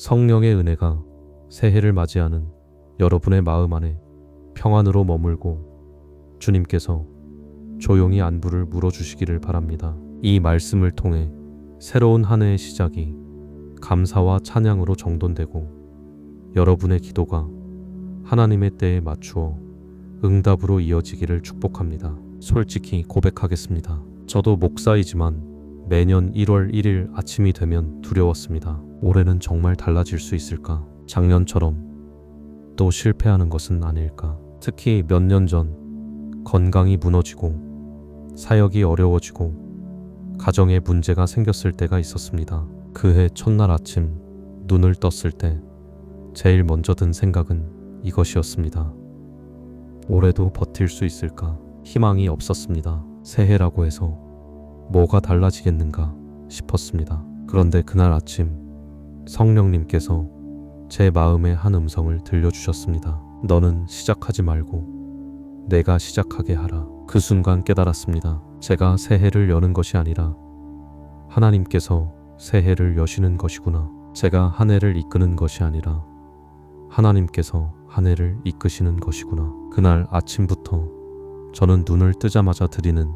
성령의 은혜가 새해를 맞이하는 여러분의 마음 안에 평안으로 머물고 주님께서 조용히 안부를 물어주시기를 바랍니다. 이 말씀을 통해 새로운 한 해의 시작이 감사와 찬양으로 정돈되고 여러분의 기도가 하나님의 때에 맞추어 응답으로 이어지기를 축복합니다. 솔직히 고백하겠습니다. 저도 목사이지만 매년 1월 1일 아침이 되면 두려웠습니다. 올해는 정말 달라질 수 있을까? 작년처럼 또 실패하는 것은 아닐까? 특히 몇 년 전 건강이 무너지고 사역이 어려워지고 가정에 문제가 생겼을 때가 있었습니다. 그해 첫날 아침 눈을 떴을 때 제일 먼저 든 생각은 이것이었습니다. 올해도 버틸 수 있을까? 희망이 없었습니다. 새해라고 해서 뭐가 달라지겠는가 싶었습니다. 그런데 그날 아침 성령님께서 제 마음에 한 음성을 들려주셨습니다. 너는 시작하지 말고 내가 시작하게 하라. 그 순간 깨달았습니다. 제가 새해를 여는 것이 아니라 하나님께서 새해를 여시는 것이구나. 제가 한 해를 이끄는 것이 아니라 하나님께서 한 해를 이끄시는 것이구나. 그날 아침부터 저는 눈을 뜨자마자 드리는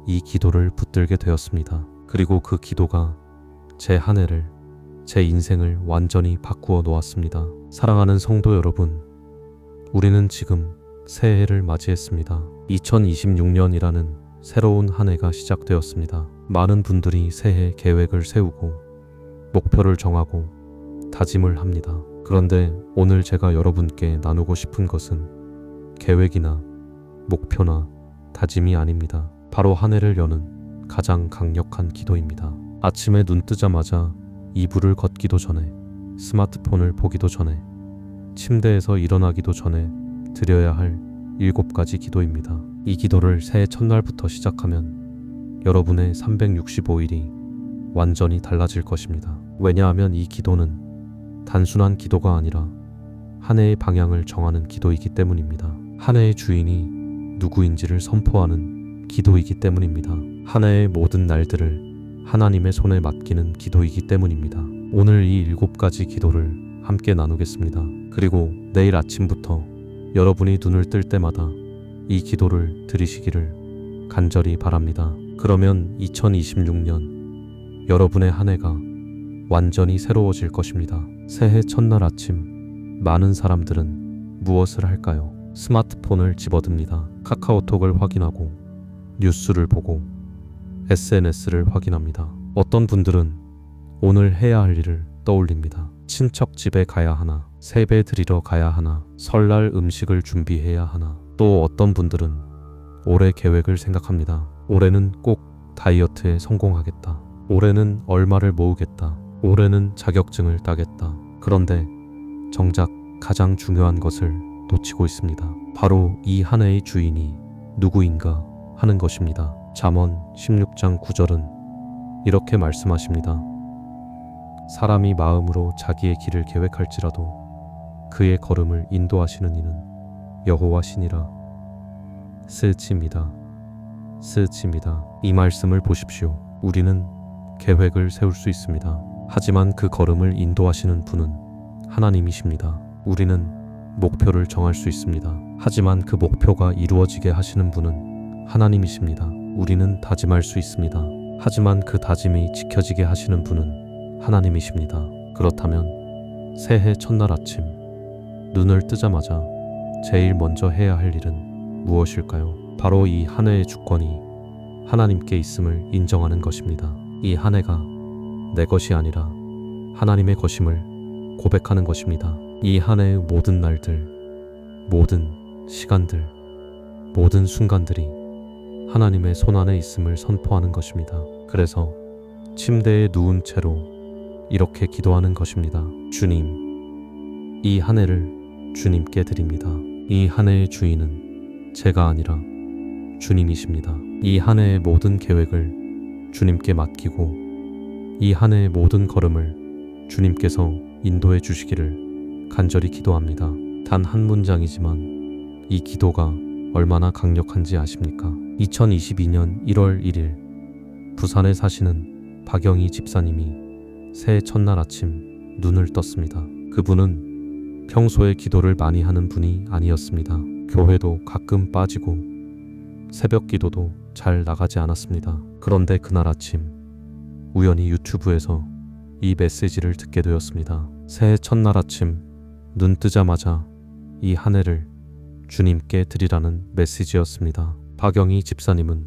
이 기도를 붙들게 되었습니다. 그리고 그 기도가 제 한 해를, 제 인생을 완전히 바꾸어 놓았습니다. 사랑하는 성도 여러분, 우리는 지금 새해를 맞이했습니다. 2026년이라는 새로운 한 해가 시작되었습니다. 많은 분들이 새해 계획을 세우고 목표를 정하고 다짐을 합니다. 그런데 오늘 제가 여러분께 나누고 싶은 것은 계획이나 목표나 다짐이 아닙니다. 바로 한 해를 여는 가장 강력한 기도입니다. 아침에 눈 뜨자마자 이불을 걷기도 전에, 스마트폰을 보기도 전에, 침대에서 일어나기도 전에 드려야 할 7가지 기도입니다. 이 기도를 새해 첫날부터 시작하면 여러분의 365일이 완전히 달라질 것입니다. 왜냐하면 이 기도는 단순한 기도가 아니라 한 해의 방향을 정하는 기도이기 때문입니다. 한 해의 주인이 누구인지를 선포하는 기도이기 때문입니다. 한 해의 모든 날들을 하나님의 손에 맡기는 기도이기 때문입니다. 오늘 이 7가지 기도를 함께 나누겠습니다. 그리고 내일 아침부터 여러분이 눈을 뜰 때마다 이 기도를 드리시기를 간절히 바랍니다. 그러면 2026년 여러분의 한 해가 완전히 새로워질 것입니다. 새해 첫날 아침 많은 사람들은 무엇을 할까요? 스마트폰을 집어듭니다. 카카오톡을 확인하고 뉴스를 보고 SNS를 확인합니다. 어떤 분들은 오늘 해야 할 일을 떠올립니다. 친척 집에 가야 하나, 세배 드리러 가야 하나, 설날 음식을 준비해야 하나. 또 어떤 분들은 올해 계획을 생각합니다. 올해는 꼭 다이어트에 성공하겠다. 올해는 얼마를 모으겠다. 올해는 자격증을 따겠다. 그런데 정작 가장 중요한 것을 놓치고 있습니다. 바로 이 한 해의 주인이 누구인가 하는 것입니다. 잠언 16장 9절은 이렇게 말씀하십니다. 사람이 마음으로 자기의 길을 계획할지라도 그의 걸음을 인도하시는 이는 여호와시니라. 스치입니다. 스치입니다. 이 말씀을 보십시오. 우리는 계획을 세울 수 있습니다. 하지만 그 걸음을 인도하시는 분은 하나님이십니다. 우리는 목표를 정할 수 있습니다. 하지만 그 목표가 이루어지게 하시는 분은 하나님이십니다. 우리는 다짐할 수 있습니다. 하지만 그 다짐이 지켜지게 하시는 분은 하나님이십니다. 그렇다면 새해 첫날 아침 눈을 뜨자마자 제일 먼저 해야 할 일은 무엇일까요? 바로 이 한 해의 주권이 하나님께 있음을 인정하는 것입니다. 이 한 해가 내 것이 아니라 하나님의 것임을 고백하는 것입니다. 이 한 해의 모든 날들, 모든 시간들, 모든 순간들이 하나님의 손 안에 있음을 선포하는 것입니다. 그래서 침대에 누운 채로 이렇게 기도하는 것입니다. 주님, 이 한 해를 주님께 드립니다. 이 한 해의 주인은 제가 아니라 주님이십니다. 이 한 해의 모든 계획을 주님께 맡기고 이 한 해의 모든 걸음을 주님께서 인도해 주시기를 간절히 기도합니다. 단 한 문장이지만 이 기도가 얼마나 강력한지 아십니까? 2022년 1월 1일 부산에 사시는 박영희 집사님이 새해 첫날 아침 눈을 떴습니다. 그분은 평소에 기도를 많이 하는 분이 아니었습니다. 교회도 가끔 빠지고 새벽 기도도 잘 나가지 않았습니다. 그런데 그날 아침 우연히 유튜브에서 이 메시지를 듣게 되었습니다. 새해 첫날 아침 눈 뜨자마자 이 한 해를 주님께 드리라는 메시지였습니다. 박영희 집사님은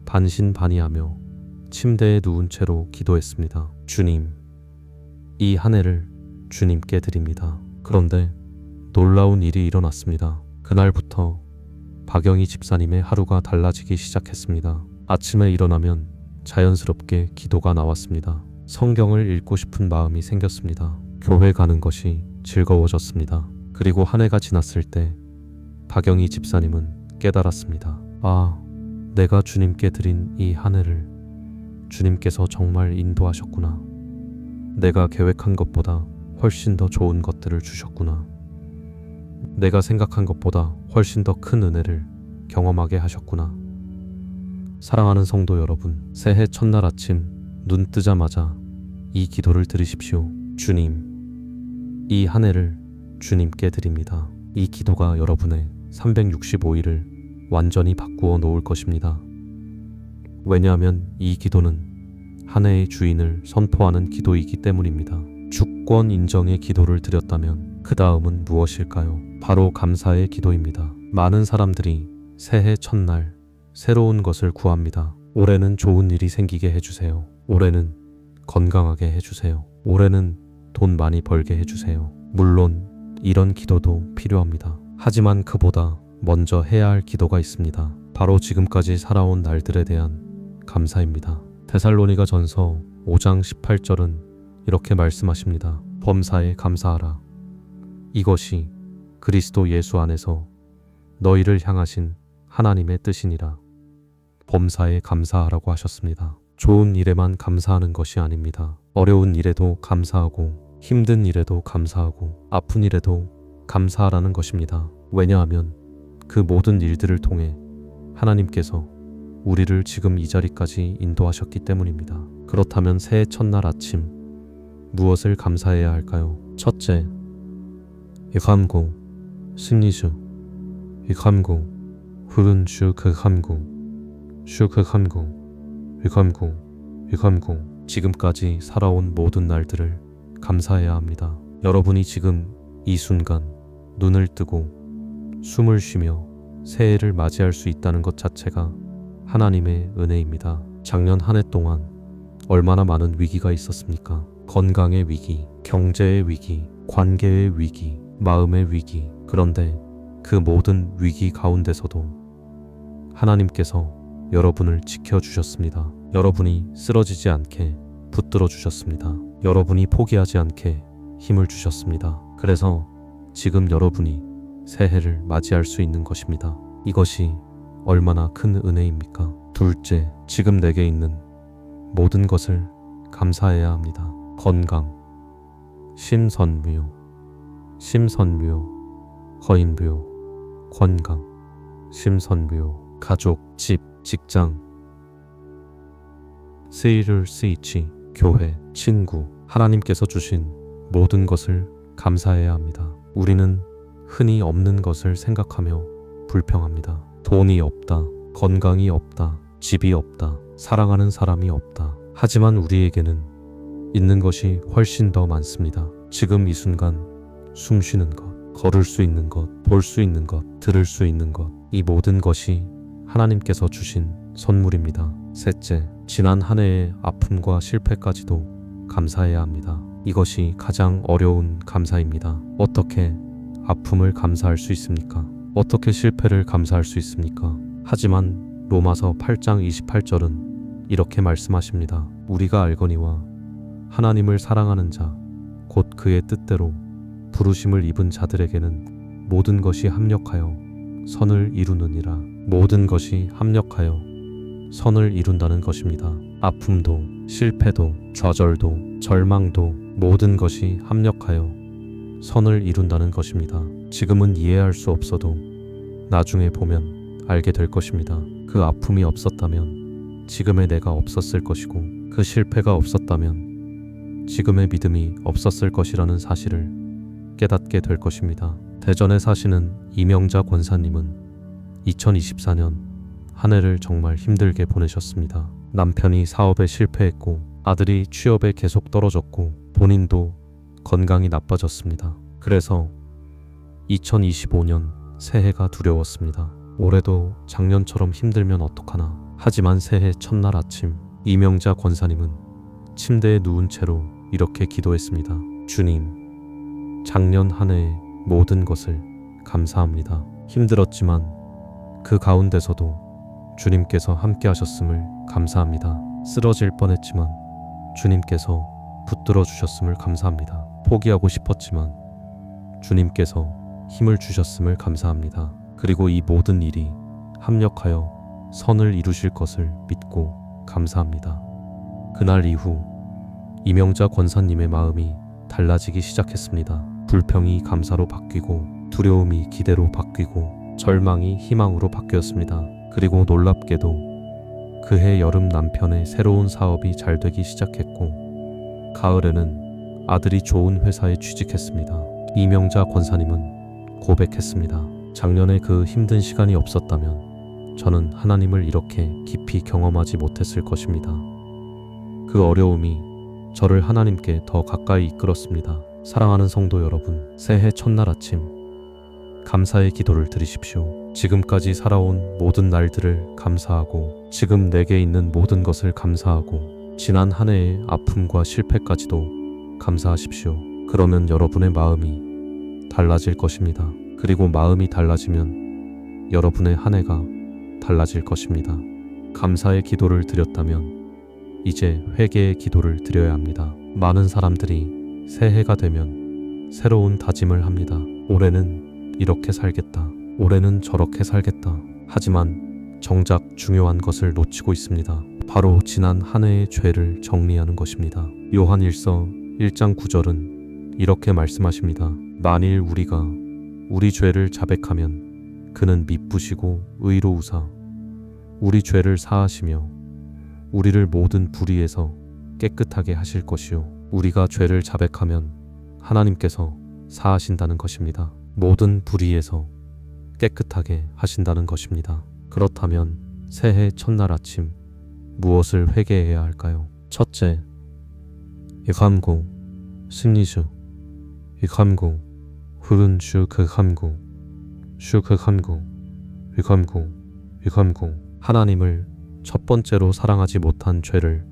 반신반의하며 침대에 누운 채로 기도했습니다. 주님, 이 한 해를 주님께 드립니다. 그런데 놀라운 일이 일어났습니다. 그날부터 박영희 집사님의 하루가 달라지기 시작했습니다. 아침에 일어나면 자연스럽게 기도가 나왔습니다. 성경을 읽고 싶은 마음이 생겼습니다. 교회 가는 것이 즐거워졌습니다. 그리고 한 해가 지났을 때 박영희 집사님은 깨달았습니다. 아, 내가 주님께 드린 이 한 해를 주님께서 정말 인도하셨구나. 내가 계획한 것보다 훨씬 더 좋은 것들을 주셨구나. 내가 생각한 것보다 훨씬 더 큰 은혜를 경험하게 하셨구나. 사랑하는 성도 여러분, 새해 첫날 아침 눈 뜨자마자 이 기도를 드리십시오. 주님, 이 한 해를 주님께 드립니다. 이 기도가 여러분의 365일을 완전히 바꾸어 놓을 것입니다. 왜냐하면 이 기도는 한 해의 주인을 선포하는 기도이기 때문입니다. 주권 인정의 기도를 드렸다면 그 다음은 무엇일까요? 바로 감사의 기도입니다. 많은 사람들이 새해 첫날 새로운 것을 구합니다. 올해는 좋은 일이 생기게 해주세요. 올해는 건강하게 해주세요. 올해는 돈 많이 벌게 해주세요. 물론 이런 기도도 필요합니다. 하지만 그보다 먼저 해야 할 기도가 있습니다. 바로 지금까지 살아온 날들에 대한 감사입니다. 데살로니가 전서 5장 18절은 이렇게 말씀하십니다. 범사에 감사하라. 이것이 그리스도 예수 안에서 너희를 향하신 하나님의 뜻이니라. 범사에 감사하라고 하셨습니다. 좋은 일에만 감사하는 것이 아닙니다. 어려운 일에도 감사하고 힘든 일에도 감사하고 아픈 일에도 감사하라는 것입니다. 왜냐하면 그 모든 일들을 통해 하나님께서 우리를 지금 이 자리까지 인도하셨기 때문입니다. 그렇다면 새해 첫날 아침 무엇을 감사해야 할까요? 첫째, 감고 승리주 감고 후른주 감고 슈감고 감고 지금까지 살아온 모든 날들을 감사해야 합니다. 여러분이 지금 이 순간 눈을 뜨고 숨을 쉬며 새해를 맞이할 수 있다는 것 자체가 하나님의 은혜입니다. 작년 한 해 동안 얼마나 많은 위기가 있었습니까? 건강의 위기, 경제의 위기, 관계의 위기, 마음의 위기. 그런데 그 모든 위기 가운데서도 하나님께서 여러분을 지켜주셨습니다. 여러분이 쓰러지지 않게 붙들어 주셨습니다. 여러분이 포기하지 않게 힘을 주셨습니다. 그래서 지금 여러분이 새해를 맞이할 수 있는 것입니다. 이것이 얼마나 큰 은혜입니까? 둘째, 지금 내게 있는 모든 것을 감사해야 합니다. 건강, 심선묘, 거인묘, 건강, 심선묘, 가족, 집, 직장, 스위를 스위치, 교회, 친구, 하나님께서 주신 모든 것을 감사해야 합니다. 우리는 흔히 없는 것을 생각하며 불평합니다. 돈이 없다, 건강이 없다, 집이 없다, 사랑하는 사람이 없다. 하지만 우리에게는 있는 것이 훨씬 더 많습니다. 지금 이 순간 숨 쉬는 것, 걸을 수 있는 것, 볼 수 있는 것, 들을 수 있는 것, 이 모든 것이 하나님께서 주신 선물입니다. 셋째, 지난 한 해의 아픔과 실패까지도 감사해야 합니다. 이것이 가장 어려운 감사입니다. 어떻게 아픔을 감사할 수 있습니까? 어떻게 실패를 감사할 수 있습니까? 하지만 로마서 8장 28절은 이렇게 말씀하십니다. 우리가 알거니와 하나님을 사랑하는 자, 곧 그의 뜻대로 부르심을 입은 자들에게는 모든 것이 합력하여 선을 이루느니라. 모든 것이 합력하여 선을 이룬다는 것입니다. 아픔도, 실패도, 좌절도, 절망도 모든 것이 합력하여 선을 이룬다는 것입니다. 지금은 이해할 수 없어도 나중에 보면 알게 될 것입니다. 그 아픔이 없었다면 지금의 내가 없었을 것이고, 그 실패가 없었다면 지금의 믿음이 없었을 것이라는 사실을 깨닫게 될 것입니다. 대전에 사시는 이명자 권사님은 2024년 한 해를 정말 힘들게 보내셨습니다. 남편이 사업에 실패했고 아들이 취업에 계속 떨어졌고 본인도 건강이 나빠졌습니다. 그래서 2025년 새해가 두려웠습니다. 올해도 작년처럼 힘들면 어떡하나. 하지만 새해 첫날 아침 이명자 권사님은 침대에 누운 채로 이렇게 기도했습니다. 주님, 작년 한 해의 모든 것을 감사합니다. 힘들었지만 그 가운데서도 주님께서 함께 하셨음을 감사합니다. 쓰러질 뻔했지만 주님께서 붙들어 주셨음을 감사합니다. 포기하고 싶었지만 주님께서 힘을 주셨음을 감사합니다. 그리고 이 모든 일이 합력하여 선을 이루실 것을 믿고 감사합니다. 그날 이후 이명자 권사님의 마음이 달라지기 시작했습니다. 불평이 감사로 바뀌고 두려움이 기대로 바뀌고 절망이 희망으로 바뀌었습니다. 그리고 놀랍게도 그해 여름 남편의 새로운 사업이 잘 되기 시작했고 가을에는 아들이 좋은 회사에 취직했습니다. 이명자 권사님은 고백했습니다. 작년에 그 힘든 시간이 없었다면 저는 하나님을 이렇게 깊이 경험하지 못했을 것입니다. 그 어려움이 저를 하나님께 더 가까이 이끌었습니다. 사랑하는 성도 여러분, 새해 첫날 아침 감사의 기도를 드리십시오. 지금까지 살아온 모든 날들을 감사하고 지금 내게 있는 모든 것을 감사하고 지난 한 해의 아픔과 실패까지도 감사하십시오. 그러면 여러분의 마음이 달라질 것입니다. 그리고 마음이 달라지면 여러분의 한 해가 달라질 것입니다. 감사의 기도를 드렸다면 이제 회개의 기도를 드려야 합니다. 많은 사람들이 새해가 되면 새로운 다짐을 합니다. 올해는 이렇게 살겠다. 올해는 저렇게 살겠다. 하지만 정작 중요한 것을 놓치고 있습니다. 바로 지난 한 해의 죄를 정리하는 것입니다. 요한일서 1장 9절은 이렇게 말씀하십니다. 만일 우리가 우리 죄를 자백하면 그는 미쁘시고 의로우사 우리 죄를 사하시며 우리를 모든 불의에서 깨끗하게 하실 것이요. 우리가 죄를 자백하면 하나님께서 사하신다는 것입니다. 모든 불의에서 깨끗하게 하신다는 것입니다. 그렇다면 새해 첫날 아침 무엇을 회개해야 할까요? 첫째, 이감고 승리주 이감고 푸른 슈크감고 슈크감고 이감고 하나님을 첫 번째로 사랑하지 못한 죄를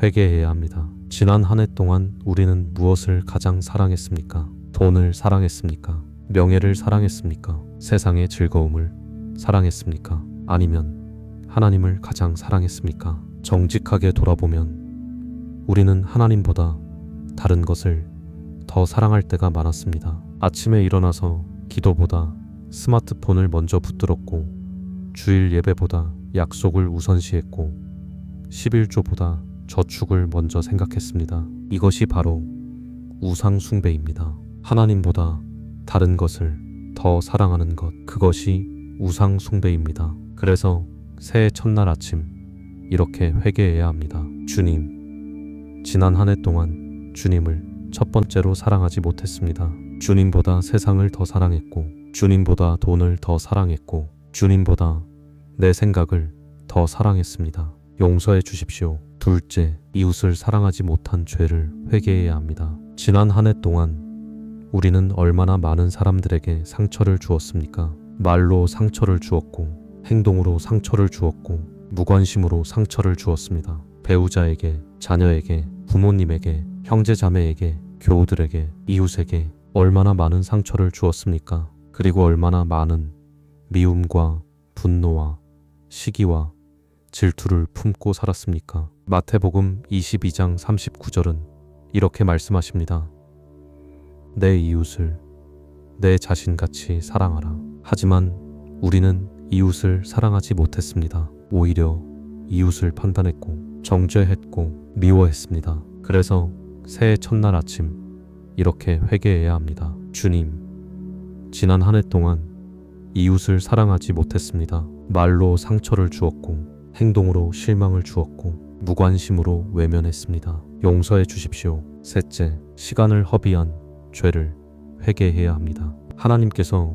회개해야 합니다. 지난 한 해 동안 우리는 무엇을 가장 사랑했습니까? 돈을 사랑했습니까? 명예를 사랑했습니까? 세상의 즐거움을 사랑했습니까? 아니면 하나님을 가장 사랑했습니까? 정직하게 돌아보면 우리는 하나님보다 다른 것을 더 사랑할 때가 많았습니다. 아침에 일어나서 기도보다 스마트폰을 먼저 붙들었고 주일 예배보다 약속을 우선시했고 11조보다 저축을 먼저 생각했습니다. 이것이 바로 우상 숭배입니다. 하나님보다 다른 것을 더 사랑하는 것, 그것이 우상 숭배입니다. 그래서 새해 첫날 아침 이렇게 회개해야 합니다. 주님, 지난 한 해 동안 주님을 첫 번째로 사랑하지 못했습니다. 주님보다 세상을 더 사랑했고 주님보다 돈을 더 사랑했고 주님보다 내 생각을 더 사랑했습니다. 용서해 주십시오. 둘째, 이웃을 사랑하지 못한 죄를 회개해야 합니다. 지난 한 해 동안 우리는 얼마나 많은 사람들에게 상처를 주었습니까? 말로 상처를 주었고 행동으로 상처를 주었고 무관심으로 상처를 주었습니다. 배우자에게, 자녀에게, 부모님에게, 형제자매에게, 교우들에게, 이웃에게 얼마나 많은 상처를 주었습니까? 그리고 얼마나 많은 미움과 분노와 시기와 질투를 품고 살았습니까? 마태복음 22장 39절은 이렇게 말씀하십니다. 내 이웃을 내 자신같이 사랑하라. 하지만 우리는 이웃을 사랑하지 못했습니다. 오히려 이웃을 판단했고 정죄했고 미워했습니다. 그래서 새해 첫날 아침 이렇게 회개해야 합니다. 주님, 지난 한 해 동안 이웃을 사랑하지 못했습니다. 말로 상처를 주었고 행동으로 실망을 주었고 무관심으로 외면했습니다. 용서해 주십시오. 셋째, 시간을 허비한 죄를 회개해야 합니다. 하나님께서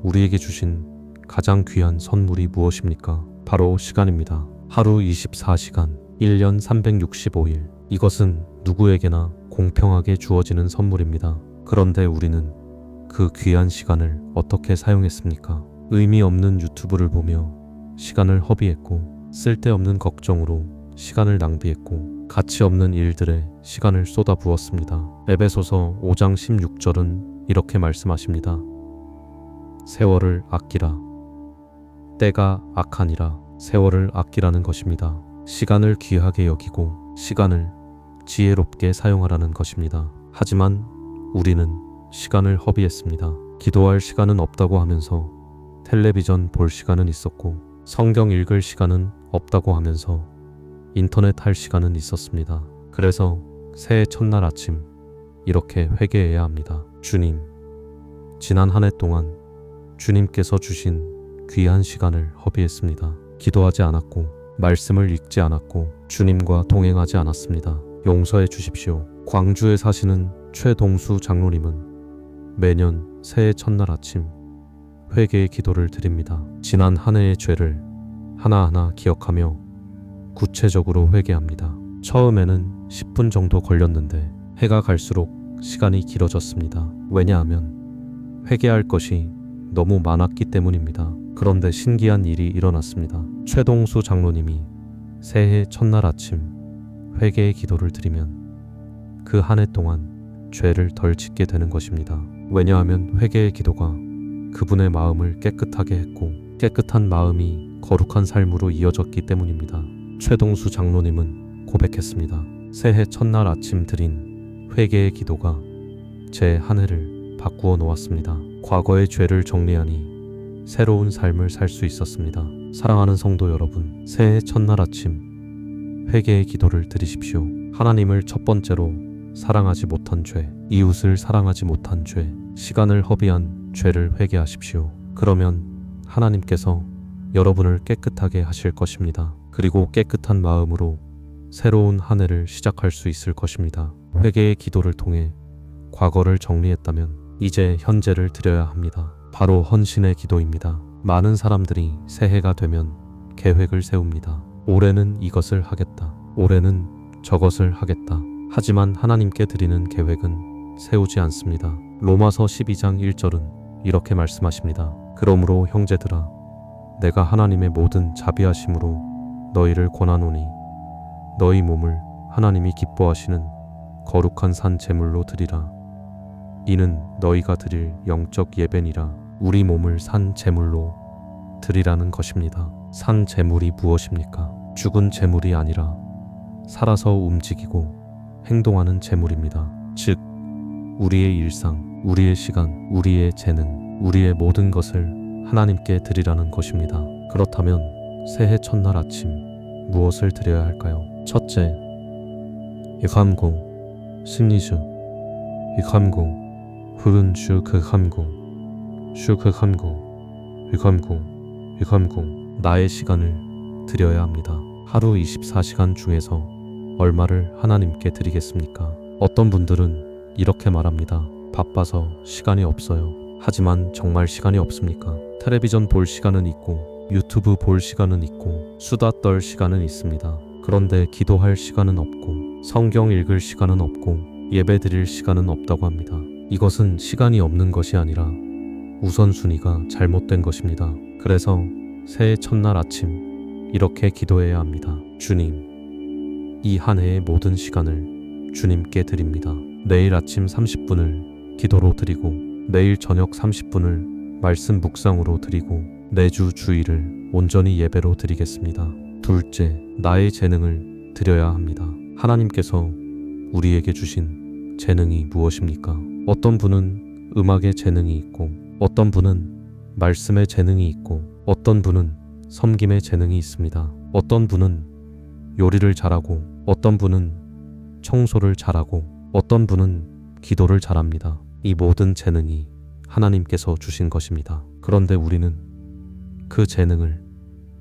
우리에게 주신 가장 귀한 선물이 무엇입니까? 바로 시간입니다. 하루 24시간, 1년 365일. 이것은 누구에게나 공평하게 주어지는 선물입니다. 그런데 우리는 그 귀한 시간을 어떻게 사용했습니까? 의미 없는 유튜브를 보며 시간을 허비했고, 쓸데없는 걱정으로 시간을 낭비했고, 가치 없는 일들에 시간을 쏟아부었습니다. 에베소서 5장 16절은 이렇게 말씀하십니다. 세월을 아끼라. 때가 악하니라. 세월을 아끼라는 것입니다. 시간을 귀하게 여기고 시간을 지혜롭게 사용하라는 것입니다. 하지만 우리는 시간을 허비했습니다. 기도할 시간은 없다고 하면서 텔레비전 볼 시간은 있었고, 성경 읽을 시간은 없다고 하면서 인터넷 할 시간은 있었습니다. 그래서 새해 첫날 아침 이렇게 회개해야 합니다. 주님, 지난 한 해 동안 주님께서 주신 귀한 시간을 허비했습니다. 기도하지 않았고, 말씀을 읽지 않았고, 주님과 동행하지 않았습니다. 용서해 주십시오. 광주에 사시는 최동수 장로님은 매년 새해 첫날 아침 회개의 기도를 드립니다. 지난 한 해의 죄를 하나하나 기억하며 구체적으로 회개합니다. 처음에는 10분 정도 걸렸는데 해가 갈수록 시간이 길어졌습니다. 왜냐하면 회개할 것이 너무 많았기 때문입니다. 그런데 신기한 일이 일어났습니다. 최동수 장로님이 새해 첫날 아침 회개의 기도를 드리면 그 한 해 동안 죄를 덜 짓게 되는 것입니다. 왜냐하면 회개의 기도가 그분의 마음을 깨끗하게 했고, 깨끗한 마음이 거룩한 삶으로 이어졌기 때문입니다. 최동수 장로님은 고백했습니다. 새해 첫날 아침 드린 회개의 기도가 제 한 해를 바꾸어 놓았습니다. 과거의 죄를 정리하니 새로운 삶을 살 수 있었습니다. 사랑하는 성도 여러분, 새해 첫날 아침 회개의 기도를 드리십시오. 하나님을 첫 번째로 사랑하지 못한 죄, 이웃을 사랑하지 못한 죄, 시간을 허비한 죄를 회개하십시오. 그러면 하나님께서 여러분을 깨끗하게 하실 것입니다. 그리고 깨끗한 마음으로 새로운 한 해를 시작할 수 있을 것입니다. 회개의 기도를 통해 과거를 정리했다면 이제 현재를 드려야 합니다. 바로 헌신의 기도입니다. 많은 사람들이 새해가 되면 계획을 세웁니다. 올해는 이것을 하겠다. 올해는 저것을 하겠다. 하지만 하나님께 드리는 계획은 세우지 않습니다. 로마서 12장 1절은 이렇게 말씀하십니다. 그러므로 형제들아, 내가 하나님의 모든 자비하심으로 너희를 권하노니 너희 몸을 하나님이 기뻐하시는 거룩한 산 제물로 드리라. 이는 너희가 드릴 영적 예배니라. 우리 몸을 산 제물로 드리라는 것입니다. 산 제물이 무엇입니까? 죽은 제물이 아니라 살아서 움직이고 행동하는 제물입니다. 즉, 우리의 일상, 우리의 시간, 우리의 재능, 우리의 모든 것을 하나님께 드리라는 것입니다. 그렇다면 새해 첫날 아침 무엇을 드려야 할까요? 첫째, 이함공, 심리주, 이함공, 푸른 슈크함공, 슈크함공, 이함공, 이함공. 나의 시간을 드려야 합니다. 하루 24시간 중에서 얼마를 하나님께 드리겠습니까? 어떤 분들은 이렇게 말합니다. 바빠서 시간이 없어요. 하지만 정말 시간이 없습니까? 텔레비전 볼 시간은 있고, 유튜브 볼 시간은 있고, 수다 떨 시간은 있습니다. 그런데 기도할 시간은 없고, 성경 읽을 시간은 없고, 예배 드릴 시간은 없다고 합니다. 이것은 시간이 없는 것이 아니라 우선순위가 잘못된 것입니다. 그래서 새해 첫날 아침 이렇게 기도해야 합니다. 주님, 이 한 해의 모든 시간을 주님께 드립니다. 내일 아침 30분을 기도로 드리고, 내일 저녁 30분을 말씀 묵상으로 드리고, 내주 주일을 온전히 예배로 드리겠습니다. 둘째, 나의 재능을 드려야 합니다. 하나님께서 우리에게 주신 재능이 무엇입니까? 어떤 분은 음악의 재능이 있고, 어떤 분은 말씀의 재능이 있고, 어떤 분은 섬김의 재능이 있습니다. 어떤 분은 요리를 잘하고, 어떤 분은 청소를 잘하고, 어떤 분은 기도를 잘합니다. 이 모든 재능이 하나님께서 주신 것입니다. 그런데 우리는 그 재능을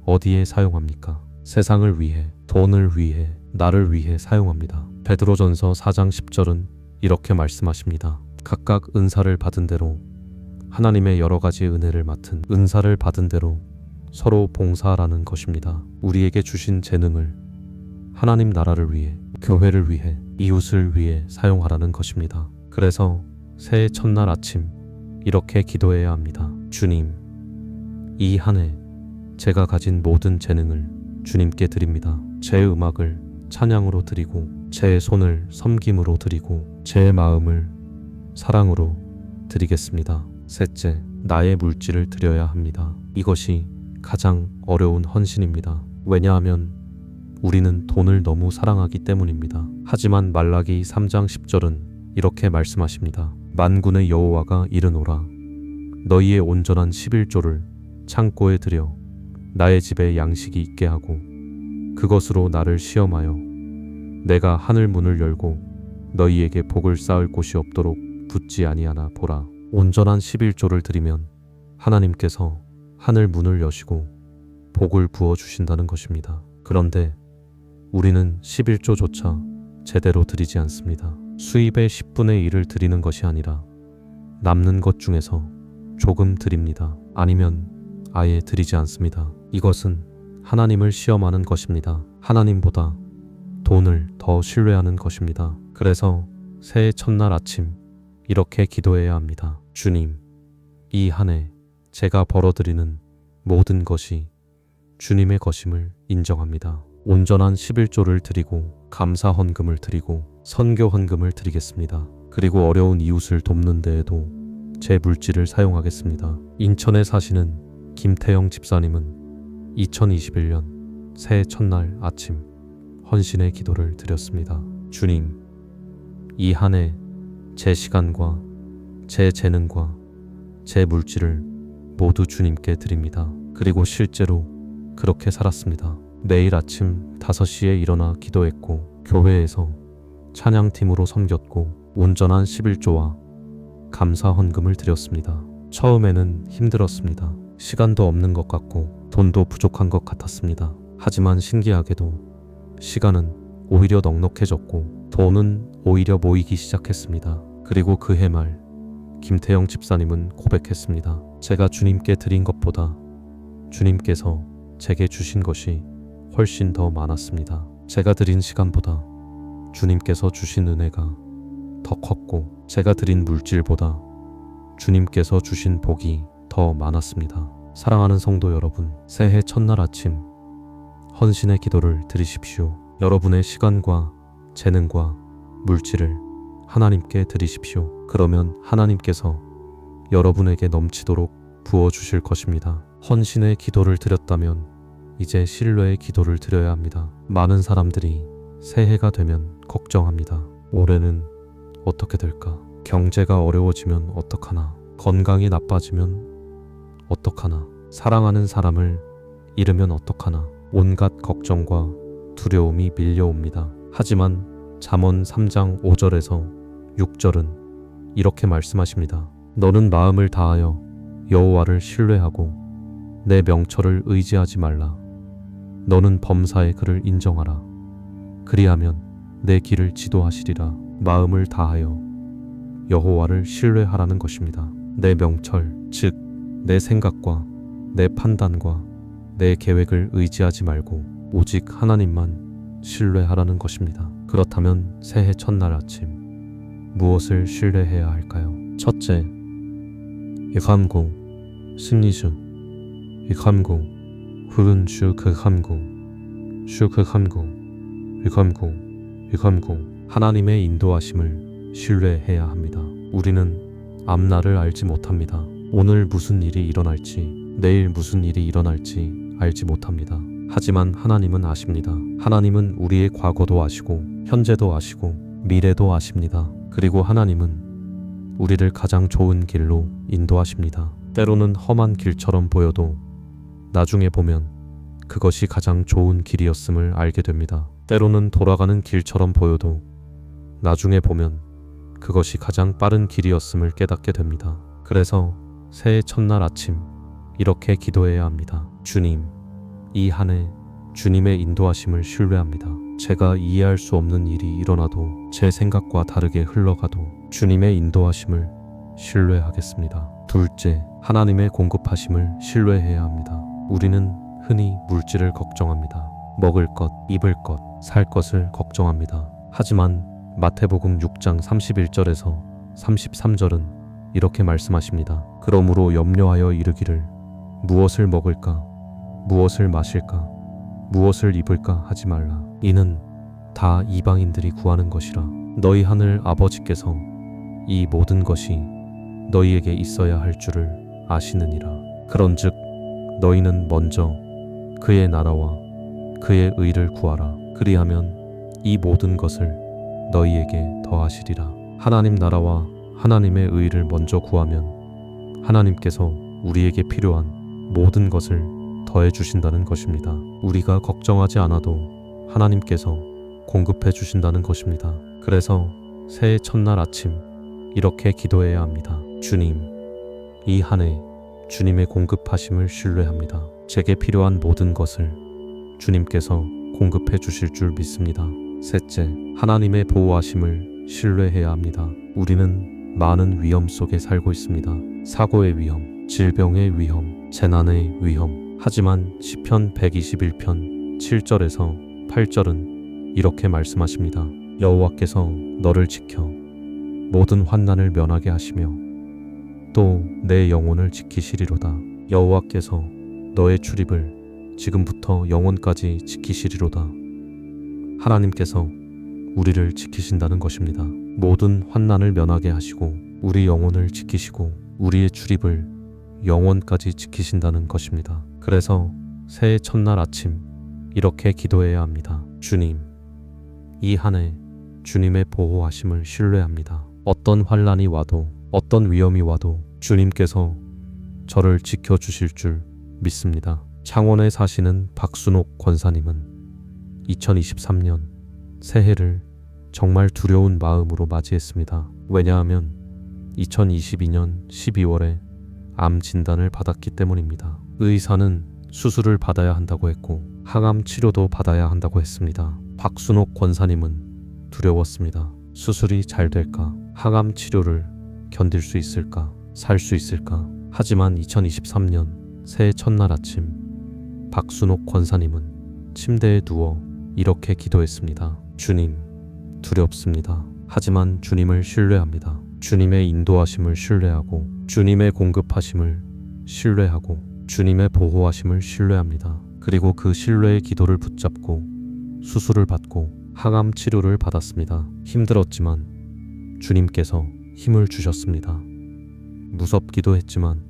어디에 사용합니까? 세상을 위해, 돈을 위해, 나를 위해 사용합니다. 베드로전서 4장 10절은 이렇게 말씀하십니다. 각각 은사를 받은 대로 하나님의 여러 가지 은혜를 맡은 은사를 받은 대로 서로 봉사하라는 것입니다. 우리에게 주신 재능을 하나님 나라를 위해, 교회를 위해, 이웃을 위해 사용하라는 것입니다. 그래서 새해 첫날 아침 이렇게 기도해야 합니다. 주님, 이 한 해 제가 가진 모든 재능을 주님께 드립니다. 제 음악을 찬양으로 드리고, 제 손을 섬김으로 드리고, 제 마음을 사랑으로 드리겠습니다. 셋째, 나의 물질을 드려야 합니다. 이것이 가장 어려운 헌신입니다. 왜냐하면 우리는 돈을 너무 사랑하기 때문입니다. 하지만 말라기 3장 10절은 이렇게 말씀하십니다. 만군의 여호와가 이르노라. 너희의 온전한 11조를 창고에 들여 나의 집에 양식이 있게 하고 그것으로 나를 시험하여 내가 하늘 문을 열고 너희에게 복을 쌓을 곳이 없도록 붙지 아니하나 보라. 온전한 11조를 드리면 하나님께서 하늘 문을 여시고 복을 부어 주신다는 것입니다. 그런데 우리는 11조조차 제대로 드리지 않습니다. 수입의 10분의 1을 드리는 것이 아니라 남는 것 중에서 조금 드립니다. 아니면 아예 드리지 않습니다. 이것은 하나님을 시험하는 것입니다. 하나님보다 돈을 더 신뢰하는 것입니다. 그래서 새해 첫날 아침 이렇게 기도해야 합니다. 주님, 이 한 해 제가 벌어들이는 모든 것이 주님의 것임을 인정합니다. 온전한 11조를 드리고 감사 헌금을 드리고 선교 헌금을 드리겠습니다. 그리고 어려운 이웃을 돕는 데에도 제 물질을 사용하겠습니다. 인천에 사시는 김태영 집사님은 2021년 새해 첫날 아침 헌신의 기도를 드렸습니다. 주님, 이 한 해 제 시간과 제 재능과 제 물질을 모두 주님께 드립니다. 그리고 실제로 그렇게 살았습니다. 매일 아침 5시에 일어나 기도했고 교회에서 찬양팀으로 섬겼고 온전한 11조와 감사 헌금을 드렸습니다. 처음에는 힘들었습니다. 시간도 없는 것 같고 돈도 부족한 것 같았습니다. 하지만 신기하게도 시간은 오히려 넉넉해졌고 돈은 오히려 모이기 시작했습니다. 그리고 그해 말 김태영 집사님은 고백했습니다. 제가 주님께 드린 것보다 주님께서 제게 주신 것이 훨씬 더 많았습니다. 제가 드린 시간보다 주님께서 주신 은혜가 더 컸고 제가 드린 물질보다 주님께서 주신 복이 더 많았습니다. 사랑하는 성도 여러분, 새해 첫날 아침 헌신의 기도를 드리십시오. 여러분의 시간과 재능과 물질을 하나님께 드리십시오. 그러면 하나님께서 여러분에게 넘치도록 부어주실 것입니다. 헌신의 기도를 드렸다면 이제 신뢰의 기도를 드려야 합니다. 많은 사람들이 새해가 되면 걱정합니다. 올해는 어떻게 될까? 경제가 어려워지면 어떡하나? 건강이 나빠지면 어떡하나? 사랑하는 사람을 잃으면 어떡하나? 온갖 걱정과 두려움이 밀려옵니다. 하지만 잠언 3장 5절에서 6절은 이렇게 말씀하십니다. 너는 마음을 다하여 여호와를 신뢰하고 내 명철을 의지하지 말라. 너는 범사의 그를 인정하라. 그리하면 내 길을 지도하시리라. 마음을 다하여 여호와를 신뢰하라는 것입니다. 내 명철, 즉 내 생각과 내 판단과 내 계획을 의지하지 말고 오직 하나님만 신뢰하라는 것입니다. 그렇다면 새해 첫날 아침 무엇을 신뢰해야 할까요? 첫째, 이감고 승리주 이감고 후른주 그감고 슈그감고 이감고 하나님의 인도하심을 신뢰해야 합니다. 우리는 앞날을 알지 못합니다. 오늘 무슨 일이 일어날지, 내일 무슨 일이 일어날지 알지 못합니다. 하지만 하나님은 아십니다. 하나님은 우리의 과거도 아시고 현재도 아시고 미래도 아십니다. 그리고 하나님은 우리를 가장 좋은 길로 인도하십니다. 때로는 험한 길처럼 보여도 나중에 보면 그것이 가장 좋은 길이었음을 알게 됩니다. 때로는 돌아가는 길처럼 보여도 나중에 보면 그것이 가장 빠른 길이었음을 깨닫게 됩니다. 그래서 새해 첫날 아침 이렇게 기도해야 합니다. 주님, 이 한 해 주님의 인도하심을 신뢰합니다. 제가 이해할 수 없는 일이 일어나도 제 생각과 다르게 흘러가도 주님의 인도하심을 신뢰하겠습니다. 둘째, 하나님의 공급하심을 신뢰해야 합니다. 우리는 흔히 물질을 걱정합니다. 먹을 것, 입을 것, 살 것을 걱정합니다. 하지만 마태복음 6장 31절에서 33절은 이렇게 말씀하십니다. 그러므로 염려하여 이르기를 무엇을 먹을까, 무엇을 마실까, 무엇을 입을까 하지 말라. 이는 다 이방인들이 구하는 것이라. 너희 하늘 아버지께서 이 모든 것이 너희에게 있어야 할 줄을 아시느니라. 그런즉 너희는 먼저 그의 나라와 그의 의를 구하라. 그리하면 이 모든 것을 너희에게 더하시리라. 하나님 나라와 하나님의 의를 먼저 구하면 하나님께서 우리에게 필요한 모든 것을 더해 주신다는 것입니다. 우리가 걱정하지 않아도 하나님께서 공급해 주신다는 것입니다. 그래서 새해 첫날 아침 이렇게 기도해야 합니다. 주님, 이 한 해 주님의 공급하심을 신뢰합니다. 제게 필요한 모든 것을 주님께서 공급해 주실 줄 믿습니다. 셋째, 하나님의 보호하심을 신뢰해야 합니다. 우리는 많은 위험 속에 살고 있습니다. 사고의 위험, 질병의 위험, 재난의 위험. 하지만 시편 121편 7절에서 8절은 이렇게 말씀하십니다. 여호와께서 너를 지켜 모든 환난을 면하게 하시며 또 내 영혼을 지키시리로다. 여호와께서 너의 출입을 지금부터 영원까지 지키시리로다. 하나님께서 우리를 지키신다는 것입니다. 모든 환난을 면하게 하시고 우리 영혼을 지키시고 우리의 출입을 영원까지 지키신다는 것입니다. 그래서 새해 첫날 아침 이렇게 기도해야 합니다. 주님, 이 한 해 주님의 보호하심을 신뢰합니다. 어떤 환난이 와도 어떤 위험이 와도 주님께서 저를 지켜주실 줄 믿습니다. 창원에 사시는 박순옥 권사님은 2023년 새해를 정말 두려운 마음으로 맞이했습니다. 왜냐하면 2022년 12월에 암 진단을 받았기 때문입니다. 의사는 수술을 받아야 한다고 했고 항암 치료도 받아야 한다고 했습니다. 박순옥 권사님은 두려웠습니다. 수술이 잘 될까? 항암 치료를 견딜 수 있을까? 살 수 있을까? 하지만 2023년 새해 첫날 아침 박순옥 권사님은 침대에 누워 이렇게 기도했습니다. 주님, 두렵습니다. 하지만 주님을 신뢰합니다. 주님의 인도하심을 신뢰하고 주님의 공급하심을 신뢰하고 주님의 보호하심을 신뢰합니다. 그리고 그 신뢰의 기도를 붙잡고 수술을 받고 항암 치료를 받았습니다. 힘들었지만 주님께서 힘을 주셨습니다. 무섭기도 했지만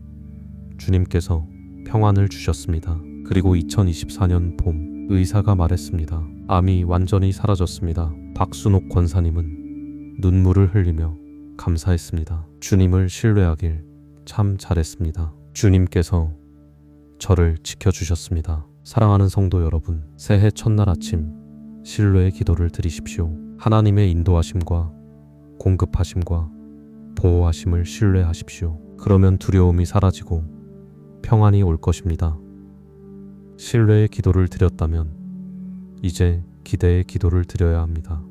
주님께서 평안을 주셨습니다. 그리고 2024년 봄 의사가 말했습니다. 암이 완전히 사라졌습니다. 박순옥 권사님은 눈물을 흘리며 감사했습니다. 주님을 신뢰하길 참 잘했습니다. 주님께서 저를 지켜주셨습니다. 사랑하는 성도 여러분, 새해 첫날 아침 신뢰의 기도를 드리십시오. 하나님의 인도하심과 공급하심과 보호하심을 신뢰하십시오. 그러면 두려움이 사라지고 평안이 올 것입니다. 신뢰의 기도를 드렸다면 이제 기대의 기도를 드려야 합니다.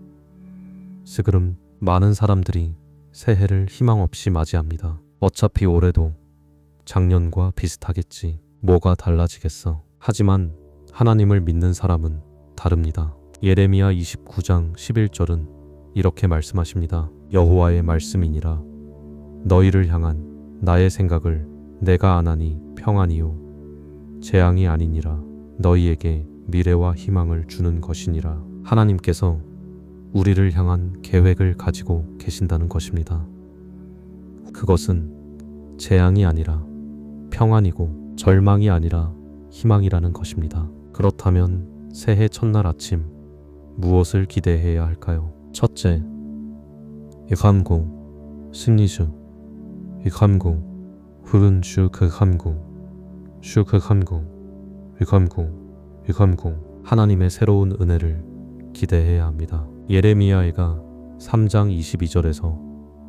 스그름 많은 사람들이 새해를 희망 없이 맞이합니다. 어차피 올해도 작년과 비슷하겠지. 뭐가 달라지겠어. 하지만 하나님을 믿는 사람은 다릅니다. 예레미야 29장 11절은 이렇게 말씀하십니다. 여호와의 말씀이니라. 너희를 향한 나의 생각을 내가 아나니 평안이요 재앙이 아니니라. 너희에게 미래와 희망을 주는 것이니라. 하나님께서 우리를 향한 계획을 가지고 계신다는 것입니다. 그것은 재앙이 아니라 평안이고 절망이 아니라 희망이라는 것입니다. 그렇다면 새해 첫날 아침 무엇을 기대해야 할까요? 첫째, 이감구 승리주 이감구 푸른 슈크감구 슈크감구 이감구 하나님의 새로운 은혜를 기대해야 합니다. 예레미야가 3장 22절에서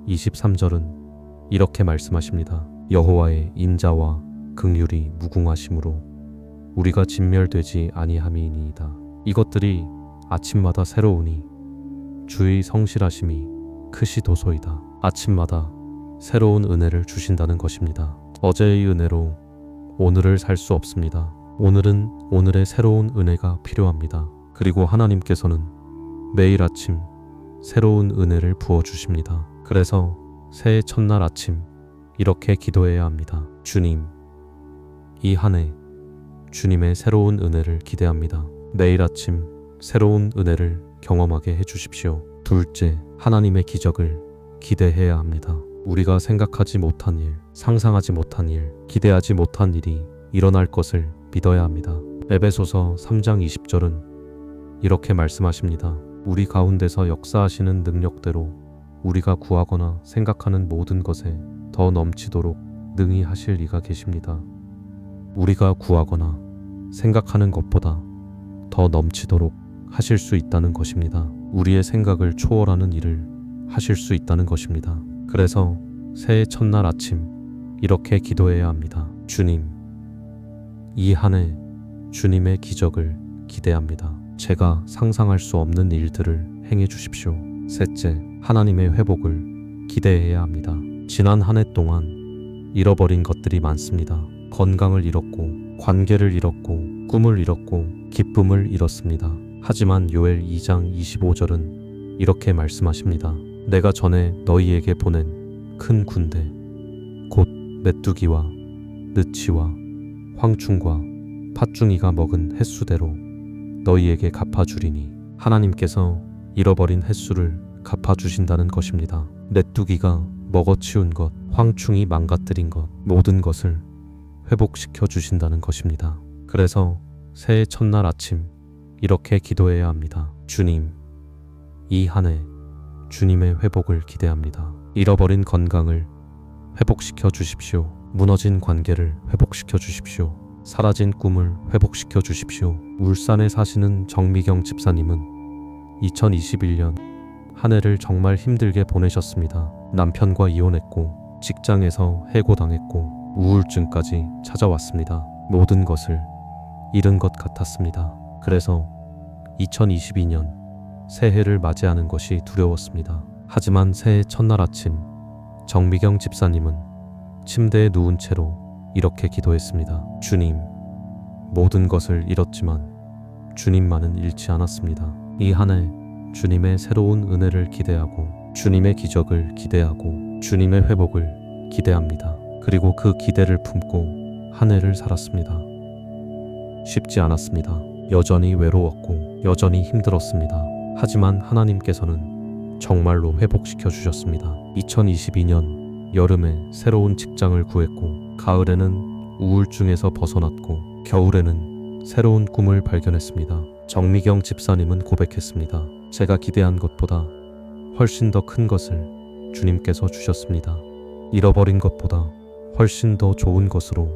23절은 이렇게 말씀하십니다. 여호와의 인자와 긍휼이 무궁하심으로 우리가 진멸되지 아니함이니이다. 이것들이 아침마다 새로우니 주의 성실하심이 크시도소이다. 아침마다 새로운 은혜를 주신다는 것입니다. 어제의 은혜로 오늘을 살 수 없습니다. 오늘은 오늘의 새로운 은혜가 필요합니다. 그리고 하나님께서는 매일 아침 새로운 은혜를 부어주십니다. 그래서 새해 첫날 아침 이렇게 기도해야 합니다. 주님, 이 한 해 주님의 새로운 은혜를 기대합니다. 내일 아침 새로운 은혜를 경험하게 해주십시오. 둘째, 하나님의 기적을 기대해야 합니다. 우리가 생각하지 못한 일, 상상하지 못한 일, 기대하지 못한 일이 일어날 것을 믿어야 합니다. 에베소서 3장 20절은 이렇게 말씀하십니다. 우리 가운데서 역사하시는 능력대로 우리가 구하거나 생각하는 모든 것에 더 넘치도록 능히 하실 이가 계십니다. 우리가 구하거나 생각하는 것보다 더 넘치도록 하실 수 있다는 것입니다. 우리의 생각을 초월하는 일을 하실 수 있다는 것입니다. 그래서 새해 첫날 아침 이렇게 기도해야 합니다. 주님, 이 한 해 주님의 기적을 기대합니다. 제가 상상할 수 없는 일들을 행해 주십시오. 셋째, 하나님의 회복을 기대해야 합니다. 지난 한 해 동안 잃어버린 것들이 많습니다. 건강을 잃었고, 관계를 잃었고, 꿈을 잃었고, 기쁨을 잃었습니다. 하지만 요엘 2장 25절은 이렇게 말씀하십니다. 내가 전에 너희에게 보낸 큰 군대, 곧 메뚜기와 느치와 황충과 팥중이가 먹은 횟수대로 너희에게 갚아주리니. 하나님께서 잃어버린 횟수를 갚아주신다는 것입니다. 메뚜기가 먹어치운 것, 황충이 망가뜨린 것, 모든 것을 회복시켜 주신다는 것입니다. 그래서 새해 첫날 아침 이렇게 기도해야 합니다. 주님, 이 한 해 주님의 회복을 기대합니다. 잃어버린 건강을 회복시켜 주십시오. 무너진 관계를 회복시켜 주십시오. 사라진 꿈을 회복시켜 주십시오. 울산에 사시는 정미경 집사님은 2021년 한 해를 정말 힘들게 보내셨습니다. 남편과 이혼했고, 직장에서 해고당했고, 우울증까지 찾아왔습니다. 모든 것을 잃은 것 같았습니다. 그래서 2022년 새해를 맞이하는 것이 두려웠습니다. 하지만 새해 첫날 아침 정미경 집사님은 침대에 누운 채로 이렇게 기도했습니다. 주님, 모든 것을 잃었지만 주님만은 잃지 않았습니다. 이 한 해 주님의 새로운 은혜를 기대하고, 주님의 기적을 기대하고, 주님의 회복을 기대합니다. 그리고 그 기대를 품고 한 해를 살았습니다. 쉽지 않았습니다. 여전히 외로웠고 여전히 힘들었습니다. 하지만 하나님께서는 정말로 회복시켜 주셨습니다. 2022년 여름에 새로운 직장을 구했고, 가을에는 우울증에서 벗어났고, 겨울에는 새로운 꿈을 발견했습니다. 정미경 집사님은 고백했습니다. 제가 기대한 것보다 훨씬 더 큰 것을 주님께서 주셨습니다. 잃어버린 것보다 훨씬 더 좋은 것으로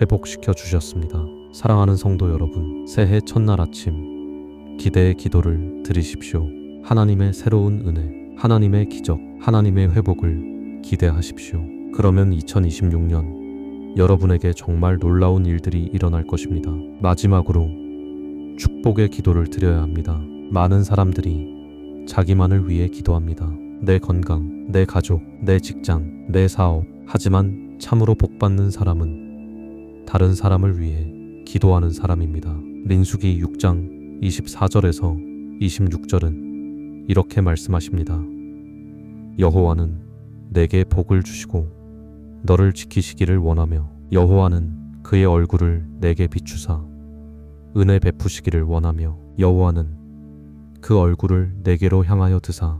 회복시켜 주셨습니다. 사랑하는 성도 여러분, 새해 첫날 아침 기대의 기도를 드리십시오. 하나님의 새로운 은혜, 하나님의 기적, 하나님의 회복을 기대하십시오. 그러면 2026년 여러분에게 정말 놀라운 일들이 일어날 것입니다. 마지막으로 축복의 기도를 드려야 합니다. 많은 사람들이 자기만을 위해 기도합니다. 내 건강, 내 가족, 내 직장, 내 사업. 하지만 참으로 복받는 사람은 다른 사람을 위해 기도하는 사람입니다. 민수기 6장 24절에서 26절은 이렇게 말씀하십니다. 여호와는 내게 복을 주시고 너를 지키시기를 원하며, 여호와는 그의 얼굴을 내게 비추사 은혜 베푸시기를 원하며, 여호와는 그 얼굴을 내게로 향하여 드사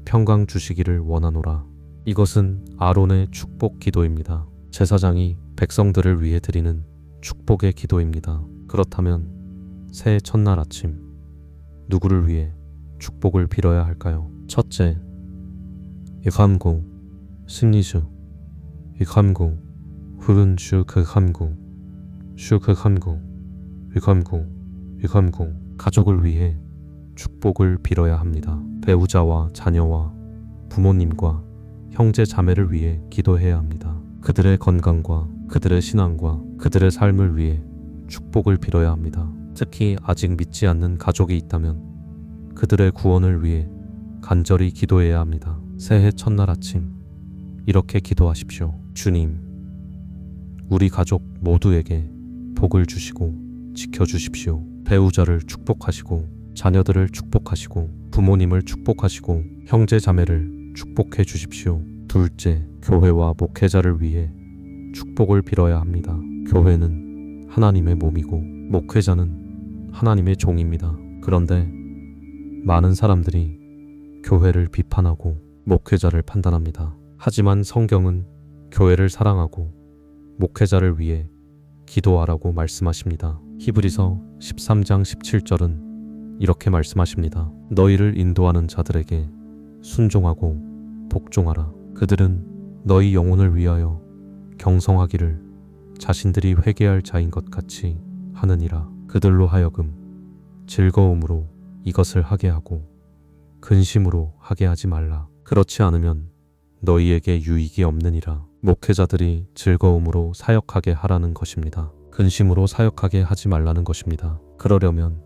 평강 주시기를 원하노라. 이것은 아론의 축복 기도입니다. 제사장이 백성들을 위해 드리는 축복의 기도입니다. 그렇다면 새해 첫날 아침 누구를 위해 축복을 빌어야 할까요? 첫째, 이함구 심리주, 이함구 푸른 슈크함구, 슈크함구, 이함구 가족을 위해 축복을 빌어야 합니다. 배우자와 자녀와 부모님과 형제 자매를 위해 기도해야 합니다. 그들의 건강과 그들의 신앙과 그들의 삶을 위해 축복을 빌어야 합니다. 특히 아직 믿지 않는 가족이 있다면 그들의 구원을 위해 간절히 기도해야 합니다. 새해 첫날 아침 이렇게 기도하십시오. 주님, 우리 가족 모두에게 복을 주시고 지켜주십시오. 배우자를 축복하시고 자녀들을 축복하시고 부모님을 축복하시고 형제 자매를 축복해 주십시오. 둘째, 교회와 목회자를 위해 축복을 빌어야 합니다. 교회는 하나님의 몸이고 목회자는 하나님의 종입니다. 그런데 많은 사람들이 교회를 비판하고 목회자를 판단합니다. 하지만 성경은 교회를 사랑하고 목회자를 위해 기도하라고 말씀하십니다. 히브리서 13장 17절은 이렇게 말씀하십니다. 너희를 인도하는 자들에게 순종하고 복종하라. 그들은 너희 영혼을 위하여 경성하기를 자신들이 회개할 자인 것 같이 하느니라. 그들로 하여금 즐거움으로 이것을 하게 하고 근심으로 하게 하지 말라. 그렇지 않으면 너희에게 유익이 없느니라. 목회자들이 즐거움으로 사역하게 하라는 것입니다. 근심으로 사역하게 하지 말라는 것입니다. 그러려면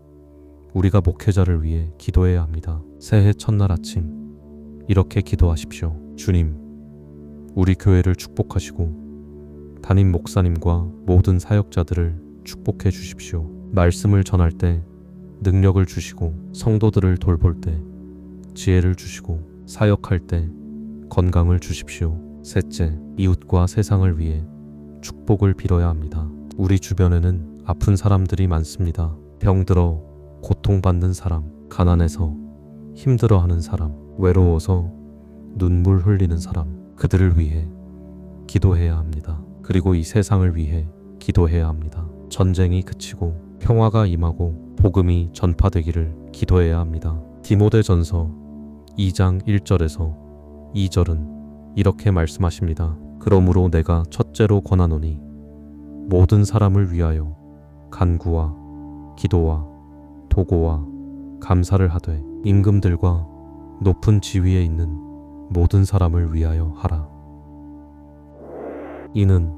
우리가 목회자를 위해 기도해야 합니다. 새해 첫날 아침 이렇게 기도하십시오. 주님, 우리 교회를 축복하시고 담임 목사님과 모든 사역자들을 축복해 주십시오. 말씀을 전할 때 능력을 주시고 성도들을 돌볼 때 지혜를 주시고 사역할 때 건강을 주십시오. 셋째, 이웃과 세상을 위해 축복을 빌어야 합니다. 우리 주변에는 아픈 사람들이 많습니다. 병들어 고통받는 사람, 가난해서 힘들어하는 사람, 외로워서 눈물 흘리는 사람, 그들을 위해 기도해야 합니다. 그리고 이 세상을 위해 기도해야 합니다. 전쟁이 그치고 평화가 임하고 복음이 전파되기를 기도해야 합니다. 디모데전서 2장 1절에서 2절은 이렇게 말씀하십니다. 그러므로 내가 첫째로 권하노니 모든 사람을 위하여 간구와 기도와 도고와 감사를 하되 임금들과 높은 지위에 있는 모든 사람을 위하여 하라. 이는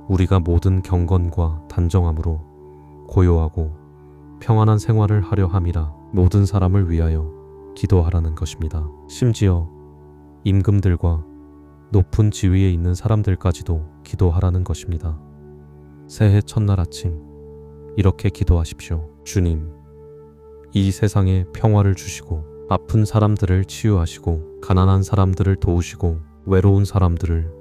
우리가 모든 경건과 단정함으로 고요하고 평안한 생활을 하려 함이라. 모든 사람을 위하여 기도하라는 것입니다. 심지어 임금들과 높은 지위에 있는 사람들까지도 기도하라는 것입니다. 새해 첫날 아침 이렇게 기도하십시오. 주님, 이 세상에 평화를 주시고 아픈 사람들을 치유하시고 가난한 사람들을 도우시고 외로운 사람들을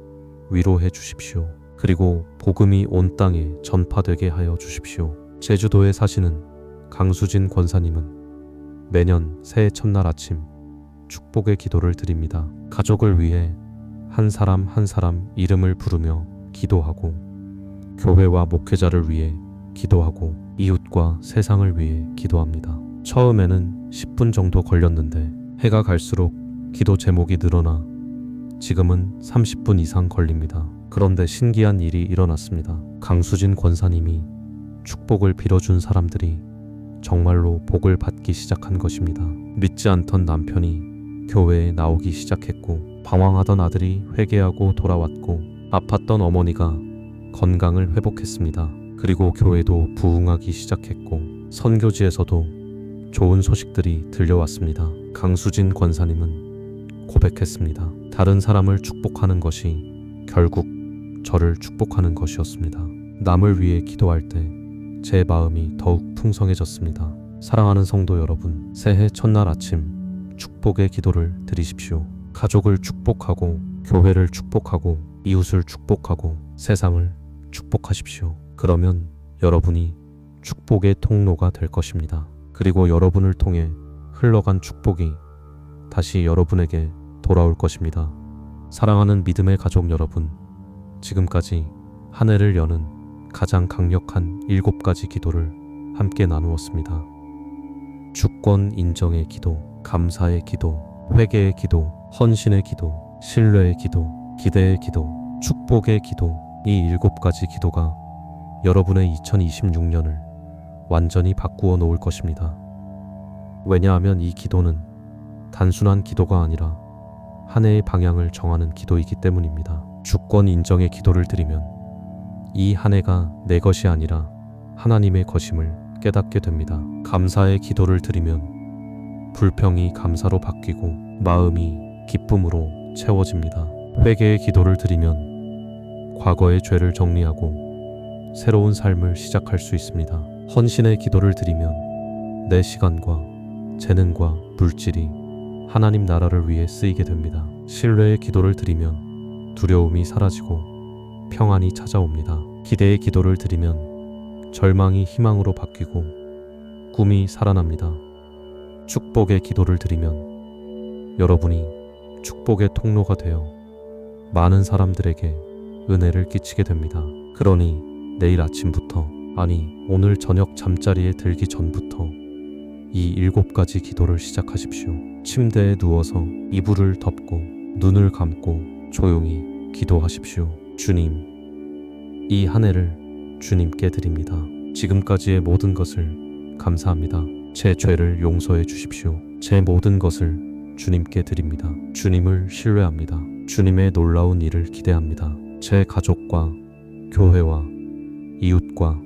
위로해 주십시오. 그리고 복음이 온 땅에 전파되게 하여 주십시오. 제주도에 사시는 강수진 권사님은 매년 새해 첫날 아침 축복의 기도를 드립니다. 가족을 위해 한 사람 한 사람 이름을 부르며 기도하고 교회와 목회자를 위해 기도하고 이웃과 세상을 위해 기도합니다. 처음에는 10분 정도 걸렸는데 해가 갈수록 기도 제목이 늘어나 지금은 30분 이상 걸립니다. 그런데 신기한 일이 일어났습니다. 강수진 권사님이 축복을 빌어준 사람들이 정말로 복을 받기 시작한 것입니다. 믿지 않던 남편이 교회에 나오기 시작했고 방황하던 아들이 회개하고 돌아왔고 아팠던 어머니가 건강을 회복했습니다. 그리고 교회도 부흥하기 시작했고 선교지에서도 좋은 소식들이 들려왔습니다. 강수진 권사님은 고백했습니다. 다른 사람을 축복하는 것이 결국 저를 축복하는 것이었습니다. 남을 위해 기도할 때 제 마음이 더욱 풍성해졌습니다. 사랑하는 성도 여러분, 새해 첫날 아침 축복의 기도를 드리십시오. 가족을 축복하고 교회를 축복하고 이웃을 축복하고 세상을 축복하십시오. 그러면 여러분이 축복의 통로가 될 것입니다. 그리고 여러분을 통해 흘러간 축복이 다시 여러분에게 돌아올 것입니다. 사랑하는 믿음의 가족 여러분, 지금까지 한 해를 여는 가장 강력한 7가지 기도를 함께 나누었습니다. 주권 인정의 기도, 감사의 기도, 회개의 기도, 헌신의 기도, 신뢰의 기도, 기대의 기도, 축복의 기도, 이 7가지 기도가 여러분의 2026년을 완전히 바꾸어 놓을 것입니다. 왜냐하면 이 기도는 단순한 기도가 아니라 한 해의 방향을 정하는 기도이기 때문입니다. 주권 인정의 기도를 드리면 이 한 해가 내 것이 아니라 하나님의 것임을 깨닫게 됩니다. 감사의 기도를 드리면 불평이 감사로 바뀌고 마음이 기쁨으로 채워집니다. 회개의 기도를 드리면 과거의 죄를 정리하고 새로운 삶을 시작할 수 있습니다. 헌신의 기도를 드리면 내 시간과 재능과 물질이 하나님 나라를 위해 쓰이게 됩니다. 신뢰의 기도를 드리면 두려움이 사라지고 평안이 찾아옵니다. 기대의 기도를 드리면 절망이 희망으로 바뀌고 꿈이 살아납니다. 축복의 기도를 드리면 여러분이 축복의 통로가 되어 많은 사람들에게 은혜를 끼치게 됩니다. 그러니 내일 아침부터, 아니 오늘 저녁 잠자리에 들기 전부터 이 7가지 기도를 시작하십시오. 침대에 누워서 이불을 덮고 눈을 감고 조용히 기도하십시오. 주님, 이 한 해를 주님께 드립니다. 지금까지의 모든 것을 감사합니다. 제 죄를 용서해 주십시오. 제 모든 것을 주님께 드립니다. 주님을 신뢰합니다. 주님의 놀라운 일을 기대합니다. 제 가족과 교회와 이웃과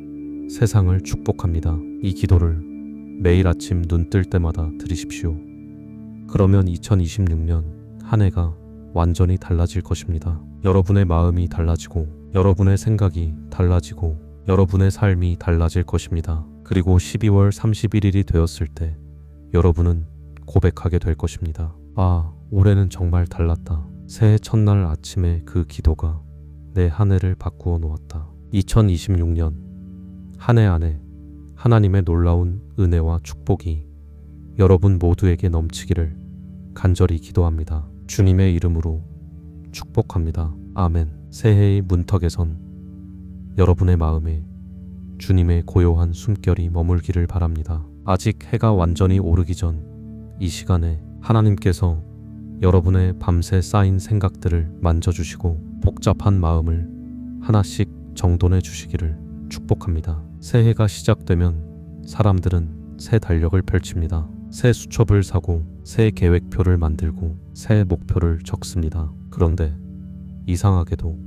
세상을 축복합니다. 이 기도를 매일 아침 눈 뜰 때마다 드리십시오. 그러면 2026년 한 해가 완전히 달라질 것입니다. 여러분의 마음이 달라지고 여러분의 생각이 달라지고 여러분의 삶이 달라질 것입니다. 그리고 12월 31일이 되었을 때 여러분은 고백하게 될 것입니다. 아, 올해는 정말 달랐다. 새해 첫날 아침에 그 기도가 내 한 해를 바꾸어 놓았다. 2026년 한 해 안에 하나님의 놀라운 은혜와 축복이 여러분 모두에게 넘치기를 간절히 기도합니다. 주님의 이름으로 축복합니다. 아멘. 새해의 문턱에선 여러분의 마음에 주님의 고요한 숨결이 머물기를 바랍니다. 아직 해가 완전히 오르기 전 이 시간에 하나님께서 여러분의 밤새 쌓인 생각들을 만져주시고 복잡한 마음을 하나씩 정돈해 주시기를 축복합니다. 새해가 시작되면 사람들은 새 달력을 펼칩니다. 새 수첩을 사고 새 계획표를 만들고 새 목표를 적습니다. 그런데 이상하게도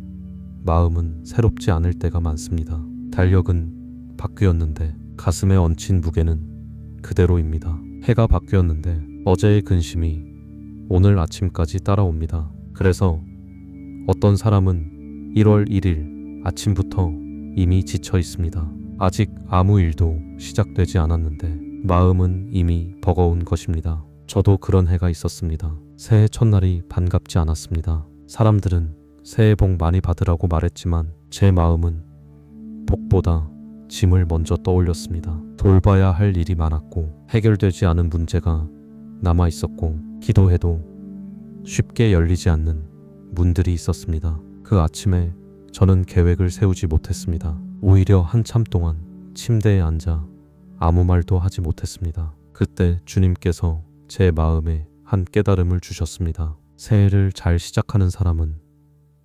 마음은 새롭지 않을 때가 많습니다. 달력은 바뀌었는데 가슴에 얹힌 무게는 그대로입니다. 해가 바뀌었는데 어제의 근심이 오늘 아침까지 따라옵니다. 그래서 어떤 사람은 1월 1일 아침부터 이미 지쳐 있습니다. 아직 아무 일도 시작되지 않았는데 마음은 이미 버거운 것입니다. 저도 그런 해가 있었습니다. 새해 첫날이 반갑지 않았습니다. 사람들은 새해 복 많이 받으라고 말했지만 제 마음은 복보다 짐을 먼저 떠올렸습니다. 돌봐야 할 일이 많았고 해결되지 않은 문제가 남아 있었고 기도해도 쉽게 열리지 않는 문들이 있었습니다. 그 아침에 저는 계획을 세우지 못했습니다. 오히려 한참 동안 침대에 앉아 아무 말도 하지 못했습니다. 그때 주님께서 제 마음에 한 깨달음을 주셨습니다. 새해를 잘 시작하는 사람은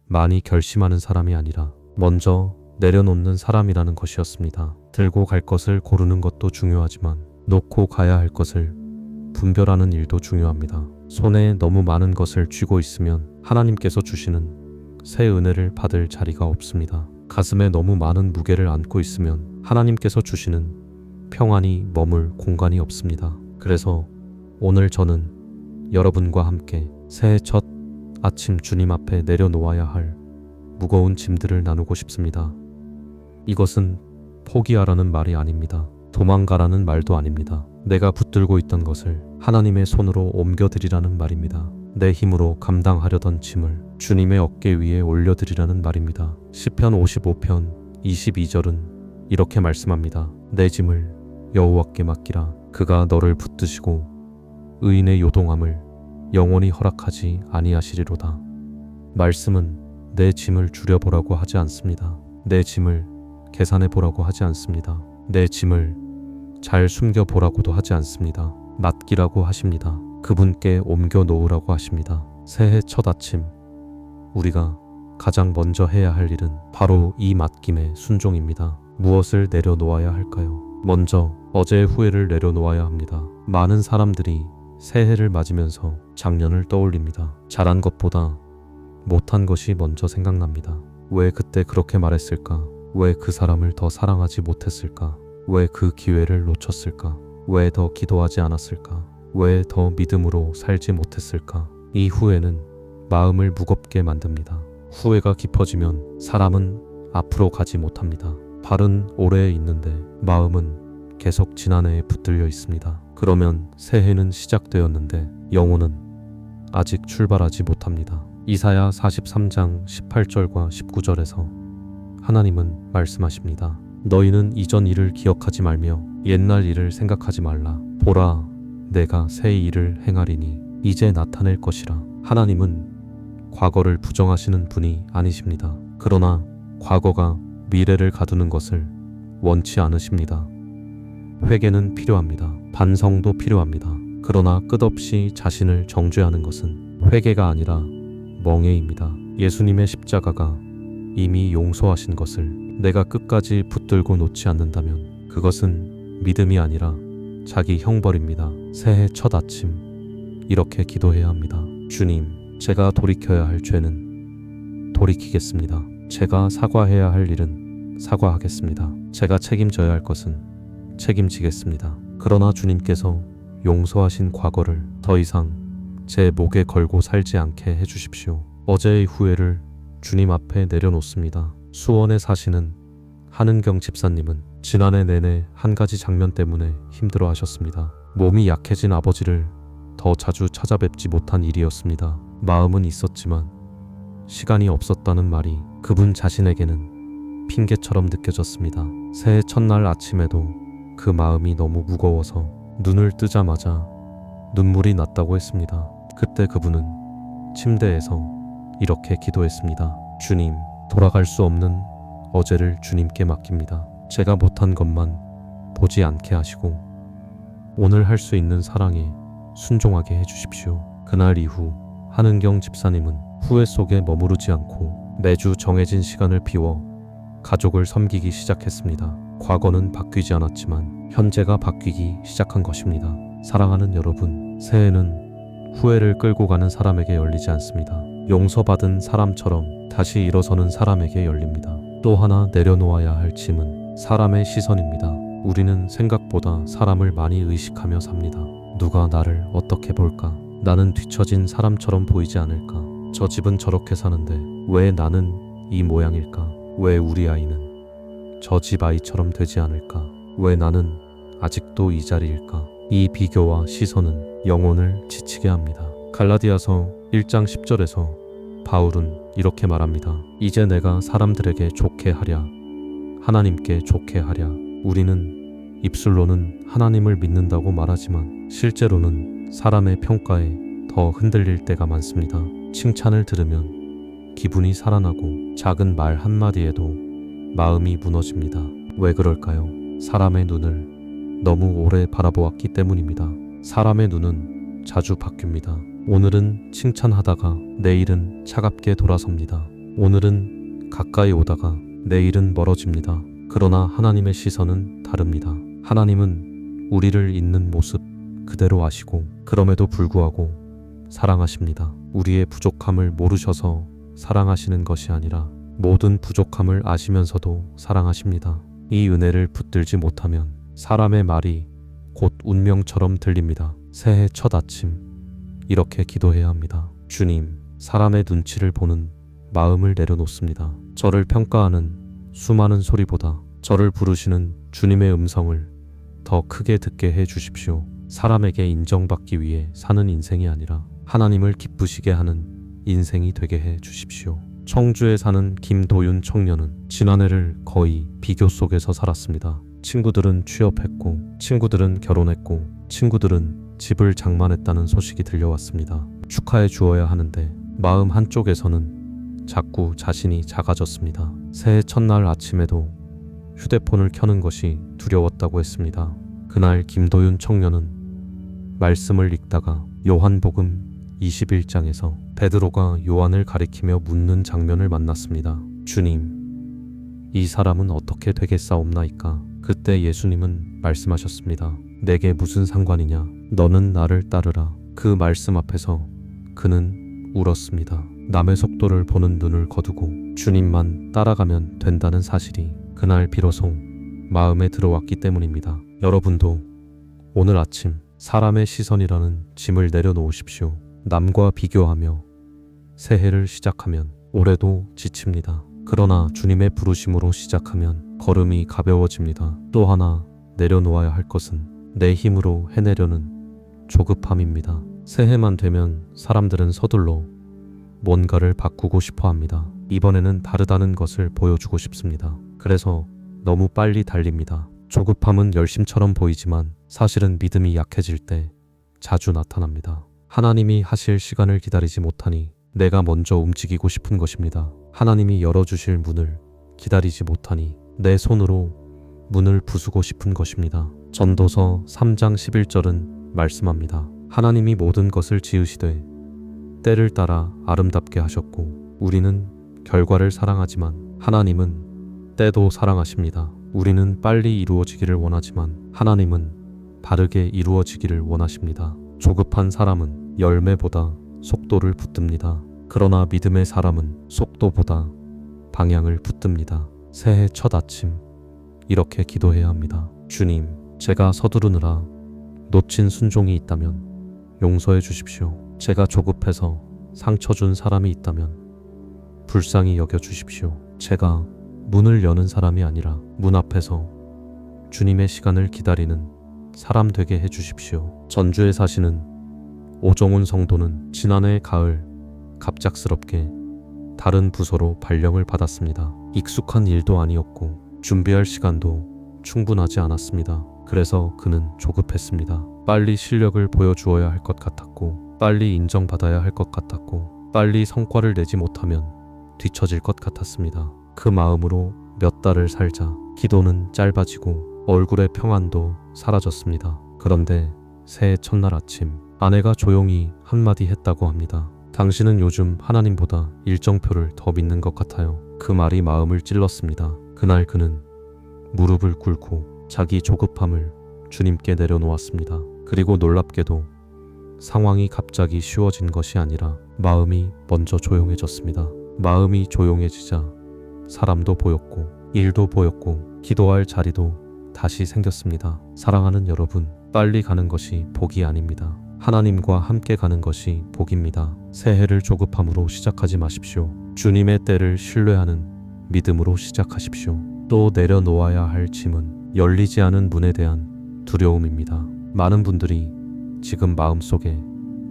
많이 결심하는 사람이 아니라 먼저 내려놓는 사람이라는 것이었습니다. 들고 갈 것을 고르는 것도 중요하지만 놓고 가야 할 것을 분별하는 일도 중요합니다. 손에 너무 많은 것을 쥐고 있으면 하나님께서 주시는 새 은혜를 받을 자리가 없습니다. 가슴에 너무 많은 무게를 안고 있으면 하나님께서 주시는 평안이 머물 공간이 없습니다. 그래서 오늘 저는 여러분과 함께 새해 첫 아침 주님 앞에 내려놓아야 할 무거운 짐들을 나누고 싶습니다. 이것은 포기하라는 말이 아닙니다. 도망가라는 말도 아닙니다. 내가 붙들고 있던 것을 하나님의 손으로 옮겨드리라는 말입니다. 내 힘으로 감당하려던 짐을 주님의 어깨 위에 올려드리라는 말입니다. 시편 55편 22절은 이렇게 말씀합니다. 내 짐을 여호와께 맡기라. 그가 너를 붙드시고 의인의 요동함을 영원히 허락하지 아니하시리로다. 말씀은 내 짐을 줄여보라고 하지 않습니다. 내 짐을 계산해보라고 하지 않습니다. 내 짐을 잘 숨겨보라고도 하지 않습니다. 맡기라고 하십니다. 그분께 옮겨 놓으라고 하십니다. 새해 첫 아침 우리가 가장 먼저 해야 할 일은 바로 이 맡김의 순종입니다. 무엇을 내려놓아야 할까요? 먼저 어제의 후회를 내려놓아야 합니다. 많은 사람들이 새해를 맞으면서 작년을 떠올립니다. 잘한 것보다 못한 것이 먼저 생각납니다. 왜 그때 그렇게 말했을까? 왜 그 사람을 더 사랑하지 못했을까? 왜 그 기회를 놓쳤을까? 왜 더 기도하지 않았을까? 왜 더 믿음으로 살지 못했을까? 이 후회는 마음을 무겁게 만듭니다. 후회가 깊어지면 사람은 앞으로 가지 못합니다. 발은 오래 있는데 마음은 계속 지난해에 붙들려 있습니다. 그러면 새해는 시작되었는데 영혼은 아직 출발하지 못합니다. 이사야 43장 18절과 19절에서 하나님은 말씀하십니다. 너희는 이전 일을 기억하지 말며 옛날 일을 생각하지 말라. 보라, 내가 새 일을 행하리니 이제 나타낼 것이라. 하나님은 과거를 부정하시는 분이 아니십니다. 그러나 과거가 미래를 가두는 것을 원치 않으십니다. 회개는 필요합니다. 반성도 필요합니다. 그러나 끝없이 자신을 정죄하는 것은 회개가 아니라 멍해입니다. 예수님의 십자가가 이미 용서하신 것을 내가 끝까지 붙들고 놓지 않는다면 그것은 믿음이 아니라 자기 형벌입니다. 새해 첫 아침 이렇게 기도해야 합니다. 주님, 제가 돌이켜야 할 죄는 돌이키겠습니다. 제가 사과해야 할 일은 사과하겠습니다. 제가 책임져야 할 것은 책임지겠습니다. 그러나 주님께서 용서하신 과거를 더 이상 제 목에 걸고 살지 않게 해주십시오. 어제의 후회를 주님 앞에 내려놓습니다. 수원에 사시는 한은경 집사님은 지난해 내내 한 가지 장면 때문에 힘들어 하셨습니다. 몸이 약해진 아버지를 더 자주 찾아뵙지 못한 일이었습니다. 마음은 있었지만 시간이 없었다는 말이 그분 자신에게는 핑계처럼 느껴졌습니다. 새해 첫날 아침에도 그 마음이 너무 무거워서 눈을 뜨자마자 눈물이 났다고 했습니다. 그때 그분은 침대에서 이렇게 기도했습니다. 주님, 돌아갈 수 없는 어제를 주님께 맡깁니다. 제가 못한 것만 보지 않게 하시고 오늘 할 수 있는 사랑에 순종하게 해주십시오. 그날 이후 한은경 집사님은 후회 속에 머무르지 않고 매주 정해진 시간을 비워 가족을 섬기기 시작했습니다. 과거는 바뀌지 않았지만 현재가 바뀌기 시작한 것입니다. 사랑하는 여러분, 새해는 후회를 끌고 가는 사람에게 열리지 않습니다. 용서받은 사람처럼 다시 일어서는 사람에게 열립니다. 또 하나 내려놓아야 할 짐은 사람의 시선입니다. 우리는 생각보다 사람을 많이 의식하며 삽니다. 누가 나를 어떻게 볼까? 나는 뒤처진 사람처럼 보이지 않을까? 저 집은 저렇게 사는데 왜 나는 이 모양일까? 왜 우리 아이는 저 집 아이처럼 되지 않을까? 왜 나는 아직도 이 자리일까? 이 비교와 시선은 영혼을 지치게 합니다. 갈라디아서 1장 10절에서 바울은 이렇게 말합니다. 이제 내가 사람들에게 좋게 하랴, 하나님께 좋게 하랴. 우리는 입술로는 하나님을 믿는다고 말하지만 실제로는 사람의 평가에 더 흔들릴 때가 많습니다. 칭찬을 들으면 기분이 살아나고 작은 말 한마디에도 마음이 무너집니다. 왜 그럴까요? 사람의 눈을 너무 오래 바라보았기 때문입니다. 사람의 눈은 자주 바뀝니다. 오늘은 칭찬하다가 내일은 차갑게 돌아섭니다. 오늘은 가까이 오다가 내일은 멀어집니다. 그러나 하나님의 시선은 다릅니다. 하나님은 우리를 있는 모습 그대로 아시고 그럼에도 불구하고 사랑하십니다. 우리의 부족함을 모르셔서 사랑하시는 것이 아니라 모든 부족함을 아시면서도 사랑하십니다. 이 은혜를 붙들지 못하면 사람의 말이 곧 운명처럼 들립니다. 새해 첫 아침 이렇게 기도해야 합니다. 주님, 사람의 눈치를 보는 마음을 내려놓습니다. 저를 평가하는 수많은 소리보다 저를 부르시는 주님의 음성을 더 크게 듣게 해 주십시오. 사람에게 인정받기 위해 사는 인생이 아니라 하나님을 기쁘시게 하는 인생이 되게 해 주십시오. 청주에 사는 김도윤 청년은 지난해를 거의 비교 속에서 살았습니다. 친구들은 취업했고, 친구들은 결혼했고, 친구들은 집을 장만했다는 소식이 들려왔습니다. 축하해 주어야 하는데 마음 한쪽에서는 자꾸 자신이 작아졌습니다. 새해 첫날 아침에도 휴대폰을 켜는 것이 두려웠다고 했습니다. 그날 김도윤 청년은 말씀을 읽다가 요한복음 21장에서 베드로가 요한을 가리키며 묻는 장면을 만났습니다. 주님, 이 사람은 어떻게 되겠사옵나이까? 그때 예수님은 말씀하셨습니다. 내게 무슨 상관이냐? 너는 나를 따르라. 그 말씀 앞에서 그는 울었습니다. 남의 속도를 보는 눈을 거두고 주님만 따라가면 된다는 사실이 그날 비로소 마음에 들어왔기 때문입니다. 여러분도 오늘 아침 사람의 시선이라는 짐을 내려놓으십시오. 남과 비교하며 새해를 시작하면 올해도 지칩니다. 그러나 주님의 부르심으로 시작하면 걸음이 가벼워집니다. 또 하나 내려놓아야 할 것은 내 힘으로 해내려는 조급함입니다. 새해만 되면 사람들은 서둘러 뭔가를 바꾸고 싶어 합니다. 이번에는 다르다는 것을 보여주고 싶습니다. 그래서 너무 빨리 달립니다. 조급함은 열심처럼 보이지만 사실은 믿음이 약해질 때 자주 나타납니다. 하나님이 하실 시간을 기다리지 못하니 내가 먼저 움직이고 싶은 것입니다. 하나님이 열어주실 문을 기다리지 못하니 내 손으로 문을 부수고 싶은 것입니다. 전도서 3장 11절은 말씀합니다. 하나님이 모든 것을 지으시되 때를 따라 아름답게 하셨고 우리는 결과를 사랑하지만 하나님은 때도 사랑하십니다. 우리는 빨리 이루어지기를 원하지만 하나님은 바르게 이루어지기를 원하십니다. 조급한 사람은 열매보다 속도를 붙듭니다. 그러나 믿음의 사람은 속도보다 방향을 붙듭니다. 새해 첫 아침 이렇게 기도해야 합니다. 주님, 제가 서두르느라 놓친 순종이 있다면 용서해 주십시오. 제가 조급해서 상처 준 사람이 있다면 불쌍히 여겨 주십시오. 제가 문을 여는 사람이 아니라 문 앞에서 주님의 시간을 기다리는 사람 되게 해 주십시오. 전주에 사시는 오정훈 성도는 지난해 가을 갑작스럽게 다른 부서로 발령을 받았습니다. 익숙한 일도 아니었고 준비할 시간도 충분하지 않았습니다. 그래서 그는 조급했습니다. 빨리 실력을 보여주어야 할 것 같았고 빨리 인정받아야 할 것 같았고 빨리 성과를 내지 못하면 뒤처질 것 같았습니다. 그 마음으로 몇 달을 살자 기도는 짧아지고 얼굴의 평안도 사라졌습니다. 그런데 새해 첫날 아침 아내가 조용히 한마디 했다고 합니다. 당신은 요즘 하나님보다 일정표를 더 믿는 것 같아요. 그 말이 마음을 찔렀습니다. 그날 그는 무릎을 꿇고 자기 조급함을 주님께 내려놓았습니다. 그리고 놀랍게도 상황이 갑자기 쉬워진 것이 아니라 마음이 먼저 조용해졌습니다. 마음이 조용해지자 사람도 보였고 일도 보였고 기도할 자리도 다시 생겼습니다. 사랑하는 여러분, 빨리 가는 것이 복이 아닙니다. 하나님과 함께 가는 것이 복입니다. 새해를 조급함으로 시작하지 마십시오. 주님의 때를 신뢰하는 믿음으로 시작하십시오. 또 내려놓아야 할 짐은 열리지 않은 문에 대한 두려움입니다. 많은 분들이 지금 마음속에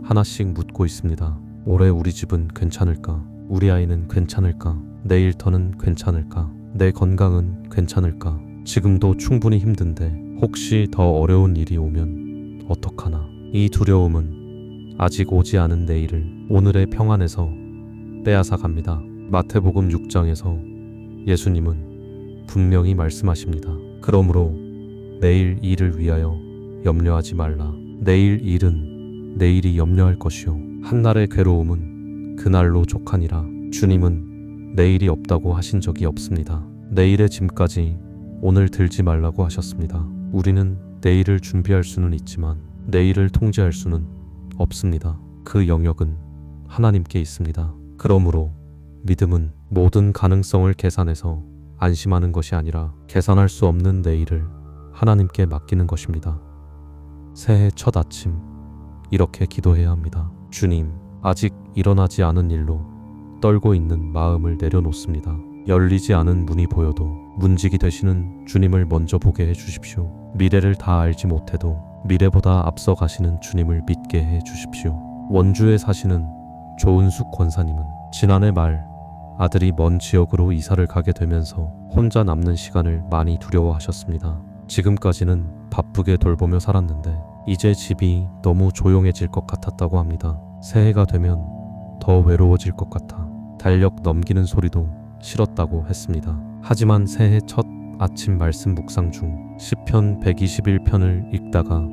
하나씩 묻고 있습니다. 올해 우리 집은 괜찮을까? 우리 아이는 괜찮을까? 내 일터는 괜찮을까? 내 건강은 괜찮을까? 지금도 충분히 힘든데 혹시 더 어려운 일이 오면 어떡하나? 이 두려움은 아직 오지 않은 내일을 오늘의 평안에서 빼앗아 갑니다. 마태복음 6장에서 예수님은 분명히 말씀하십니다. 그러므로 내일 일을 위하여 염려하지 말라. 내일 일은 내일이 염려할 것이요 한날의 괴로움은 그날로 족하니라. 주님은 내일이 없다고 하신 적이 없습니다. 내일의 짐까지 오늘 들지 말라고 하셨습니다. 우리는 내일을 준비할 수는 있지만 내일을 통제할 수는 없습니다. 그 영역은 하나님께 있습니다. 그러므로 믿음은 모든 가능성을 계산해서 안심하는 것이 아니라 계산할 수 없는 내일을 하나님께 맡기는 것입니다. 새해 첫 아침 이렇게 기도해야 합니다. 주님, 아직 일어나지 않은 일로 떨고 있는 마음을 내려놓습니다. 열리지 않은 문이 보여도 문지기 되시는 주님을 먼저 보게 해주십시오. 미래를 다 알지 못해도 미래보다 앞서 가시는 주님을 믿게 해주십시오. 원주에 사시는 조은숙 권사님은 지난해 말 아들이 먼 지역으로 이사를 가게 되면서 혼자 남는 시간을 많이 두려워하셨습니다. 지금까지는 바쁘게 돌보며 살았는데 이제 집이 너무 조용해질 것 같았다고 합니다. 새해가 되면 더 외로워질 것 같아 달력 넘기는 소리도 싫었다고 했습니다. 하지만 새해 첫 아침 말씀 묵상 중 시편 121편을 읽다가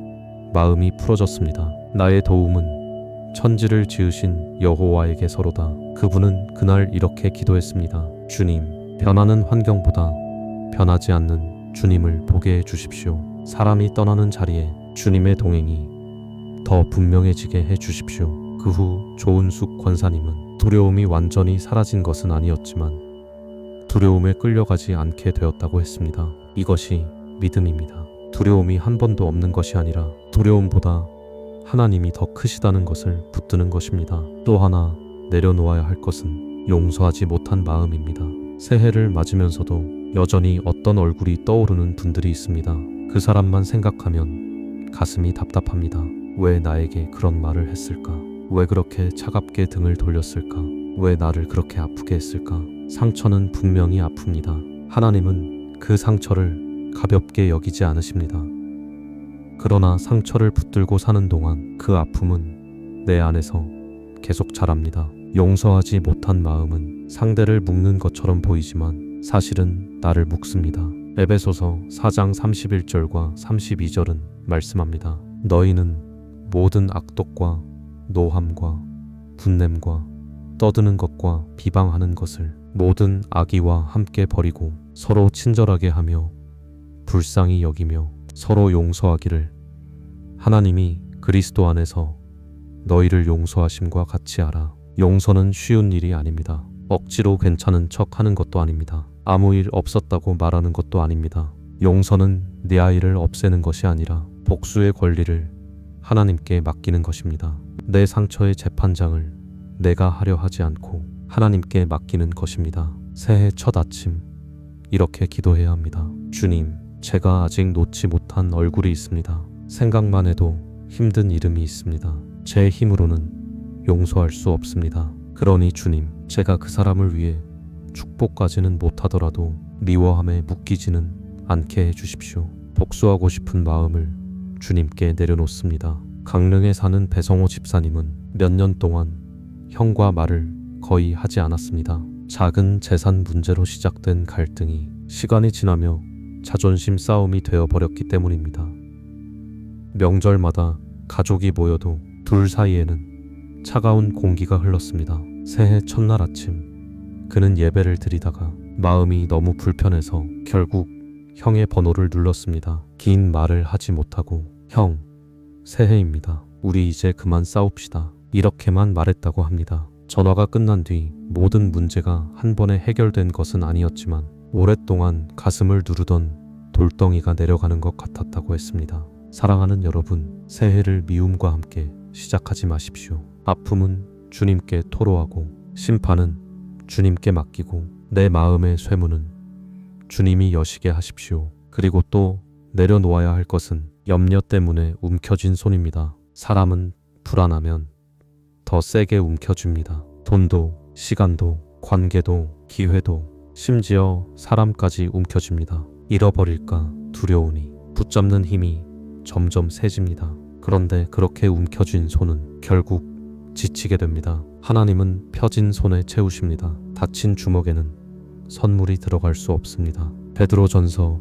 마음이 풀어졌습니다. 나의 도움은 천지를 지으신 여호와에게 서로다. 그분은 그날 이렇게 기도했습니다. 주님, 변하는 환경보다 변하지 않는 주님을 보게 해주십시오. 사람이 떠나는 자리에 주님의 동행이 더 분명해지게 해주십시오. 그 후 조은숙 권사님은 두려움이 완전히 사라진 것은 아니었지만 두려움에 끌려가지 않게 되었다고 했습니다. 이것이 믿음입니다. 두려움이 한 번도 없는 것이 아니라 두려움보다 하나님이 더 크시다는 것을 붙드는 것입니다. 또 하나 내려놓아야 할 것은 용서하지 못한 마음입니다. 새해를 맞으면서도 여전히 어떤 얼굴이 떠오르는 분들이 있습니다. 그 사람만 생각하면 가슴이 답답합니다. 왜 나에게 그런 말을 했을까? 왜 그렇게 차갑게 등을 돌렸을까? 왜 나를 그렇게 아프게 했을까? 상처는 분명히 아픕니다. 하나님은 그 상처를 가볍게 여기지 않으십니다. 그러나 상처를 붙들고 사는 동안 그 아픔은 내 안에서 계속 자랍니다. 용서하지 못한 마음은 상대를 묶는 것처럼 보이지만 사실은 나를 묶습니다. 에베소서 4장 31절과 32절은 말씀합니다. 너희는 모든 악독과 노함과 분냄과 떠드는 것과 비방하는 것을 모든 악의와 함께 버리고 서로 친절하게 하며 불쌍히 여기며 서로 용서하기를 하나님이 그리스도 안에서 너희를 용서하심과 같이 하라. 용서는 쉬운 일이 아닙니다. 억지로 괜찮은 척 하는 것도 아닙니다. 아무 일 없었다고 말하는 것도 아닙니다. 용서는 내 아이를 없애는 것이 아니라 복수의 권리를 하나님께 맡기는 것입니다. 내 상처의 재판장을 내가 하려 하지 않고 하나님께 맡기는 것입니다. 새해 첫 아침 이렇게 기도해야 합니다. 주님, 제가 아직 놓지 못한 얼굴이 있습니다. 생각만 해도 힘든 이름이 있습니다. 제 힘으로는 용서할 수 없습니다. 그러니 주님, 제가 그 사람을 위해 축복까지는 못하더라도 미워함에 묶이지는 않게 해주십시오. 복수하고 싶은 마음을 주님께 내려놓습니다. 강릉에 사는 배성호 집사님은 몇 년 동안 형과 말을 거의 하지 않았습니다. 작은 재산 문제로 시작된 갈등이 시간이 지나며 자존심 싸움이 되어버렸기 때문입니다. 명절마다 가족이 모여도 둘 사이에는 차가운 공기가 흘렀습니다. 새해 첫날 아침 그는 예배를 드리다가 마음이 너무 불편해서 결국 형의 번호를 눌렀습니다. 긴 말을 하지 못하고 형, 새해입니다. 우리 이제 그만 싸웁시다. 이렇게만 말했다고 합니다. 전화가 끝난 뒤 모든 문제가 한 번에 해결된 것은 아니었지만 오랫동안 가슴을 누르던 돌덩이가 내려가는 것 같았다고 했습니다. 사랑하는 여러분, 새해를 미움과 함께 시작하지 마십시오. 아픔은 주님께 토로하고 심판은 주님께 맡기고 내 마음의 쇠문은 주님이 여시게 하십시오. 그리고 또 내려놓아야 할 것은 염려 때문에 움켜쥔 손입니다. 사람은 불안하면 더 세게 움켜줍니다. 돈도, 시간도, 관계도, 기회도, 심지어 사람까지 움켜줍니다. 잃어버릴까 두려우니 붙잡는 힘이 점점 세집니다. 그런데 그렇게 움켜쥔 손은 결국 지치게 됩니다. 하나님은 펴진 손에 채우십니다. 닫힌 주먹에는 선물이 들어갈 수 없습니다. 베드로전서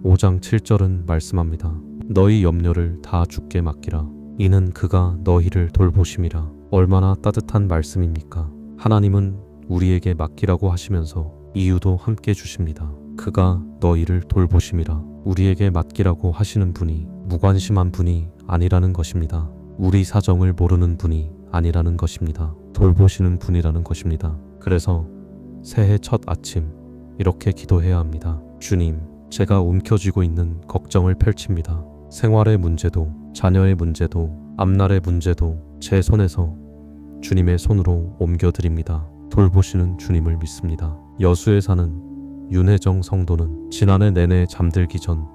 5장 7절은 말씀합니다. 너희 염려를 다 주께 맡기라. 이는 그가 너희를 돌보심이라. 얼마나 따뜻한 말씀입니까? 하나님은 우리에게 맡기라고 하시면서 이유도 함께 주십니다. 그가 너희를 돌보심이라. 우리에게 맡기라고 하시는 분이 무관심한 분이 아니라는 것입니다. 우리 사정을 모르는 분이 아니라는 것입니다. 돌보시는 분이라는 것입니다. 그래서 새해 첫 아침 이렇게 기도해야 합니다. 주님, 제가 움켜쥐고 있는 걱정을 펼칩니다. 생활의 문제도, 자녀의 문제도, 앞날의 문제도 제 손에서 주님의 손으로 옮겨드립니다. 돌보시는 주님을 믿습니다. 여수에 사는 윤혜정 성도는 지난해 내내 잠들기 전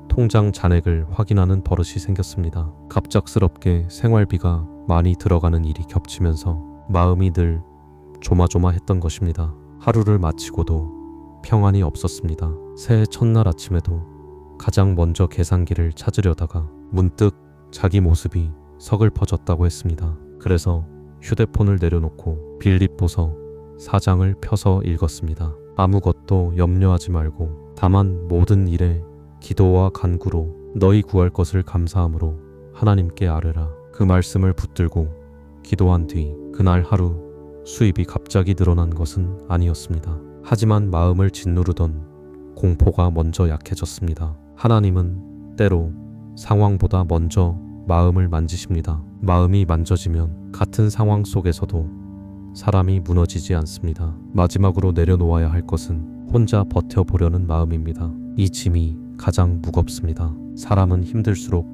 통장 잔액을 확인하는 버릇이 생겼습니다. 갑작스럽게 생활비가 많이 들어가는 일이 겹치면서 마음이 늘 조마조마했던 것입니다. 하루를 마치고도 평안이 없었습니다. 새해 첫날 아침에도 가장 먼저 계산기를 찾으려다가 문득 자기 모습이 서글퍼졌다고 했습니다. 그래서 휴대폰을 내려놓고 빌립보서 4장을 펴서 읽었습니다. 아무것도 염려하지 말고 다만 모든 일에 기도와 간구로 너희 구할 것을 감사함으로 하나님께 아뢰라. 그 말씀을 붙들고 기도한 뒤 그날 하루 수입이 갑자기 늘어난 것은 아니었습니다. 하지만 마음을 짓누르던 공포가 먼저 약해졌습니다. 하나님은 때로 상황보다 먼저 마음을 만지십니다. 마음이 만져지면 같은 상황 속에서도 사람이 무너지지 않습니다. 마지막으로 내려놓아야 할 것은 혼자 버텨보려는 마음입니다. 이 짐이 가장 무겁습니다. 사람은 힘들수록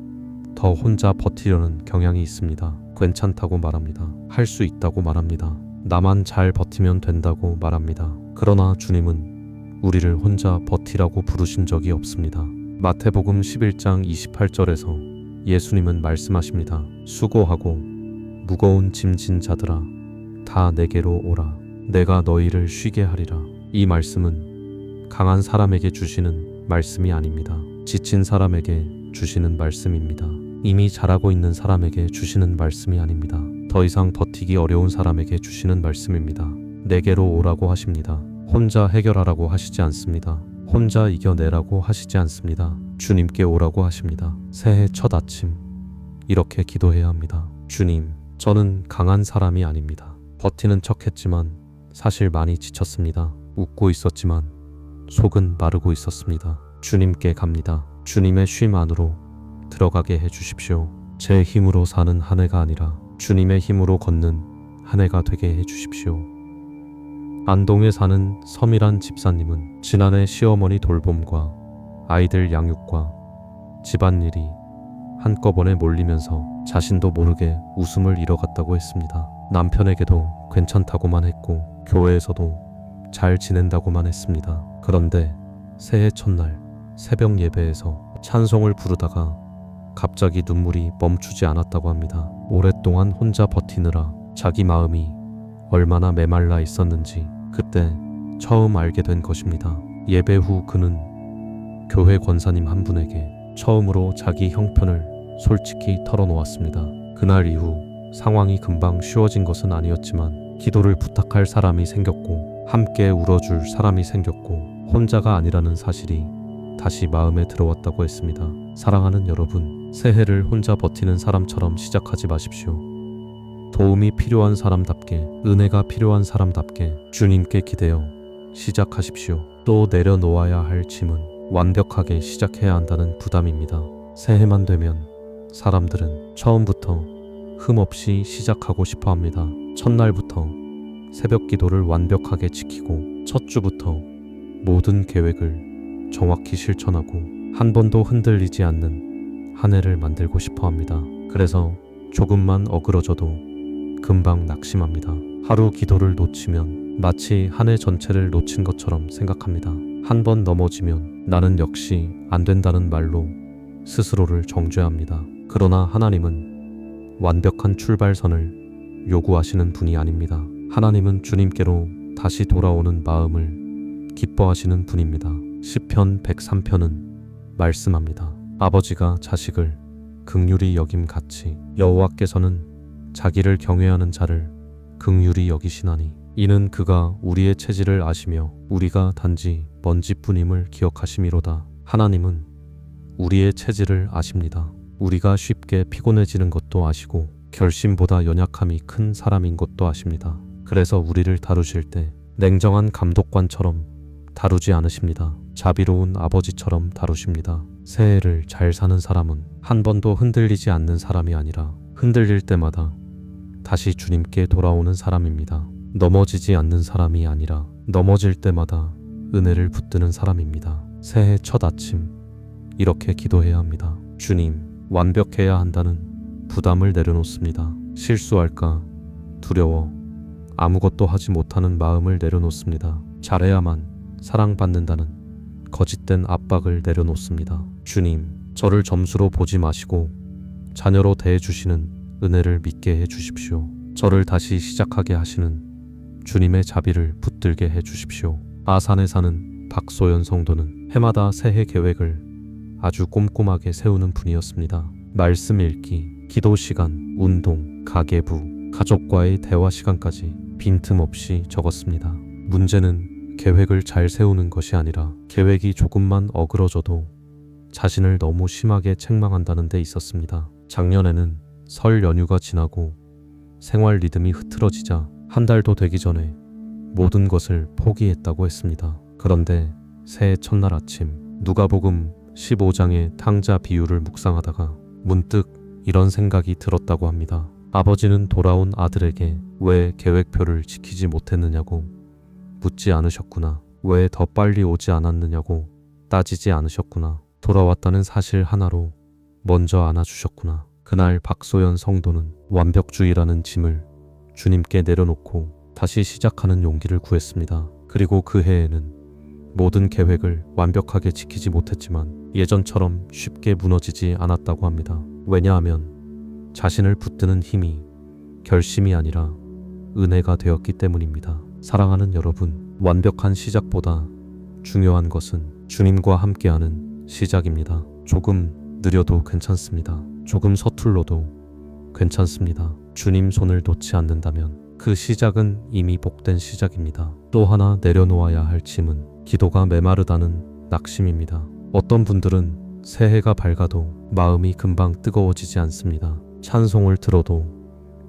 더 혼자 버티려는 경향이 있습니다. 괜찮다고 말합니다. 할 수 있다고 말합니다. 나만 잘 버티면 된다고 말합니다. 그러나 주님은 우리를 혼자 버티라고 부르신 적이 없습니다. 마태복음 11장 28절에서 예수님은 말씀하십니다. 수고하고 무거운 짐진 자들아 다 내게로 오라. 내가 너희를 쉬게 하리라. 이 말씀은 강한 사람에게 주시는 말씀이 아닙니다. 지친 사람에게 주시는 말씀입니다. 이미 잘하고 있는 사람에게 주시는 말씀이 아닙니다. 더 이상 버티기 어려운 사람에게 주시는 말씀입니다. 내게로 오라고 하십니다. 혼자 해결하라고 하시지 않습니다. 혼자 이겨내라고 하시지 않습니다. 주님께 오라고 하십니다. 새해 첫 아침 이렇게 기도해야 합니다. 주님, 저는 강한 사람이 아닙니다. 버티는 척 했지만 사실 많이 지쳤습니다. 웃고 있었지만 속은 마르고 있었습니다. 주님께 갑니다. 주님의 쉼 안으로 들어가게 해주십시오. 제 힘으로 사는 한 해가 아니라 주님의 힘으로 걷는 한 해가 되게 해주십시오. 안동에 사는 서미란 집사님은 지난해 시어머니 돌봄과 아이들 양육과 집안일이 한꺼번에 몰리면서 자신도 모르게 웃음을 잃어갔다고 했습니다. 남편에게도 괜찮다고만 했고 교회에서도 잘 지낸다고만 했습니다. 그런데 새해 첫날 새벽 예배에서 찬송을 부르다가 갑자기 눈물이 멈추지 않았다고 합니다. 오랫동안 혼자 버티느라 자기 마음이 얼마나 메말라 있었는지 그때 처음 알게 된 것입니다. 예배 후 그는 교회 권사님 한 분에게 처음으로 자기 형편을 솔직히 털어놓았습니다. 그날 이후 상황이 금방 쉬워진 것은 아니었지만 기도를 부탁할 사람이 생겼고 함께 울어줄 사람이 생겼고 혼자가 아니라는 사실이 다시 마음에 들어왔다고 했습니다. 사랑하는 여러분, 새해를 혼자 버티는 사람처럼 시작하지 마십시오. 도움이 필요한 사람답게, 은혜가 필요한 사람답게 주님께 기대어 시작하십시오. 또 내려놓아야 할 짐은 완벽하게 시작해야 한다는 부담입니다. 새해만 되면 사람들은 처음부터 흠없이 시작하고 싶어 합니다. 첫날부터 새벽 기도를 완벽하게 지키고 첫 주부터 모든 계획을 정확히 실천하고 한 번도 흔들리지 않는 한 해를 만들고 싶어 합니다. 그래서 조금만 어그러져도 금방 낙심합니다. 하루 기도를 놓치면 마치 한 해 전체를 놓친 것처럼 생각합니다. 한 번 넘어지면 나는 역시 안 된다는 말로 스스로를 정죄합니다. 그러나 하나님은 완벽한 출발선을 요구하시는 분이 아닙니다. 하나님은 주님께로 다시 돌아오는 마음을 기뻐하시는 분입니다. 시편 103편은 말씀합니다. 아버지가 자식을 긍휼히 여김 같이 여호와께서는 자기를 경외하는 자를 긍휼히 여기시나니 이는 그가 우리의 체질을 아시며 우리가 단지 먼지뿐임을 기억하심이로다. 하나님은 우리의 체질을 아십니다. 우리가 쉽게 피곤해지는 것도 아시고 결심보다 연약함이 큰 사람인 것도 아십니다. 그래서 우리를 다루실 때 냉정한 감독관처럼 다루지 않으십니다. 자비로운 아버지처럼 다루십니다. 새해를 잘 사는 사람은 한 번도 흔들리지 않는 사람이 아니라 흔들릴 때마다 다시 주님께 돌아오는 사람입니다. 넘어지지 않는 사람이 아니라 넘어질 때마다 은혜를 붙드는 사람입니다. 새해 첫 아침 이렇게 기도해야 합니다. 주님, 완벽해야 한다는 부담을 내려놓습니다. 실수할까 두려워 아무것도 하지 못하는 마음을 내려놓습니다. 잘해야만 사랑받는다는 거짓된 압박을 내려놓습니다. 주님, 저를 점수로 보지 마시고 자녀로 대해주시는 은혜를 믿게 해주십시오. 저를 다시 시작하게 하시는 주님의 자비를 붙들게 해주십시오. 아산에 사는 박소연 성도는 해마다 새해 계획을 아주 꼼꼼하게 세우는 분이었습니다. 말씀 읽기, 기도 시간, 운동, 가계부, 가족과의 대화 시간까지 빈틈없이 적었습니다. 문제는 계획을 잘 세우는 것이 아니라 계획이 조금만 어그러져도 자신을 너무 심하게 책망한다는 데 있었습니다. 작년에는 설 연휴가 지나고 생활 리듬이 흐트러지자 한 달도 되기 전에 모든 것을 포기했다고 했습니다. 그런데 새해 첫날 아침 누가복음 15장의 탕자 비유를 묵상하다가 문득 이런 생각이 들었다고 합니다. 아버지는 돌아온 아들에게 왜 계획표를 지키지 못했느냐고 묻지 않으셨구나. 왜 더 빨리 오지 않았느냐고 따지지 않으셨구나. 돌아왔다는 사실 하나로 먼저 안아주셨구나. 그날 박소연 성도는 완벽주의라는 짐을 주님께 내려놓고 다시 시작하는 용기를 구했습니다. 그리고 그 해에는 모든 계획을 완벽하게 지키지 못했지만 예전처럼 쉽게 무너지지 않았다고 합니다. 왜냐하면 자신을 붙드는 힘이 결심이 아니라 은혜가 되었기 때문입니다. 사랑하는 여러분, 완벽한 시작보다 중요한 것은 주님과 함께하는 시작입니다. 조금 느려도 괜찮습니다. 조금 서툴러도 괜찮습니다. 주님 손을 놓지 않는다면 그 시작은 이미 복된 시작입니다. 또 하나 내려놓아야 할 짐은 기도가 메마르다는 낙심입니다. 어떤 분들은 새해가 밝아도 마음이 금방 뜨거워지지 않습니다. 찬송을 들어도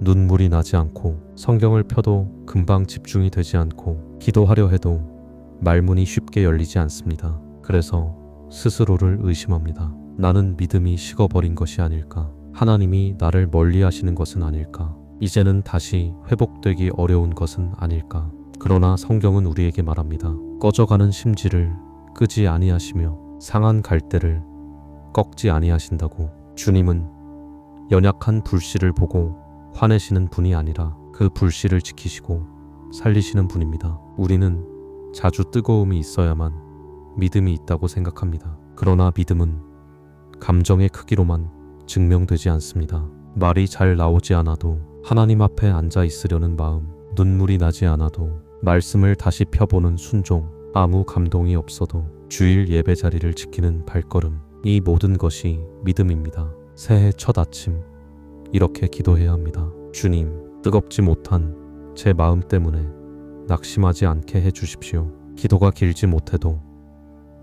눈물이 나지 않고 성경을 펴도 금방 집중이 되지 않고 기도하려 해도 말문이 쉽게 열리지 않습니다. 그래서 스스로를 의심합니다. 나는 믿음이 식어버린 것이 아닐까? 하나님이 나를 멀리 하시는 것은 아닐까? 이제는 다시 회복되기 어려운 것은 아닐까? 그러나 성경은 우리에게 말합니다. 꺼져가는 심지를 끄지 아니하시며 상한 갈대를 꺾지 아니하신다고. 주님은 연약한 불씨를 보고 화내시는 분이 아니라 그 불씨를 지키시고 살리시는 분입니다. 우리는 자주 뜨거움이 있어야만 믿음이 있다고 생각합니다. 그러나 믿음은 감정의 크기로만 증명되지 않습니다. 말이 잘 나오지 않아도 하나님 앞에 앉아 있으려는 마음, 눈물이 나지 않아도 말씀을 다시 펴보는 순종, 아무 감동이 없어도 주일 예배 자리를 지키는 발걸음, 이 모든 것이 믿음입니다. 새해 첫 아침 이렇게 기도해야 합니다. 주님, 뜨겁지 못한 제 마음 때문에 낙심하지 않게 해주십시오. 기도가 길지 못해도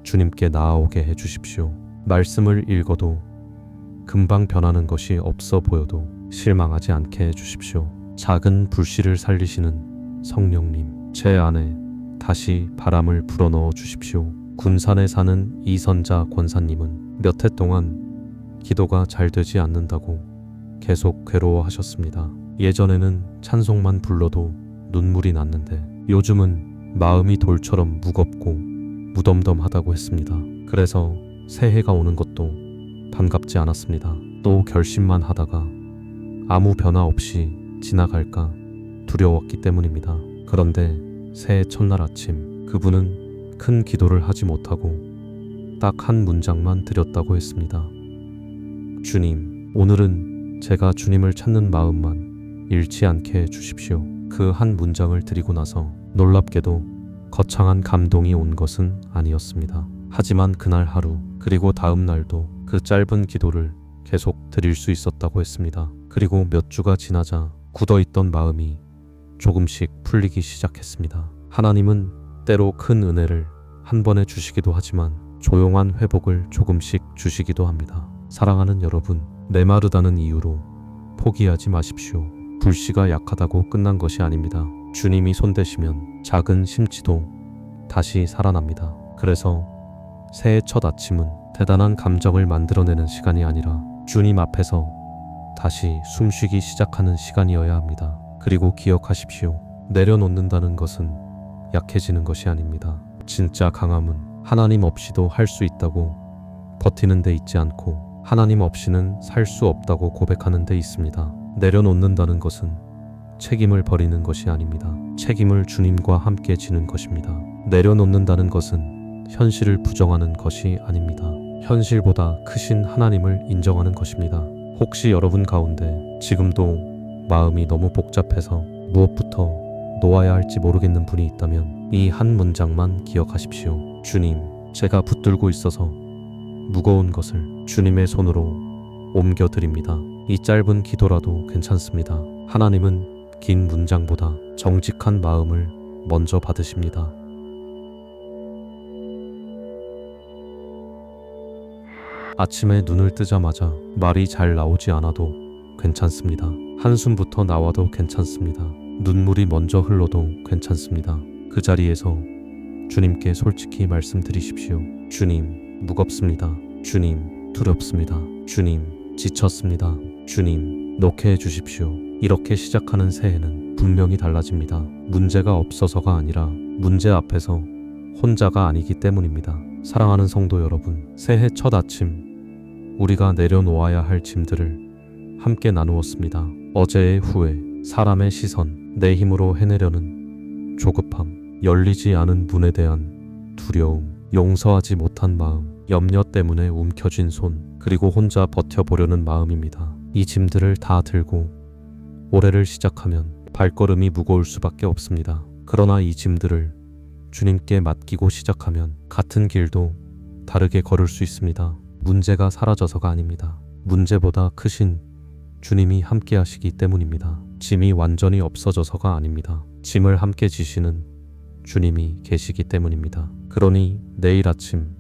주님께 나아오게 해주십시오. 말씀을 읽어도 금방 변하는 것이 없어 보여도 실망하지 않게 해주십시오. 작은 불씨를 살리시는 성령님, 제 안에 다시 바람을 불어넣어 주십시오. 군산에 사는 이선자 권사님은 몇 해 동안 기도가 잘 되지 않는다고 계속 괴로워하셨습니다. 예전에는 찬송만 불러도 눈물이 났는데 요즘은 마음이 돌처럼 무겁고 무덤덤하다고 했습니다. 그래서 새해가 오는 것도 반갑지 않았습니다. 또 결심만 하다가 아무 변화 없이 지나갈까 두려웠기 때문입니다. 그런데 새해 첫날 아침 그분은 큰 기도를 하지 못하고 딱 한 문장만 드렸다고 했습니다. 주님, 오늘은 제가 주님을 찾는 마음만 잃지 않게 해주십시오. 그 한 문장을 드리고 나서 놀랍게도 거창한 감동이 온 것은 아니었습니다. 하지만 그날 하루 그리고 다음 날도 그 짧은 기도를 계속 드릴 수 있었다고 했습니다. 그리고 몇 주가 지나자 굳어있던 마음이 조금씩 풀리기 시작했습니다. 하나님은 때로 큰 은혜를 한 번에 주시기도 하지만 조용한 회복을 조금씩 주시기도 합니다. 사랑하는 여러분, 메마르다는 이유로 포기하지 마십시오. 불씨가 약하다고 끝난 것이 아닙니다. 주님이 손대시면 작은 심지도 다시 살아납니다. 그래서 새해 첫 아침은 대단한 감정을 만들어내는 시간이 아니라 주님 앞에서 다시 숨쉬기 시작하는 시간이어야 합니다. 그리고 기억하십시오. 내려놓는다는 것은 약해지는 것이 아닙니다. 진짜 강함은 하나님 없이도 할 수 있다고 버티는 데 있지 않고 하나님 없이는 살 수 없다고 고백하는 데 있습니다. 내려놓는다는 것은 책임을 버리는 것이 아닙니다. 책임을 주님과 함께 지는 것입니다. 내려놓는다는 것은 현실을 부정하는 것이 아닙니다. 현실보다 크신 하나님을 인정하는 것입니다. 혹시 여러분 가운데 지금도 마음이 너무 복잡해서 무엇부터 놓아야 할지 모르겠는 분이 있다면 이 한 문장만 기억하십시오. 주님, 제가 붙들고 있어서 무거운 것을 주님의 손으로 옮겨드립니다. 이 짧은 기도라도 괜찮습니다. 하나님은 긴 문장보다 정직한 마음을 먼저 받으십니다. 아침에 눈을 뜨자마자 말이 잘 나오지 않아도 괜찮습니다. 한숨부터 나와도 괜찮습니다. 눈물이 먼저 흘러도 괜찮습니다. 그 자리에서 주님께 솔직히 말씀드리십시오. 주님, 무겁습니다. 주님, 두렵습니다. 주님, 지쳤습니다. 주님, 놓게 해주십시오. 이렇게 시작하는 새해는 분명히 달라집니다. 문제가 없어서가 아니라 문제 앞에서 혼자가 아니기 때문입니다. 사랑하는 성도 여러분, 새해 첫 아침 우리가 내려놓아야 할 짐들을 함께 나누었습니다. 어제의 후회, 사람의 시선, 내 힘으로 해내려는 조급함, 열리지 않은 문에 대한 두려움, 용서하지 못한 마음, 염려 때문에 움켜쥔 손, 그리고 혼자 버텨보려는 마음입니다. 이 짐들을 다 들고 올해를 시작하면 발걸음이 무거울 수밖에 없습니다. 그러나 이 짐들을 주님께 맡기고 시작하면 같은 길도 다르게 걸을 수 있습니다. 문제가 사라져서가 아닙니다. 문제보다 크신 주님이 함께 하시기 때문입니다. 짐이 완전히 없어져서가 아닙니다. 짐을 함께 지시는 주님이 계시기 때문입니다. 그러니 내일 아침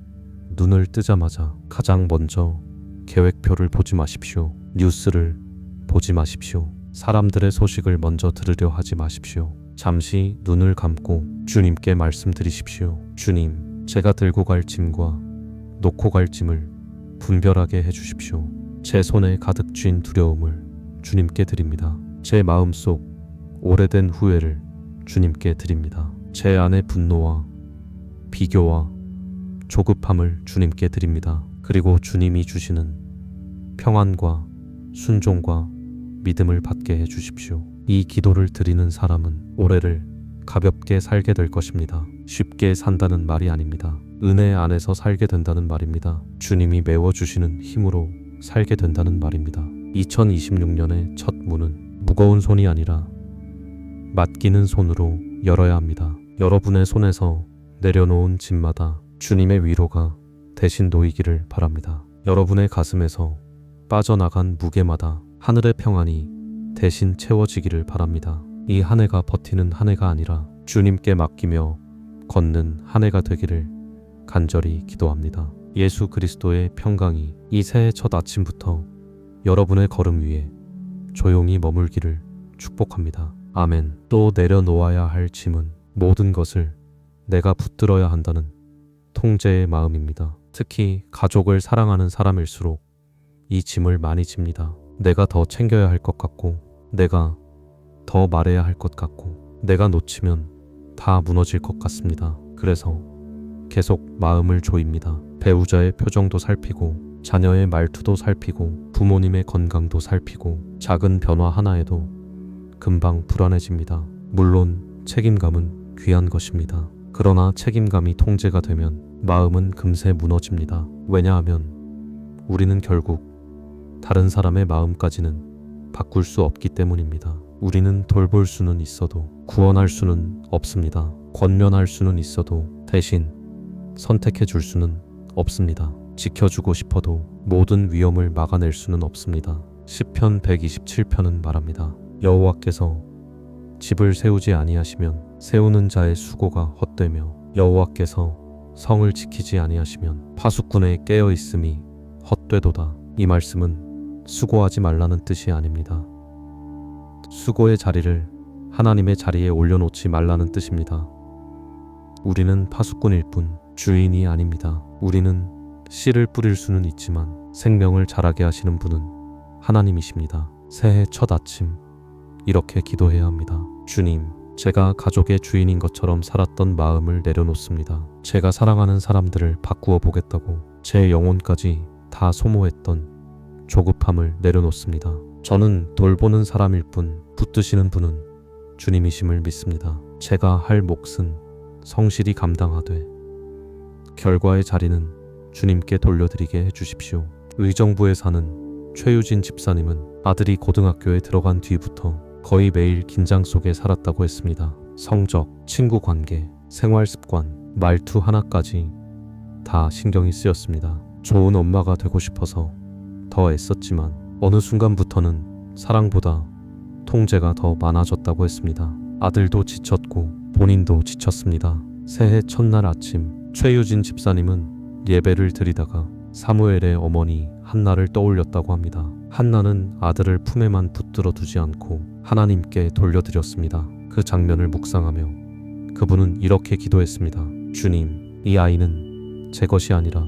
눈을 뜨자마자 가장 먼저 계획표를 보지 마십시오. 뉴스를 보지 마십시오. 사람들의 소식을 먼저 들으려 하지 마십시오. 잠시 눈을 감고 주님께 말씀드리십시오. 주님, 제가 들고 갈 짐과 놓고 갈 짐을 분별하게 해주십시오. 제 손에 가득 쥔 두려움을 주님께 드립니다. 제 마음속 오래된 후회를 주님께 드립니다. 제 안의 분노와 비교와 조급함을 주님께 드립니다. 그리고 주님이 주시는 평안과 순종과 믿음을 받게 해주십시오. 이 기도를 드리는 사람은 올해를 가볍게 살게 될 것입니다. 쉽게 산다는 말이 아닙니다. 은혜 안에서 살게 된다는 말입니다. 주님이 메워주시는 힘으로 살게 된다는 말입니다. 2026년의 첫 문은 무거운 손이 아니라 맡기는 손으로 열어야 합니다. 여러분의 손에서 내려놓은 짐마다 주님의 위로가 대신 놓이기를 바랍니다. 여러분의 가슴에서 빠져나간 무게마다 하늘의 평안이 대신 채워지기를 바랍니다. 이 한 해가 버티는 한 해가 아니라 주님께 맡기며 걷는 한 해가 되기를 간절히 기도합니다. 예수 그리스도의 평강이 이 새해 첫 아침부터 여러분의 걸음 위에 조용히 머물기를 축복합니다. 아멘. 또 내려놓아야 할 짐은 모든 것을 내가 붙들어야 한다는 통제의 마음입니다. 특히 가족을 사랑하는 사람일수록 이 짐을 많이 집니다. 내가 더 챙겨야 할 것 같고, 내가 더 말해야 할 것 같고, 내가 놓치면 다 무너질 것 같습니다. 그래서 계속 마음을 조입니다. 배우자의 표정도 살피고, 자녀의 말투도 살피고, 부모님의 건강도 살피고, 작은 변화 하나에도 금방 불안해집니다. 물론 책임감은 귀한 것입니다. 그러나 책임감이 통제가 되면 마음은 금세 무너집니다. 왜냐하면 우리는 결국 다른 사람의 마음까지는 바꿀 수 없기 때문입니다. 우리는 돌볼 수는 있어도 구원할 수는 없습니다. 권면할 수는 있어도 대신 선택해 줄 수는 없습니다. 지켜주고 싶어도 모든 위험을 막아낼 수는 없습니다. 시편 127편은 말합니다. 여호와께서 집을 세우지 아니하시면 세우는 자의 수고가 헛되며 여호와께서 성을 지키지 아니하시면 파수꾼의 깨어 있음이 헛되도다. 이 말씀은 수고하지 말라는 뜻이 아닙니다. 수고의 자리를 하나님의 자리에 올려놓지 말라는 뜻입니다. 우리는 파수꾼일 뿐 주인이 아닙니다. 우리는 씨를 뿌릴 수는 있지만 생명을 자라게 하시는 분은 하나님이십니다. 새해 첫 아침 이렇게 기도해야 합니다. 주님, 제가 가족의 주인인 것처럼 살았던 마음을 내려놓습니다. 제가 사랑하는 사람들을 바꾸어 보겠다고 제 영혼까지 다 소모했던 조급함을 내려놓습니다. 저는 돌보는 사람일 뿐 붙드시는 분은 주님이심을 믿습니다. 제가 할 몫은 성실히 감당하되 결과의 자리는 주님께 돌려드리게 해주십시오. 의정부에 사는 최유진 집사님은 아들이 고등학교에 들어간 뒤부터 거의 매일 긴장 속에 살았다고 했습니다. 성적, 친구 관계, 생활 습관, 말투 하나까지 다 신경이 쓰였습니다. 좋은 엄마가 되고 싶어서 더 애썼지만 어느 순간부터는 사랑보다 통제가 더 많아졌다고 했습니다. 아들도 지쳤고 본인도 지쳤습니다. 새해 첫날 아침 최유진 집사님은 예배를 드리다가 사무엘의 어머니 한나를 떠올렸다고 합니다. 한나는 아들을 품에만 붙들어 두지 않고 하나님께 돌려드렸습니다. 그 장면을 묵상하며 그분은 이렇게 기도했습니다. 주님, 이 아이는 제 것이 아니라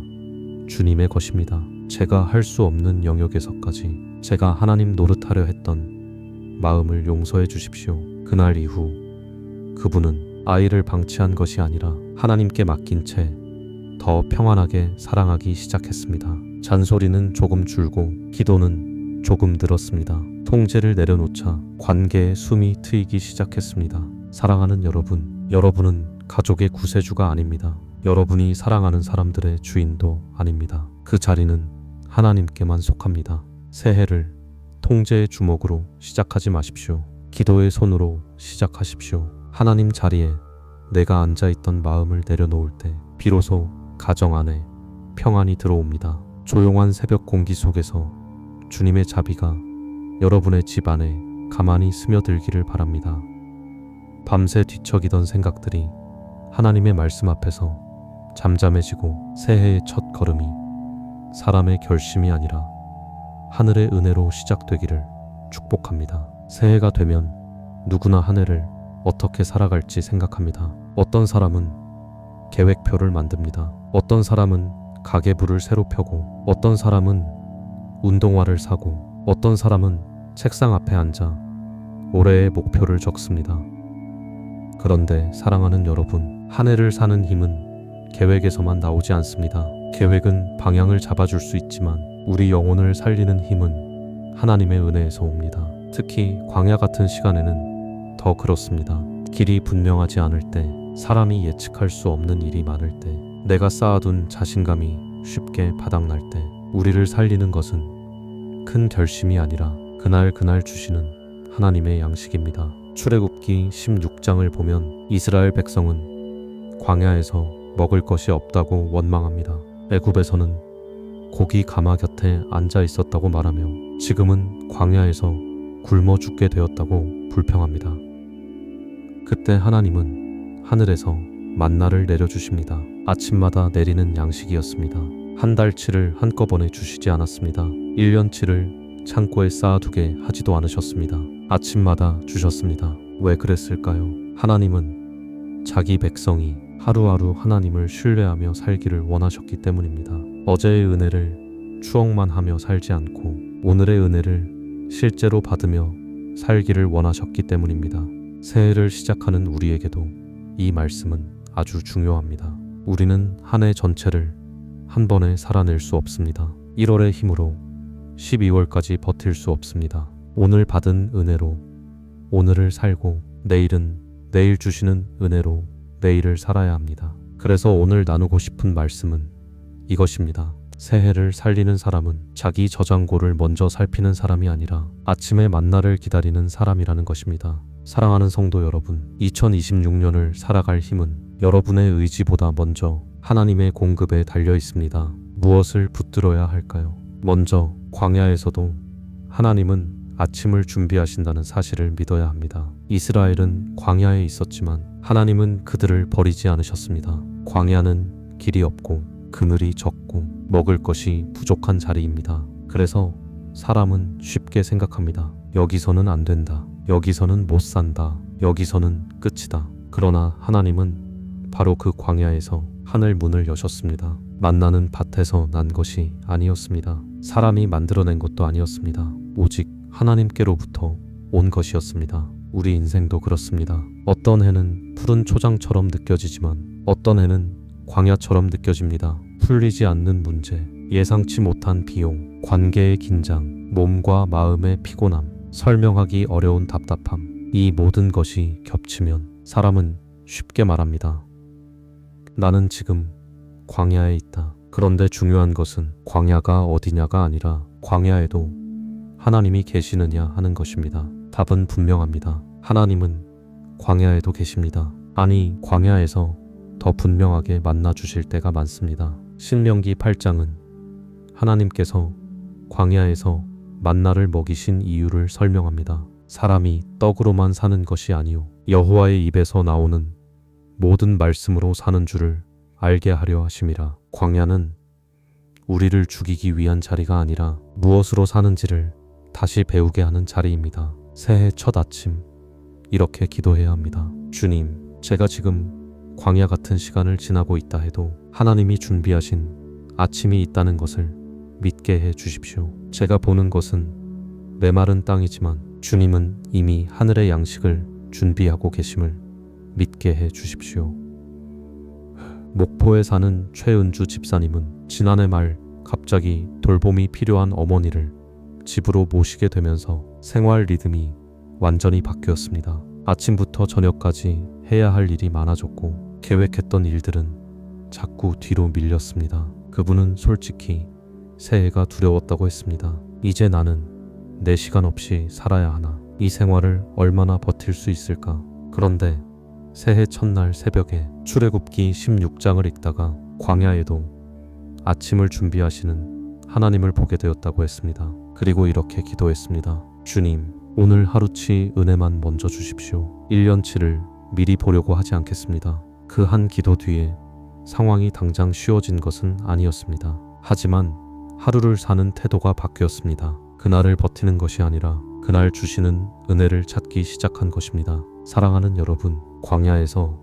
주님의 것입니다. 제가 할 수 없는 영역에서까지 제가 하나님 노릇하려 했던 마음을 용서해 주십시오. 그날 이후 그분은 아이를 방치한 것이 아니라 하나님께 맡긴 채 더 평안하게 사랑하기 시작했습니다. 잔소리는 조금 줄고 기도는 조금 늘었습니다. 통제를 내려놓자 관계에 숨이 트이기 시작했습니다. 사랑하는 여러분, 여러분은 가족의 구세주가 아닙니다. 여러분이 사랑하는 사람들의 주인도 아닙니다. 그 자리는 하나님께만 속합니다. 새해를 통제의 주먹으로 시작하지 마십시오. 기도의 손으로 시작하십시오. 하나님 자리에 내가 앉아있던 마음을 내려놓을 때 비로소 가정 안에 평안이 들어옵니다. 조용한 새벽 공기 속에서 주님의 자비가 여러분의 집 안에 가만히 스며들기를 바랍니다. 밤새 뒤척이던 생각들이 하나님의 말씀 앞에서 잠잠해지고 새해의 첫 걸음이 사람의 결심이 아니라 하늘의 은혜로 시작되기를 축복합니다. 새해가 되면 누구나 한 해를 어떻게 살아갈지 생각합니다. 어떤 사람은 계획표를 만듭니다. 어떤 사람은 가계부를 새로 펴고, 어떤 사람은 운동화를 사고, 어떤 사람은 책상 앞에 앉아 올해의 목표를 적습니다. 그런데 사랑하는 여러분, 한 해를 사는 힘은 계획에서만 나오지 않습니다. 계획은 방향을 잡아줄 수 있지만 우리 영혼을 살리는 힘은 하나님의 은혜에서 옵니다. 특히 광야 같은 시간에는 더 그렇습니다. 길이 분명하지 않을 때, 사람이 예측할 수 없는 일이 많을 때, 내가 쌓아둔 자신감이 쉽게 바닥날 때, 우리를 살리는 것은 큰 결심이 아니라 그날 주시는 하나님의 양식입니다. 출애굽기 16장을 보면 이스라엘 백성은 광야에서 먹을 것이 없다고 원망합니다. 애굽에서는 고기 가마 곁에 앉아 있었다고 말하며 지금은 광야에서 굶어 죽게 되었다고 불평합니다. 그때 하나님은 하늘에서 만나를 내려주십니다. 아침마다 내리는 양식이었습니다. 한 달치를 한꺼번에 주시지 않았습니다. 1년치를 창고에 쌓아두게 하지도 않으셨습니다. 아침마다 주셨습니다. 왜 그랬을까요? 하나님은 자기 백성이 하루하루 하나님을 신뢰하며 살기를 원하셨기 때문입니다. 어제의 은혜를 추억만 하며 살지 않고 오늘의 은혜를 실제로 받으며 살기를 원하셨기 때문입니다. 새해를 시작하는 우리에게도 이 말씀은 아주 중요합니다. 우리는 한 해 전체를 한 번에 살아낼 수 없습니다. 1월의 힘으로 12월까지 버틸 수 없습니다. 오늘 받은 은혜로 오늘을 살고 내일은 내일 주시는 은혜로 내일을 살아야 합니다. 그래서 오늘 나누고 싶은 말씀은 이것입니다. 새해를 살리는 사람은 자기 저장고를 먼저 살피는 사람이 아니라 아침의 만나를 기다리는 사람이라는 것입니다. 사랑하는 성도 여러분, 2026년을 살아갈 힘은 여러분의 의지보다 먼저 하나님의 공급에 달려 있습니다. 무엇을 붙들어야 할까요? 먼저 광야에서도 하나님은 아침을 준비하신다는 사실을 믿어야 합니다. 이스라엘은 광야에 있었지만 하나님은 그들을 버리지 않으셨습니다. 광야는 길이 없고 그늘이 적고 먹을 것이 부족한 자리입니다. 그래서 사람은 쉽게 생각합니다. 여기서는 안 된다. 여기서는 못 산다. 여기서는 끝이다. 그러나 하나님은 바로 그 광야에서 하늘 문을 여셨습니다. 만나는 밭에서 난 것이 아니었습니다. 사람이 만들어낸 것도 아니었습니다. 오직 하나님께로부터 온 것이었습니다. 우리 인생도 그렇습니다. 어떤 해는 푸른 초장처럼 느껴지지만 어떤 해는 광야처럼 느껴집니다. 풀리지 않는 문제, 예상치 못한 비용, 관계의 긴장, 몸과 마음의 피곤함, 설명하기 어려운 답답함, 이 모든 것이 겹치면 사람은 쉽게 말합니다. 나는 지금 광야에 있다. 그런데 중요한 것은 광야가 어디냐가 아니라 광야에도 하나님이 계시느냐 하는 것입니다. 답은 분명합니다. 하나님은 광야에도 계십니다. 아니, 광야에서 더 분명하게 만나 주실 때가 많습니다. 신명기 8장은 하나님께서 광야에서 만나를 먹이신 이유를 설명합니다. 사람이 떡으로만 사는 것이 아니요 여호와의 입에서 나오는 모든 말씀으로 사는 줄을 알게 하려 하심이라. 광야는 우리를 죽이기 위한 자리가 아니라 무엇으로 사는지를 다시 배우게 하는 자리입니다. 새해 첫 아침 이렇게 기도해야 합니다. 주님, 제가 지금 광야 같은 시간을 지나고 있다 해도 하나님이 준비하신 아침이 있다는 것을 믿게 해 주십시오. 제가 보는 것은 메마른 땅이지만 주님은 이미 하늘의 양식을 준비하고 계심을 믿게 해 주십시오. 목포에 사는 최은주 집사님은 지난해 말 갑자기 돌봄이 필요한 어머니를 집으로 모시게 되면서 생활 리듬이 완전히 바뀌었습니다. 아침부터 저녁까지 해야 할 일이 많아졌고 계획했던 일들은 자꾸 뒤로 밀렸습니다. 그분은 솔직히 새해가 두려웠다고 했습니다. 이제 나는 내 시간 없이 살아야 하나? 이 생활을 얼마나 버틸 수 있을까? 그런데 새해 첫날 새벽에 출애굽기 16장을 읽다가 광야에도 아침을 준비하시는 하나님을 보게 되었다고 했습니다. 그리고 이렇게 기도했습니다. 주님, 오늘 하루치 은혜만 먼저 주십시오. 1년치를 미리 보려고 하지 않겠습니다. 그 한 기도 뒤에 상황이 당장 쉬워진 것은 아니었습니다. 하지만 하루를 사는 태도가 바뀌었습니다. 그날을 버티는 것이 아니라 그날 주시는 은혜를 찾기 시작한 것입니다. 사랑하는 여러분, 광야에서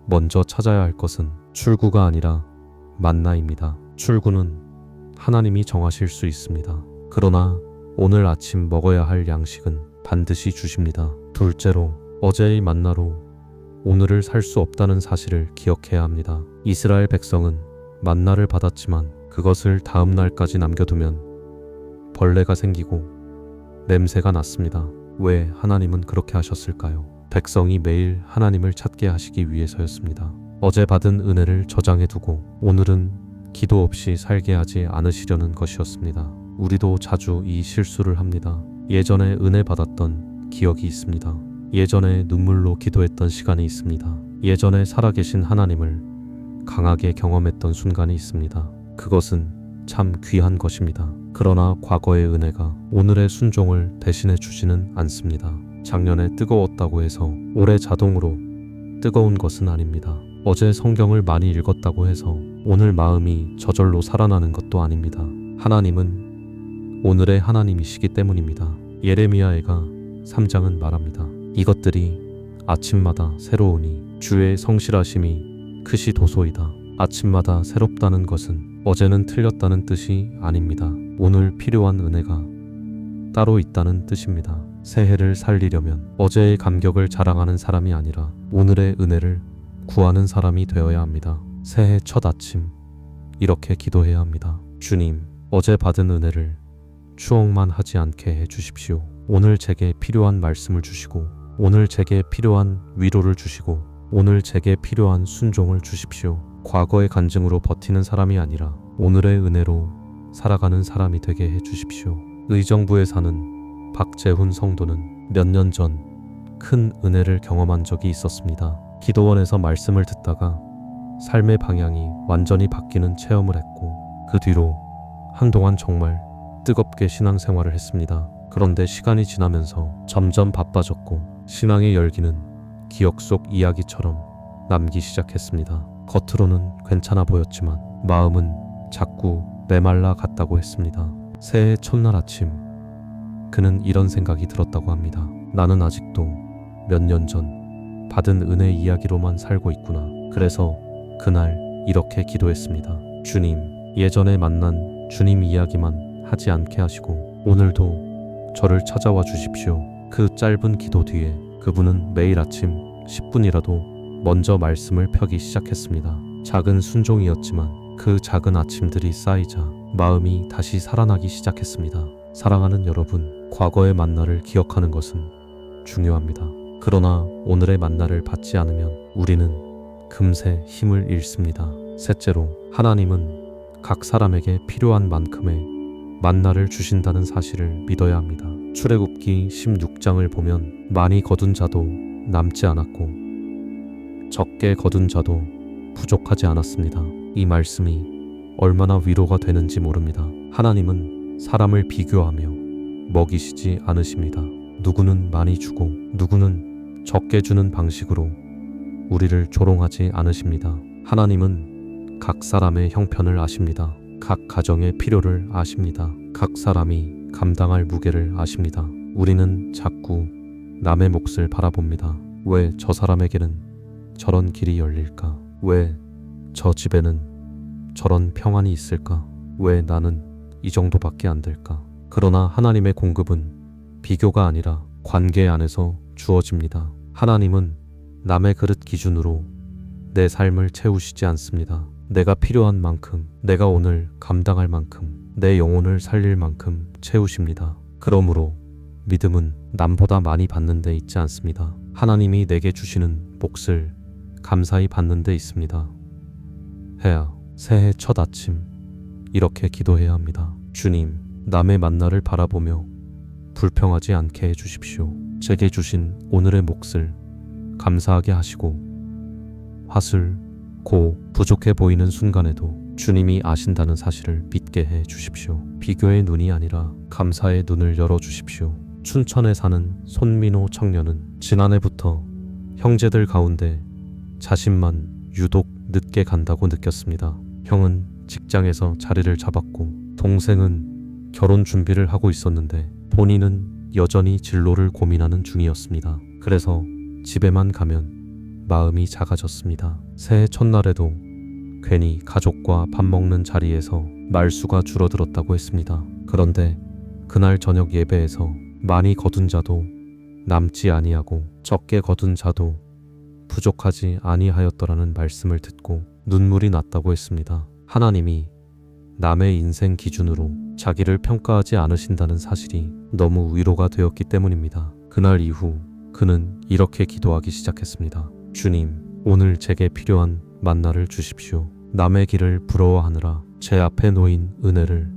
먼저 찾아야 할 것은 출구가 아니라 만나입니다. 출구는 하나님이 정하실 수 있습니다. 그러나 오늘 아침 먹어야 할 양식은 반드시 주십니다. 둘째로, 어제의 만나로 오늘을 살 수 없다는 사실을 기억해야 합니다. 이스라엘 백성은 만나를 받았지만 그것을 다음 날까지 남겨두면 벌레가 생기고 냄새가 났습니다. 왜 하나님은 그렇게 하셨을까요? 백성이 매일 하나님을 찾게 하시기 위해서였습니다. 어제 받은 은혜를 저장해두고 오늘은 기도 없이 살게 하지 않으시려는 것이었습니다. 우리도 자주 이 실수를 합니다. 예전에 은혜 받았던 기억이 있습니다. 예전에 눈물로 기도했던 시간이 있습니다. 예전에 살아계신 하나님을 강하게 경험했던 순간이 있습니다. 그것은 참 귀한 것입니다. 그러나 과거의 은혜가 오늘의 순종을 대신해 주지는 않습니다. 작년에 뜨거웠다고 해서 올해 자동으로 뜨거운 것은 아닙니다. 어제 성경을 많이 읽었다고 해서 오늘 마음이 저절로 살아나는 것도 아닙니다. 하나님은 오늘의 하나님이시기 때문입니다. 예레미야애가 3장은 말합니다. 이것들이 아침마다 새로우니 주의 성실하심이 크시도소이다. 아침마다 새롭다는 것은 어제는 틀렸다는 뜻이 아닙니다. 오늘 필요한 은혜가 따로 있다는 뜻입니다. 새해를 살리려면 어제의 감격을 자랑하는 사람이 아니라 오늘의 은혜를 구하는 사람이 되어야 합니다. 새해 첫 아침 이렇게 기도해야 합니다. 주님, 어제 받은 은혜를 추억만 하지 않게 해 주십시오. 오늘 제게 필요한 말씀을 주시고 오늘 제게 필요한 위로를 주시고 오늘 제게 필요한 순종을 주십시오. 과거의 간증으로 버티는 사람이 아니라 오늘의 은혜로 살아가는 사람이 되게 해 주십시오. 의정부에 사는 박재훈 성도는 몇 년 전 큰 은혜를 경험한 적이 있었습니다. 기도원에서 말씀을 듣다가 삶의 방향이 완전히 바뀌는 체험을 했고 그 뒤로 한동안 정말 뜨겁게 신앙생활을 했습니다. 그런데 시간이 지나면서 점점 바빠졌고 신앙의 열기는 기억 속 이야기처럼 남기 시작했습니다. 겉으로는 괜찮아 보였지만 마음은 자꾸 메말라 갔다고 했습니다. 새해 첫날 아침 그는 이런 생각이 들었다고 합니다. 나는 아직도 몇 년 전 받은 은혜 이야기로만 살고 있구나. 그래서 그날 이렇게 기도했습니다. 주님, 예전에 만난 주님 이야기만 하지 않게 하시고 오늘도 저를 찾아와 주십시오. 그 짧은 기도 뒤에 그분은 매일 아침 10분이라도 먼저 말씀을 펴기 시작했습니다. 작은 순종이었지만 그 작은 아침들이 쌓이자 마음이 다시 살아나기 시작했습니다. 사랑하는 여러분, 과거의 만나를 기억하는 것은 중요합니다. 그러나 오늘의 만나를 받지 않으면 우리는 금세 힘을 잃습니다. 셋째로, 하나님은 각 사람에게 필요한 만큼의 만나를 주신다는 사실을 믿어야 합니다. 출애굽기 16장을 보면 많이 거둔 자도 남지 않았고 적게 거둔 자도 부족하지 않았습니다. 이 말씀이 얼마나 위로가 되는지 모릅니다. 하나님은 사람을 비교하며 먹이시지 않으십니다. 누구는 많이 주고 누구는 적게 주는 방식으로 우리를 조롱하지 않으십니다. 하나님은 각 사람의 형편을 아십니다. 각 가정의 필요를 아십니다. 각 사람이 감당할 무게를 아십니다. 우리는 자꾸 남의 몫을 바라봅니다. 왜 저 사람에게는 저런 길이 열릴까? 왜 저 집에는 저런 평안이 있을까? 왜 나는 이 정도밖에 안 될까? 그러나 하나님의 공급은 비교가 아니라 관계 안에서 주어집니다. 하나님은 남의 그릇 기준으로 내 삶을 채우시지 않습니다. 내가 필요한 만큼, 내가 오늘 감당할 만큼, 내 영혼을 살릴 만큼 채우십니다. 그러므로 믿음은 남보다 많이 받는 데 있지 않습니다. 하나님이 내게 주시는 몫을 감사히 받는 데 있습니다. 해야 새해 첫 아침 이렇게 기도해야 합니다. 주님, 남의 만나를 바라보며 불평하지 않게 해주십시오. 제게 주신 오늘의 몫을 감사하게 하시고 화술, 고 부족해 보이는 순간에도 주님이 아신다는 사실을 믿게 해 주십시오. 비교의 눈이 아니라 감사의 눈을 열어 주십시오. 춘천에 사는 손민호 청년은 지난해부터 형제들 가운데 자신만 유독 늦게 간다고 느꼈습니다. 형은 직장에서 자리를 잡았고 동생은 결혼 준비를 하고 있었는데 본인은 여전히 진로를 고민하는 중이었습니다. 그래서 집에만 가면 마음이 작아졌습니다. 새해 첫날에도 괜히 가족과 밥 먹는 자리에서 말수가 줄어들었다고 했습니다. 그런데 그날 저녁 예배에서 많이 거둔 자도 남지 아니하고 적게 거둔 자도 부족하지 아니하였더라는 말씀을 듣고 눈물이 났다고 했습니다. 하나님이 남의 인생 기준으로 자기를 평가하지 않으신다는 사실이 너무 위로가 되었기 때문입니다. 그날 이후 그는 이렇게 기도하기 시작했습니다. 주님, 오늘 제게 필요한 만나를 주십시오. 남의 길을 부러워하느라 제 앞에 놓인 은혜를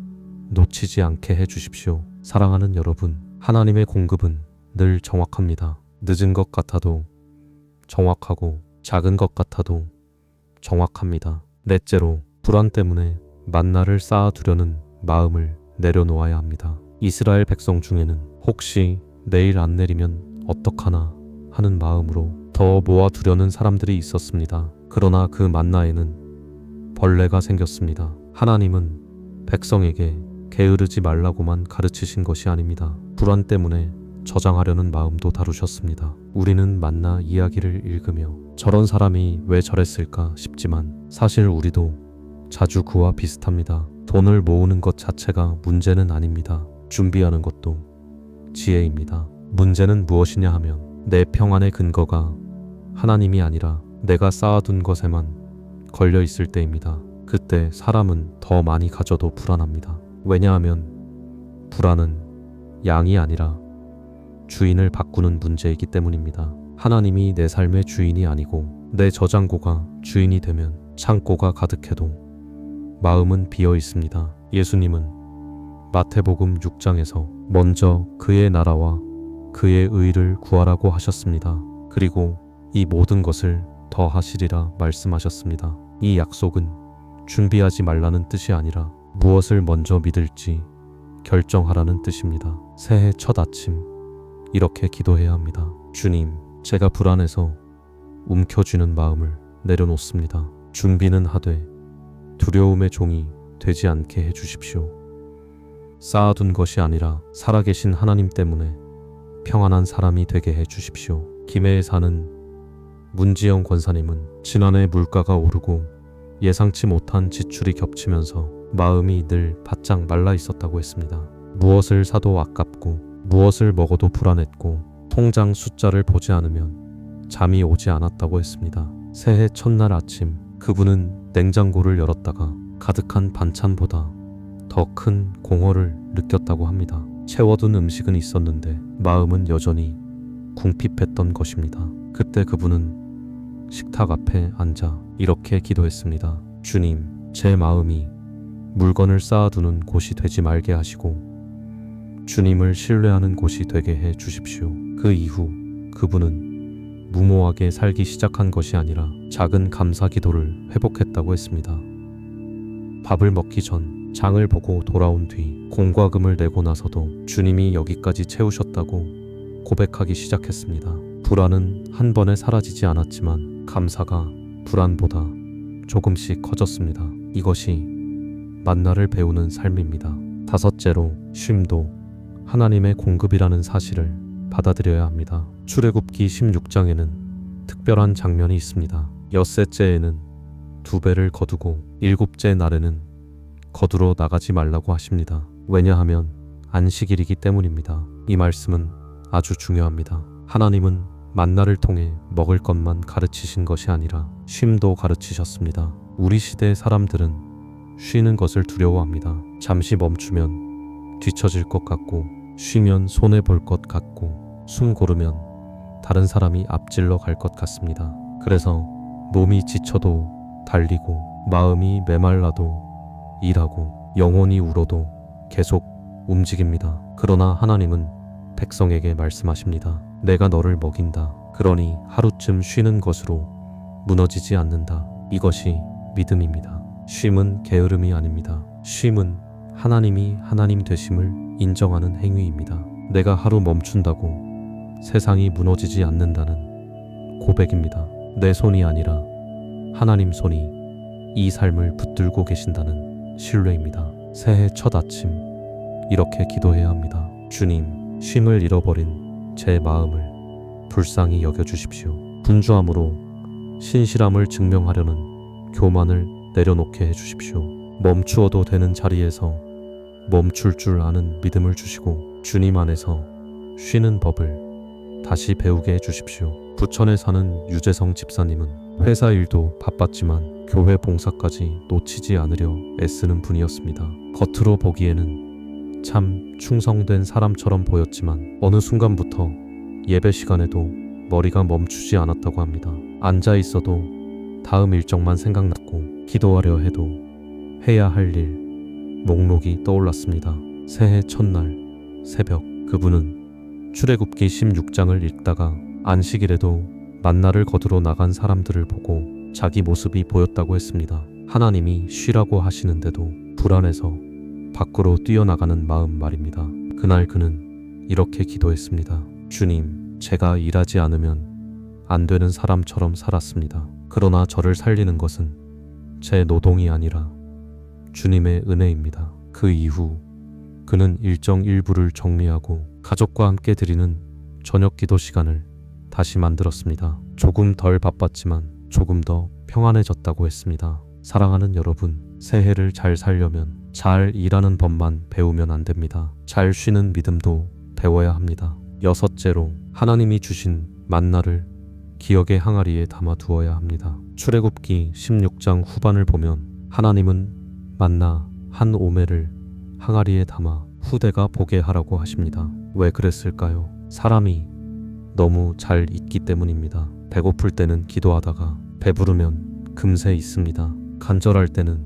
놓치지 않게 해주십시오. 사랑하는 여러분, 하나님의 공급은 늘 정확합니다. 늦은 것 같아도 정확하고 작은 것 같아도 정확합니다. 넷째로, 불안 때문에 만나를 쌓아두려는 마음을 내려놓아야 합니다. 이스라엘 백성 중에는 혹시 내일 안 내리면 어떡하나 하는 마음으로 더 모아두려는 사람들이 있었습니다. 그러나 그 만나에는 벌레가 생겼습니다. 하나님은 백성에게 게으르지 말라고만 가르치신 것이 아닙니다. 불안 때문에 저장하려는 마음도 다루셨습니다. 우리는 만나 이야기를 읽으며 저런 사람이 왜 저랬을까 싶지만 사실 우리도 자주 그와 비슷합니다. 돈을 모으는 것 자체가 문제는 아닙니다. 준비하는 것도 지혜입니다. 문제는 무엇이냐 하면 내 평안의 근거가 하나님이 아니라 내가 쌓아둔 것에만 걸려 있을 때입니다. 그때 사람은 더 많이 가져도 불안합니다. 왜냐하면 불안은 양이 아니라 주인을 바꾸는 문제이기 때문입니다. 하나님이 내 삶의 주인이 아니고 내 저장고가 주인이 되면 창고가 가득해도 마음은 비어 있습니다. 예수님은 마태복음 6장에서 먼저 그의 나라와 그의 의를 구하라고 하셨습니다. 그리고 이 모든 것을 더 하시리라 말씀하셨습니다. 이 약속은 준비하지 말라는 뜻이 아니라 무엇을 먼저 믿을지 결정하라는 뜻입니다. 새해 첫 아침 이렇게 기도해야 합니다. 주님, 제가 불안해서 움켜쥐는 마음을 내려놓습니다. 준비는 하되 두려움의 종이 되지 않게 해주십시오. 쌓아둔 것이 아니라 살아계신 하나님 때문에 평안한 사람이 되게 해주십시오. 김해에 사는 문지영 권사님은 지난해 물가가 오르고 예상치 못한 지출이 겹치면서 마음이 늘 바짝 말라 있었다고 했습니다. 무엇을 사도 아깝고 무엇을 먹어도 불안했고 통장 숫자를 보지 않으면 잠이 오지 않았다고 했습니다. 새해 첫날 아침 그분은 냉장고를 열었다가 가득한 반찬보다 더 큰 공허를 느꼈다고 합니다. 채워둔 음식은 있었는데 마음은 여전히 궁핍했던 것입니다. 그때 그분은 식탁 앞에 앉아 이렇게 기도했습니다. 주님, 제 마음이 물건을 쌓아두는 곳이 되지 말게 하시고 주님을 신뢰하는 곳이 되게 해 주십시오. 그 이후 그분은 무모하게 살기 시작한 것이 아니라 작은 감사 기도를 회복했다고 했습니다. 밥을 먹기 전 장을 보고 돌아온 뒤 공과 금을 내고 나서도 주님이 여기까지 채우셨다고 고백하기 시작했습니다. 불안은 한 번에 사라지지 않았지만 감사가 불안보다 조금씩 커졌습니다. 이것이 만나를 배우는 삶입니다. 다섯째로, 쉼도 하나님의 공급이라는 사실을 받아들여야 합니다. 출애굽기 16장에는 특별한 장면이 있습니다. 엿새째에는 2배를 거두고 7째 날에는 거두러 나가지 말라고 하십니다. 왜냐하면 안식일이기 때문입니다. 이 말씀은 아주 중요합니다. 하나님은 만나를 통해 먹을 것만 가르치신 것이 아니라 쉼도 가르치셨습니다. 우리 시대의 사람들은 쉬는 것을 두려워합니다. 잠시 멈추면 뒤처질 것 같고, 쉬면 손해 볼 것 같고, 숨 고르면 다른 사람이 앞질러 갈 것 같습니다. 그래서 몸이 지쳐도 달리고, 마음이 메말라도 일하고, 영혼이 울어도 계속 움직입니다. 그러나 하나님은 백성에게 말씀하십니다. 내가 너를 먹인다. 그러니 하루쯤 쉬는 것으로 무너지지 않는다. 이것이 믿음입니다. 쉼은 게으름이 아닙니다. 쉼은 하나님이 하나님 되심을 인정하는 행위입니다. 내가 하루 멈춘다고 세상이 무너지지 않는다는 고백입니다. 내 손이 아니라 하나님 손이 이 삶을 붙들고 계신다는 신뢰입니다. 새해 첫 아침 이렇게 기도해야 합니다. 주님, 쉼을 잃어버린 제 마음을 불쌍히 여겨주십시오. 분주함으로 신실함을 증명하려는 교만을 내려놓게 해주십시오. 멈추어도 되는 자리에서 멈출 줄 아는 믿음을 주시고, 주님 안에서 쉬는 법을 다시 배우게 해주십시오. 부천에 사는 유재성 집사님은 회사 일도 바빴지만 교회 봉사까지 놓치지 않으려 애쓰는 분이었습니다. 겉으로 보기에는 참 충성된 사람처럼 보였지만 어느 순간부터 예배 시간에도 머리가 멈추지 않았다고 합니다. 앉아 있어도 다음 일정만 생각났고, 기도하려 해도 해야 할 일 목록이 떠올랐습니다. 새해 첫날 새벽, 그분은 출애굽기 16장을 읽다가 안식일에도 만나를 거두러 나간 사람들을 보고 자기 모습이 보였다고 했습니다. 하나님이 쉬라고 하시는데도 불안해서 밖으로 뛰어나가는 마음 말입니다. 그날 그는 이렇게 기도했습니다. 주님, 제가 일하지 않으면 안 되는 사람처럼 살았습니다. 그러나 저를 살리는 것은 제 노동이 아니라 주님의 은혜입니다. 그 이후 그는 일정 일부를 정리하고 가족과 함께 드리는 저녁 기도 시간을 다시 만들었습니다. 조금 덜 바빴지만 조금 더 평안해졌다고 했습니다. 사랑하는 여러분, 새해를 잘 살려면 잘 일하는 법만 배우면 안 됩니다. 잘 쉬는 믿음도 배워야 합니다. 여섯째로, 하나님이 주신 만나를 기억의 항아리에 담아 두어야 합니다. 출애굽기 16장 후반을 보면 하나님은 만나 한 오멜을 항아리에 담아 후대가 보게 하라고 하십니다. 왜 그랬을까요? 사람이 너무 잘 잊기 때문입니다. 배고플 때는 기도하다가 배부르면 금세 잊습니다. 간절할 때는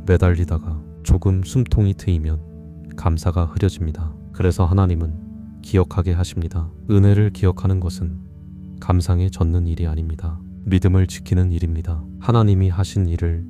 매달리다가 조금 숨통이 트이면 감사가 흐려집니다. 그래서 하나님은 기억하게 하십니다. 은혜를 기억하는 것은 감상에 젖는 일이 아닙니다. 믿음을 지키는 일입니다. 하나님이 하신 일을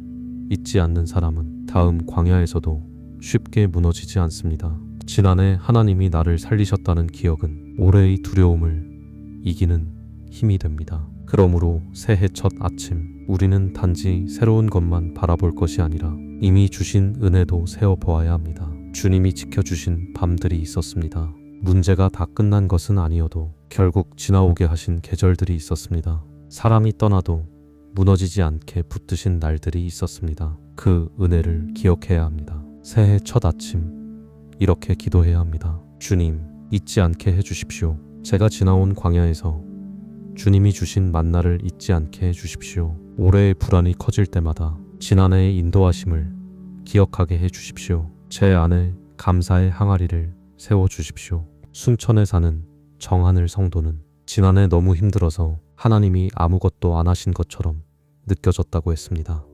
잊지 않는 사람은 다음 광야에서도 쉽게 무너지지 않습니다. 지난해 하나님이 나를 살리셨다는 기억은 올해의 두려움을 이기는 힘이 됩니다. 그러므로 새해 첫 아침, 우리는 단지 새로운 것만 바라볼 것이 아니라 이미 주신 은혜도 세어보아야 합니다. 주님이 지켜주신 밤들이 있었습니다. 문제가 다 끝난 것은 아니어도 결국 지나오게 하신 계절들이 있었습니다. 사람이 떠나도 무너지지 않게 붙드신 날들이 있었습니다. 그 은혜를 기억해야 합니다. 새해 첫 아침, 이렇게 기도해야 합니다. 주님, 잊지 않게 해주십시오. 제가 지나온 광야에서 주님이 주신 만나를 잊지 않게 해주십시오. 올해의 불안이 커질 때마다 지난해의 인도하심을 기억하게 해주십시오. 제 안에 감사의 항아리를 세워주십시오. 순천에 사는 정하늘 성도는 지난해 너무 힘들어서 하나님이 아무것도 안 하신 것처럼 느껴졌다고 했습니다.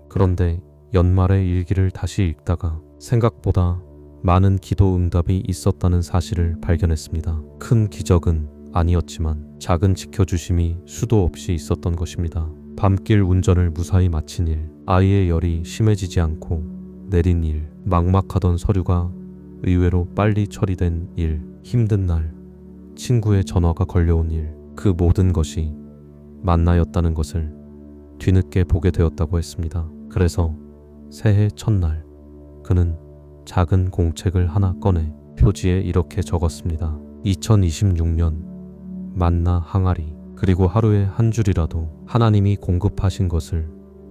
그런데 연말의 일기를 다시 읽다가 생각보다 많은 기도 응답이 있었다는 사실을 발견했습니다. 큰 기적은 아니었지만 작은 지켜주심이 수도 없이 있었던 것입니다. 밤길 운전을 무사히 마친 일, 아이의 열이 심해지지 않고 내린 일, 막막하던 서류가 의외로 빨리 처리된 일, 힘든 날, 친구의 전화가 걸려온 일, 그 모든 것이 만나였다는 것을 뒤늦게 보게 되었다고 했습니다. 그래서 새해 첫날 그는 작은 공책을 하나 꺼내 표지에 이렇게 적었습니다. 2026년 만나 항아리. 그리고 하루에 한 줄이라도 하나님이 공급하신 것을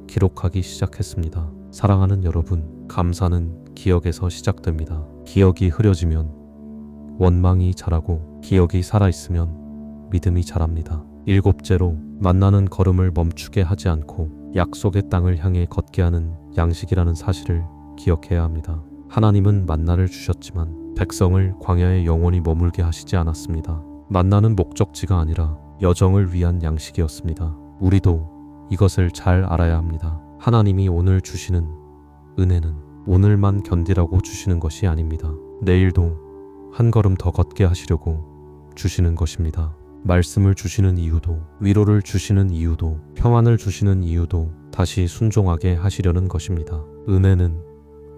기록하기 시작했습니다. 사랑하는 여러분, 감사는 기억에서 시작됩니다. 기억이 흐려지면 원망이 자라고, 기억이 살아있으면 믿음이 자랍니다. 일곱째로 만나는 걸음을 멈추게 하지 않고 약속의 땅을 향해 걷게 하는 양식이라는 사실을 기억해야 합니다. 하나님은 만나를 주셨지만 백성을 광야에 영원히 머물게 하시지 않았습니다. 만나는 목적지가 아니라 여정을 위한 양식이었습니다. 우리도 이것을 잘 알아야 합니다. 하나님이 오늘 주시는 은혜는 오늘만 견디라고 주시는 것이 아닙니다. 내일도 한 걸음 더 걷게 하시려고 주시는 것입니다. 말씀을 주시는 이유도, 위로를 주시는 이유도, 평안을 주시는 이유도 다시 순종하게 하시려는 것입니다. 은혜는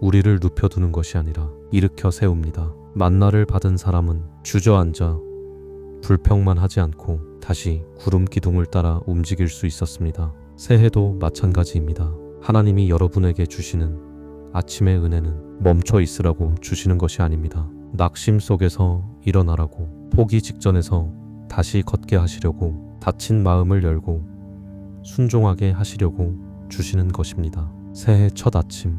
우리를 눕혀두는 것이 아니라 일으켜 세웁니다. 만나를 받은 사람은 주저앉아 불평만 하지 않고 다시 구름 기둥을 따라 움직일 수 있었습니다. 새해도 마찬가지입니다. 하나님이 여러분에게 주시는 아침의 은혜는 멈춰 있으라고 주시는 것이 아닙니다. 낙심 속에서 일어나라고, 포기 직전에서 다시 걷게 하시려고, 다친 마음을 열고 순종하게 하시려고 주시는 것입니다. 새해 첫 아침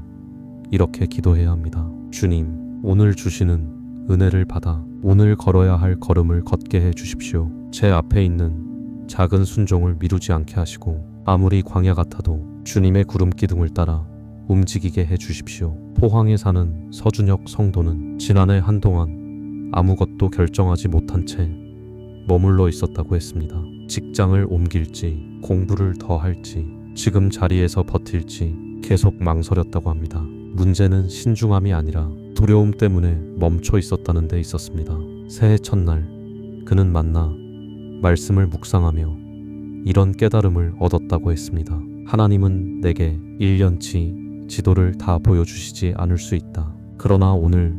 이렇게 기도해야 합니다. 주님, 오늘 주시는 은혜를 받아 오늘 걸어야 할 걸음을 걷게 해 주십시오. 제 앞에 있는 작은 순종을 미루지 않게 하시고 아무리 광야 같아도 주님의 구름 기둥을 따라 움직이게 해 주십시오. 포항에 사는 서준혁 성도는 지난해 한동안 아무것도 결정하지 못한 채 머물러 있었다고 했습니다. 직장을 옮길지, 공부를 더 할지, 지금 자리에서 버틸지 계속 망설였다고 합니다. 문제는 신중함이 아니라 두려움 때문에 멈춰 있었다는 데 있었습니다. 새해 첫날 그는 만나 말씀을 묵상하며 이런 깨달음을 얻었다고 했습니다. 하나님은 내게 1년치 지도를 다 보여주시지 않을 수 있다. 그러나 오늘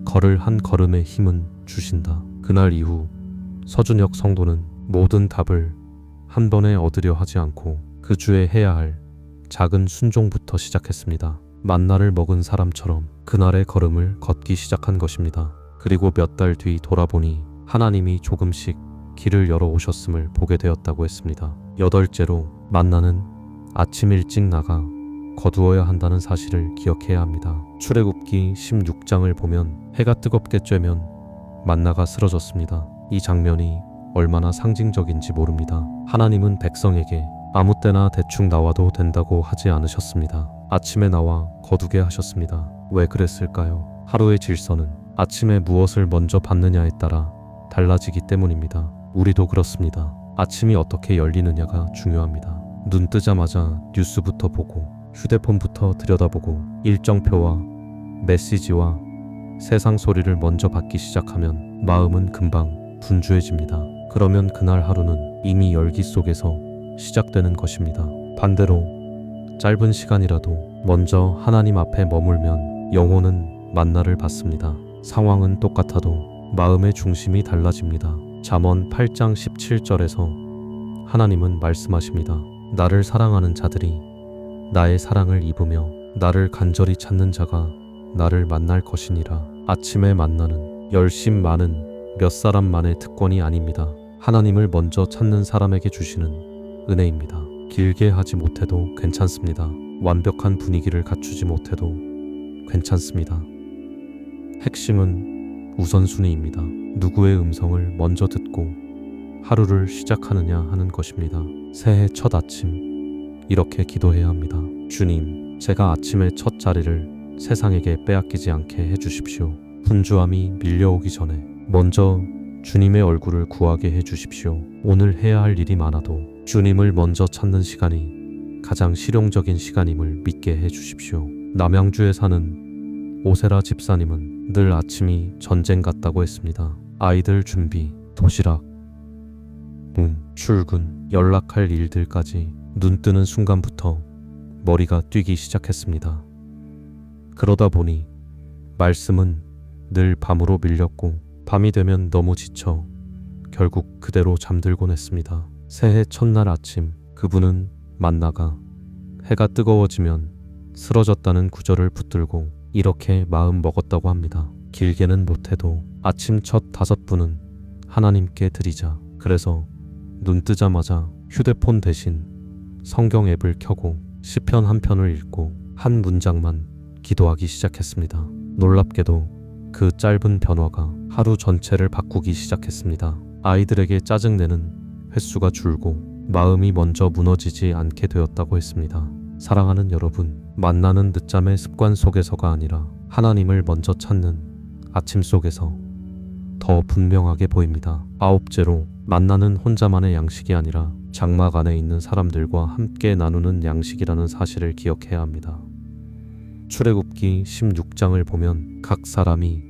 걸을 한 걸음의 힘은 주신다. 그날 이후 서준혁 성도는 모든 답을 한 번에 얻으려 하지 않고 그 주에 해야 할 작은 순종부터 시작했습니다. 만나를 먹은 사람처럼 그날의 걸음을 걷기 시작한 것입니다. 그리고 몇 달 뒤 돌아보니 하나님이 조금씩 길을 열어 오셨음을 보게 되었다고 했습니다. 여덟째로 만나는 아침 일찍 나가 거두어야 한다는 사실을 기억해야 합니다. 출애굽기 16장을 보면 해가 뜨겁게 쬐면 만나가 쓰러졌습니다. 이 장면이 얼마나 상징적인지 모릅니다. 하나님은 백성에게 아무 때나 대충 나와도 된다고 하지 않으셨습니다. 아침에 나와 거두게 하셨습니다. 왜 그랬을까요? 하루의 질서는 아침에 무엇을 먼저 받느냐에 따라 달라지기 때문입니다. 우리도 그렇습니다. 아침이 어떻게 열리느냐가 중요합니다. 눈 뜨자마자 뉴스부터 보고 휴대폰부터 들여다보고 일정표와 메시지와 세상 소리를 먼저 받기 시작하면 마음은 금방 분주해집니다. 그러면 그날 하루는 이미 열기 속에서 시작되는 것입니다. 반대로 짧은 시간이라도 먼저 하나님 앞에 머물면 영혼은 만나를 받습니다. 상황은 똑같아도 마음의 중심이 달라집니다. 잠언 8장 17절에서 하나님은 말씀하십니다. 나를 사랑하는 자들이 나의 사랑을 입으며 나를 간절히 찾는 자가 나를 만날 것이니라. 아침에 만나는 열심 많은 몇 사람만의 특권이 아닙니다. 하나님을 먼저 찾는 사람에게 주시는 은혜입니다. 길게 하지 못해도 괜찮습니다. 완벽한 분위기를 갖추지 못해도 괜찮습니다. 핵심은 우선순위입니다. 누구의 음성을 먼저 듣고 하루를 시작하느냐 하는 것입니다. 새해 첫 아침 이렇게 기도해야 합니다. 주님, 제가 아침의 첫 자리를 세상에게 빼앗기지 않게 해주십시오. 분주함이 밀려오기 전에 먼저 주님의 얼굴을 구하게 해주십시오. 오늘 해야 할 일이 많아도 주님을 먼저 찾는 시간이 가장 실용적인 시간임을 믿게 해주십시오. 남양주에 사는 오세라 집사님은 늘 아침이 전쟁 같다고 했습니다. 아이들 준비, 도시락, 출근, 연락할 일들까지 눈 뜨는 순간부터 머리가 뛰기 시작했습니다. 그러다 보니 말씀은 늘 밤으로 밀렸고 밤이 되면 너무 지쳐 결국 그대로 잠들곤 했습니다. 새해 첫날 아침 그분은 만나가 해가 뜨거워지면 쓰러졌다는 구절을 붙들고 이렇게 마음 먹었다고 합니다. 길게는 못해도 아침 첫 5분은 하나님께 드리자. 그래서 눈 뜨자마자 휴대폰 대신 성경 앱을 켜고 시편 한 편을 읽고 한 문장만 기도하기 시작했습니다. 놀랍게도 그 짧은 변화가 하루 전체를 바꾸기 시작했습니다. 아이들에게 짜증내는 횟수가 줄고 마음이 먼저 무너지지 않게 되었다고 했습니다. 사랑하는 여러분, 만나는 늦잠의 습관 속에서가 아니라 하나님을 먼저 찾는 아침 속에서 더 분명하게 보입니다. 아홉째로, 만나는 혼자만의 양식이 아니라 장막 안에 있는 사람들과 함께 나누는 양식이라는 사실을 기억해야 합니다. 출애굽기 16장을 보면 각 사람이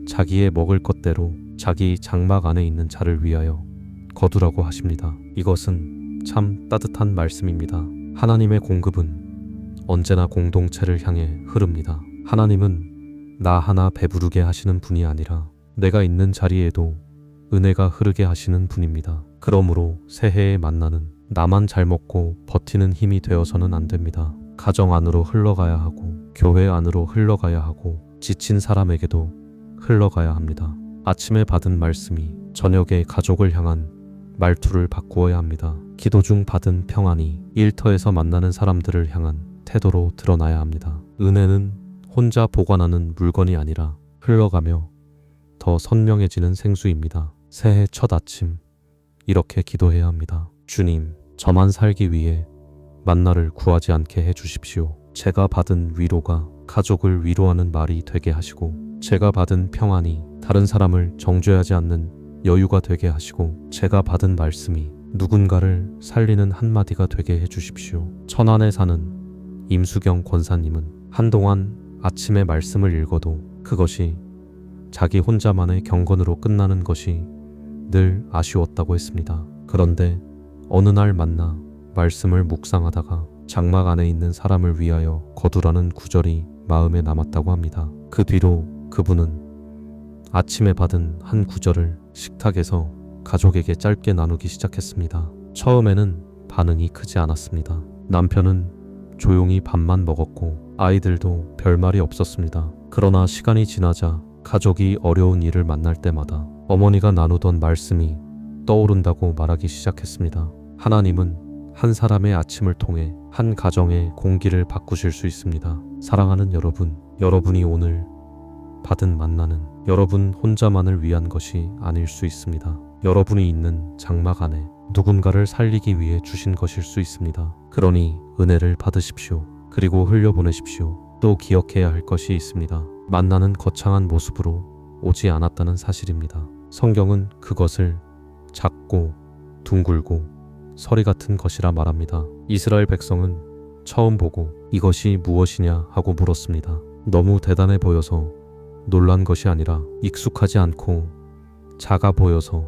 자기의 먹을 것대로 자기 장막 안에 있는 자를 위하여 거두라고 하십니다. 이것은 참 따뜻한 말씀입니다. 하나님의 공급은 언제나 공동체를 향해 흐릅니다. 하나님은 나 하나 배부르게 하시는 분이 아니라 내가 있는 자리에도 은혜가 흐르게 하시는 분입니다. 그러므로 새해의 만나는 나만 잘 먹고 버티는 힘이 되어서는 안 됩니다. 가정 안으로 흘러가야 하고 교회 안으로 흘러가야 하고 지친 사람에게도 흘러가야 합니다. 아침에 받은 말씀이 저녁에 가족을 향한 말투를 바꾸어야 합니다. 기도 중 받은 평안이 일터에서 만나는 사람들을 향한 태도로 드러나야 합니다. 은혜는 혼자 보관하는 물건이 아니라 흘러가며 더 선명해지는 생수입니다. 새해 첫 아침, 이렇게 기도해야 합니다. 주님, 저만 살기 위해 만나를 구하지 않게 해주십시오. 제가 받은 위로가 가족을 위로하는 말이 되게 하시고, 제가 받은 평안이 다른 사람을 정죄하지 않는 여유가 되게 하시고, 제가 받은 말씀이 누군가를 살리는 한마디가 되게 해주십시오. 천안에 사는 임수경 권사님은 한동안 아침에 말씀을 읽어도 그것이 자기 혼자만의 경건으로 끝나는 것이 늘 아쉬웠다고 했습니다. 그런데 어느 날 만나 말씀을 묵상하다가 장막 안에 있는 사람을 위하여 거두라는 구절이 마음에 남았다고 합니다. 그 뒤로 그분은 아침에 받은 한 구절을 식탁에서 가족에게 짧게 나누기 시작했습니다. 처음에는 반응이 크지 않았습니다. 남편은 조용히 밥만 먹었고 아이들도 별말이 없었습니다. 그러나 시간이 지나자 가족이 어려운 일을 만날 때마다 어머니가 나누던 말씀이 떠오른다고 말하기 시작했습니다. 하나님은 한 사람의 아침을 통해 한 가정의 공기를 바꾸실 수 있습니다. 사랑하는 여러분, 여러분이 오늘 받은 만나는 여러분 혼자만을 위한 것이 아닐 수 있습니다. 여러분이 있는 장막 안에 누군가를 살리기 위해 주신 것일 수 있습니다. 그러니 은혜를 받으십시오. 그리고 흘려보내십시오. 또 기억해야 할 것이 있습니다. 만나는 거창한 모습으로 오지 않았다는 사실입니다. 성경은 그것을 작고 둥글고 서리 같은 것이라 말합니다. 이스라엘 백성은 처음 보고 이것이 무엇이냐 하고 물었습니다. 너무 대단해 보여서 놀란 것이 아니라 익숙하지 않고 작아 보여서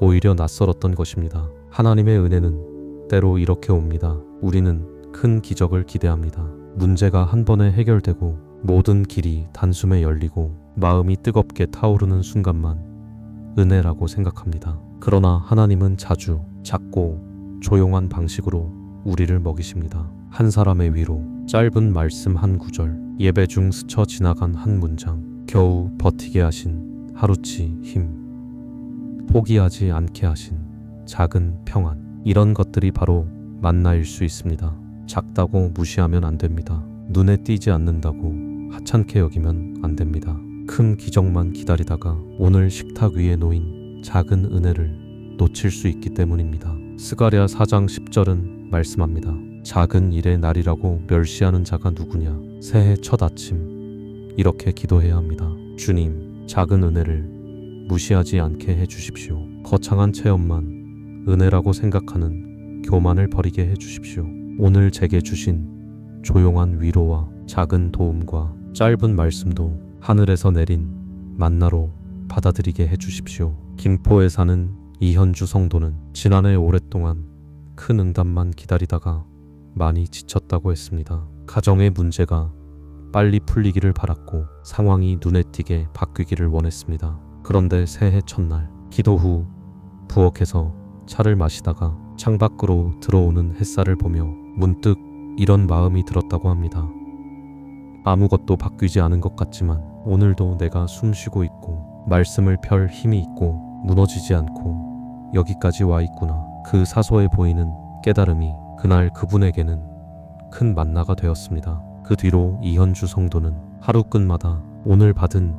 오히려 낯설었던 것입니다. 하나님의 은혜는 때로 이렇게 옵니다. 우리는 큰 기적을 기대합니다. 문제가 한 번에 해결되고 모든 길이 단숨에 열리고 마음이 뜨겁게 타오르는 순간만 은혜라고 생각합니다. 그러나 하나님은 자주 작고 조용한 방식으로 우리를 먹이십니다. 한 사람의 위로, 짧은 말씀 한 구절, 예배 중 스쳐 지나간 한 문장, 겨우 버티게 하신 하루치 힘, 포기하지 않게 하신 작은 평안, 이런 것들이 바로 만나일 수 있습니다. 작다고 무시하면 안 됩니다. 눈에 띄지 않는다고 하찮게 여기면 안 됩니다. 큰 기적만 기다리다가 오늘 식탁 위에 놓인 작은 은혜를 놓칠 수 있기 때문입니다. 스가랴 4장 10절은 말씀합니다. 작은 일의 날이라고 멸시하는 자가 누구냐. 새해 첫 아침 이렇게 기도해야 합니다. 주님, 작은 은혜를 무시하지 않게 해주십시오. 거창한 체험만 은혜라고 생각하는 교만을 버리게 해주십시오. 오늘 제게 주신 조용한 위로와 작은 도움과 짧은 말씀도 하늘에서 내린 만나로 받아들이게 해주십시오. 김포에 사는 이현주 성도는 지난해 오랫동안 큰 응답만 기다리다가 많이 지쳤다고 했습니다. 가정의 문제가 빨리 풀리기를 바랐고 상황이 눈에 띄게 바뀌기를 원했습니다. 그런데 새해 첫날 기도 후 부엌에서 차를 마시다가 창밖으로 들어오는 햇살을 보며 문득 이런 마음이 들었다고 합니다. 아무것도 바뀌지 않은 것 같지만 오늘도 내가 숨쉬고 있고 말씀을 펼 힘이 있고 무너지지 않고 여기까지 와 있구나. 그 사소해 보이는 깨달음이 그날 그분에게는 큰 만나가 되었습니다. 그 뒤로 이현주 성도는 하루 끝마다 오늘 받은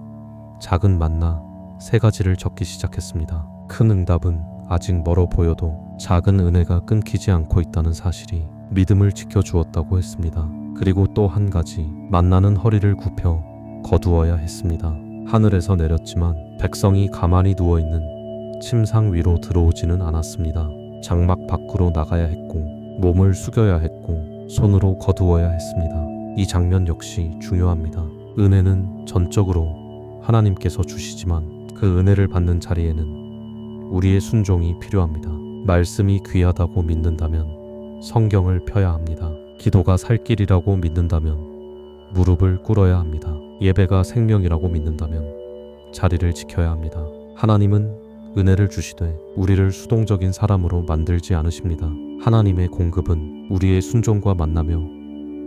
작은 만나 3가지를 적기 시작했습니다. 큰 응답은 아직 멀어 보여도 작은 은혜가 끊기지 않고 있다는 사실이 믿음을 지켜주었다고 했습니다. 그리고 또 한 가지, 만나는 허리를 굽혀 거두어야 했습니다. 하늘에서 내렸지만 백성이 가만히 누워있는 침상 위로 들어오지는 않았습니다. 장막 밖으로 나가야 했고 몸을 숙여야 했고 손으로 거두어야 했습니다. 이 장면 역시 중요합니다. 은혜는 전적으로 하나님께서 주시지만 그 은혜를 받는 자리에는 우리의 순종이 필요합니다. 말씀이 귀하다고 믿는다면 성경을 펴야 합니다. 기도가 살 길이라고 믿는다면 무릎을 꿇어야 합니다. 예배가 생명이라고 믿는다면 자리를 지켜야 합니다. 하나님은 은혜를 주시되 우리를 수동적인 사람으로 만들지 않으십니다. 하나님의 공급은 우리의 순종과 만나며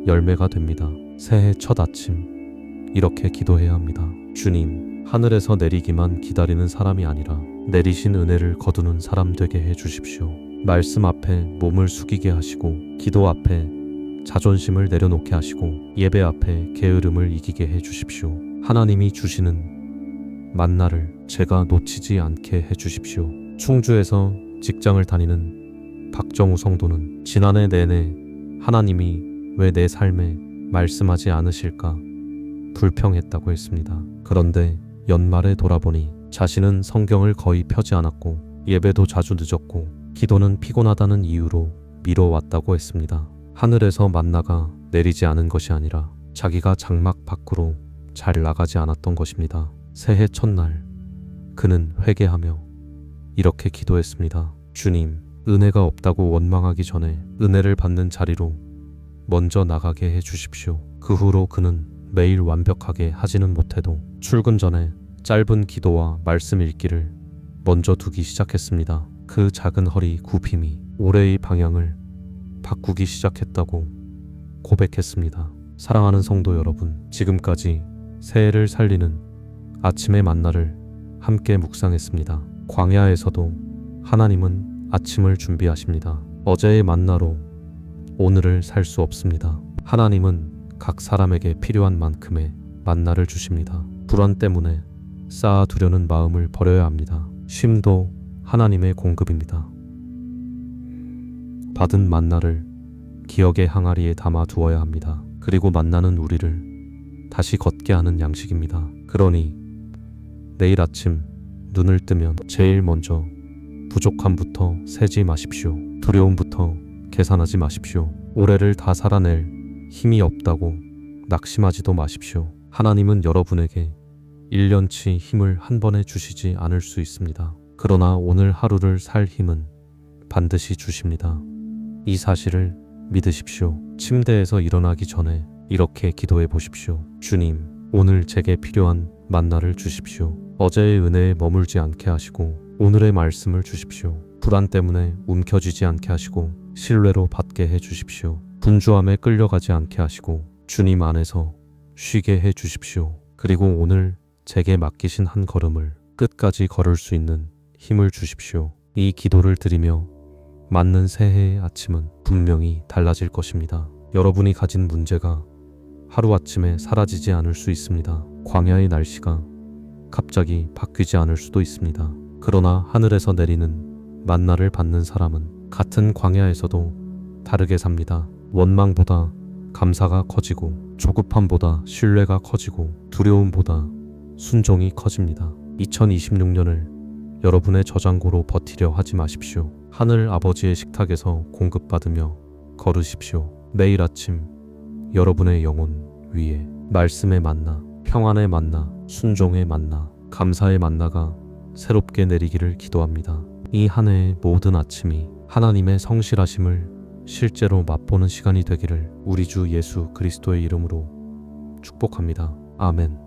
열매가 됩니다. 새해 첫 아침 이렇게 기도해야 합니다. 주님, 하늘에서 내리기만 기다리는 사람이 아니라 내리신 은혜를 거두는 사람 되게 해 주십시오. 말씀 앞에 몸을 숙이게 하시고 기도 앞에 자존심을 내려놓게 하시고 예배 앞에 게으름을 이기게 해 주십시오. 하나님이 주시는 만나를 제가 놓치지 않게 해 주십시오. 충주에서 직장을 다니는 박정우 성도는 지난해 내내 하나님이 왜 내 삶에 말씀하지 않으실까 불평했다고 했습니다. 그런데 연말에 돌아보니 자신은 성경을 거의 펴지 않았고 예배도 자주 늦었고 기도는 피곤하다는 이유로 미뤄왔다고 했습니다. 하늘에서 만나가 내리지 않은 것이 아니라 자기가 장막 밖으로 잘 나가지 않았던 것입니다. 새해 첫날 그는 회개하며 이렇게 기도했습니다. 주님, 은혜가 없다고 원망하기 전에 은혜를 받는 자리로 먼저 나가게 해 주십시오. 그 후로 그는 매일 완벽하게 하지는 못해도 출근 전에 짧은 기도와 말씀 읽기를 먼저 두기 시작했습니다. 그 작은 허리 굽힘이 올해의 방향을 바꾸기 시작했다고 고백했습니다. 사랑하는 성도 여러분, 지금까지 새해를 살리는 아침의 만나를 함께 묵상했습니다. 광야에서도 하나님은 아침을 준비하십니다. 어제의 만나로 오늘을 살 수 없습니다. 하나님은 각 사람에게 필요한 만큼의 만나를 주십니다. 불안 때문에 쌓아두려는 마음을 버려야 합니다. 쉼도 하나님의 공급입니다. 받은 만나를 기억의 항아리에 담아 두어야 합니다. 그리고 만나는 우리를 다시 걷게 하는 양식입니다. 그러니 내일 아침 눈을 뜨면 제일 먼저 부족함부터 세지 마십시오. 두려움부터 계산하지 마십시오. 올해를 다 살아낼 힘이 없다고 낙심하지도 마십시오. 하나님은 여러분에게 1년치 힘을 한 번에 주시지 않을 수 있습니다. 그러나 오늘 하루를 살 힘은 반드시 주십니다. 이 사실을 믿으십시오. 침대에서 일어나기 전에 이렇게 기도해 보십시오. 주님, 오늘 제게 필요한 만나를 주십시오. 어제의 은혜에 머물지 않게 하시고 오늘의 말씀을 주십시오. 불안 때문에 움켜쥐지 않게 하시고 신뢰로 받게 해 주십시오. 분주함에 끌려가지 않게 하시고 주님 안에서 쉬게 해 주십시오. 그리고 오늘 제게 맡기신 한 걸음을 끝까지 걸을 수 있는 힘을 주십시오. 이 기도를 드리며 맞는 새해의 아침은 분명히 달라질 것입니다. 여러분이 가진 문제가 하루아침에 사라지지 않을 수 있습니다. 광야의 날씨가 갑자기 바뀌지 않을 수도 있습니다. 그러나 하늘에서 내리는 만나를 받는 사람은 같은 광야에서도 다르게 삽니다. 원망보다 감사가 커지고 조급함보다 신뢰가 커지고 두려움보다 순종이 커집니다. 2026년을 여러분의 저장고로 버티려 하지 마십시오. 하늘 아버지의 식탁에서 공급받으며 걸으십시오. 매일 아침 여러분의 영혼 위에 말씀의 만나, 평안의 만나, 순종의 만나, 감사의 만나가 새롭게 내리기를 기도합니다. 이 한 해의 모든 아침이 하나님의 성실하심을 실제로 맛보는 시간이 되기를 우리 주 예수 그리스도의 이름으로 축복합니다. 아멘.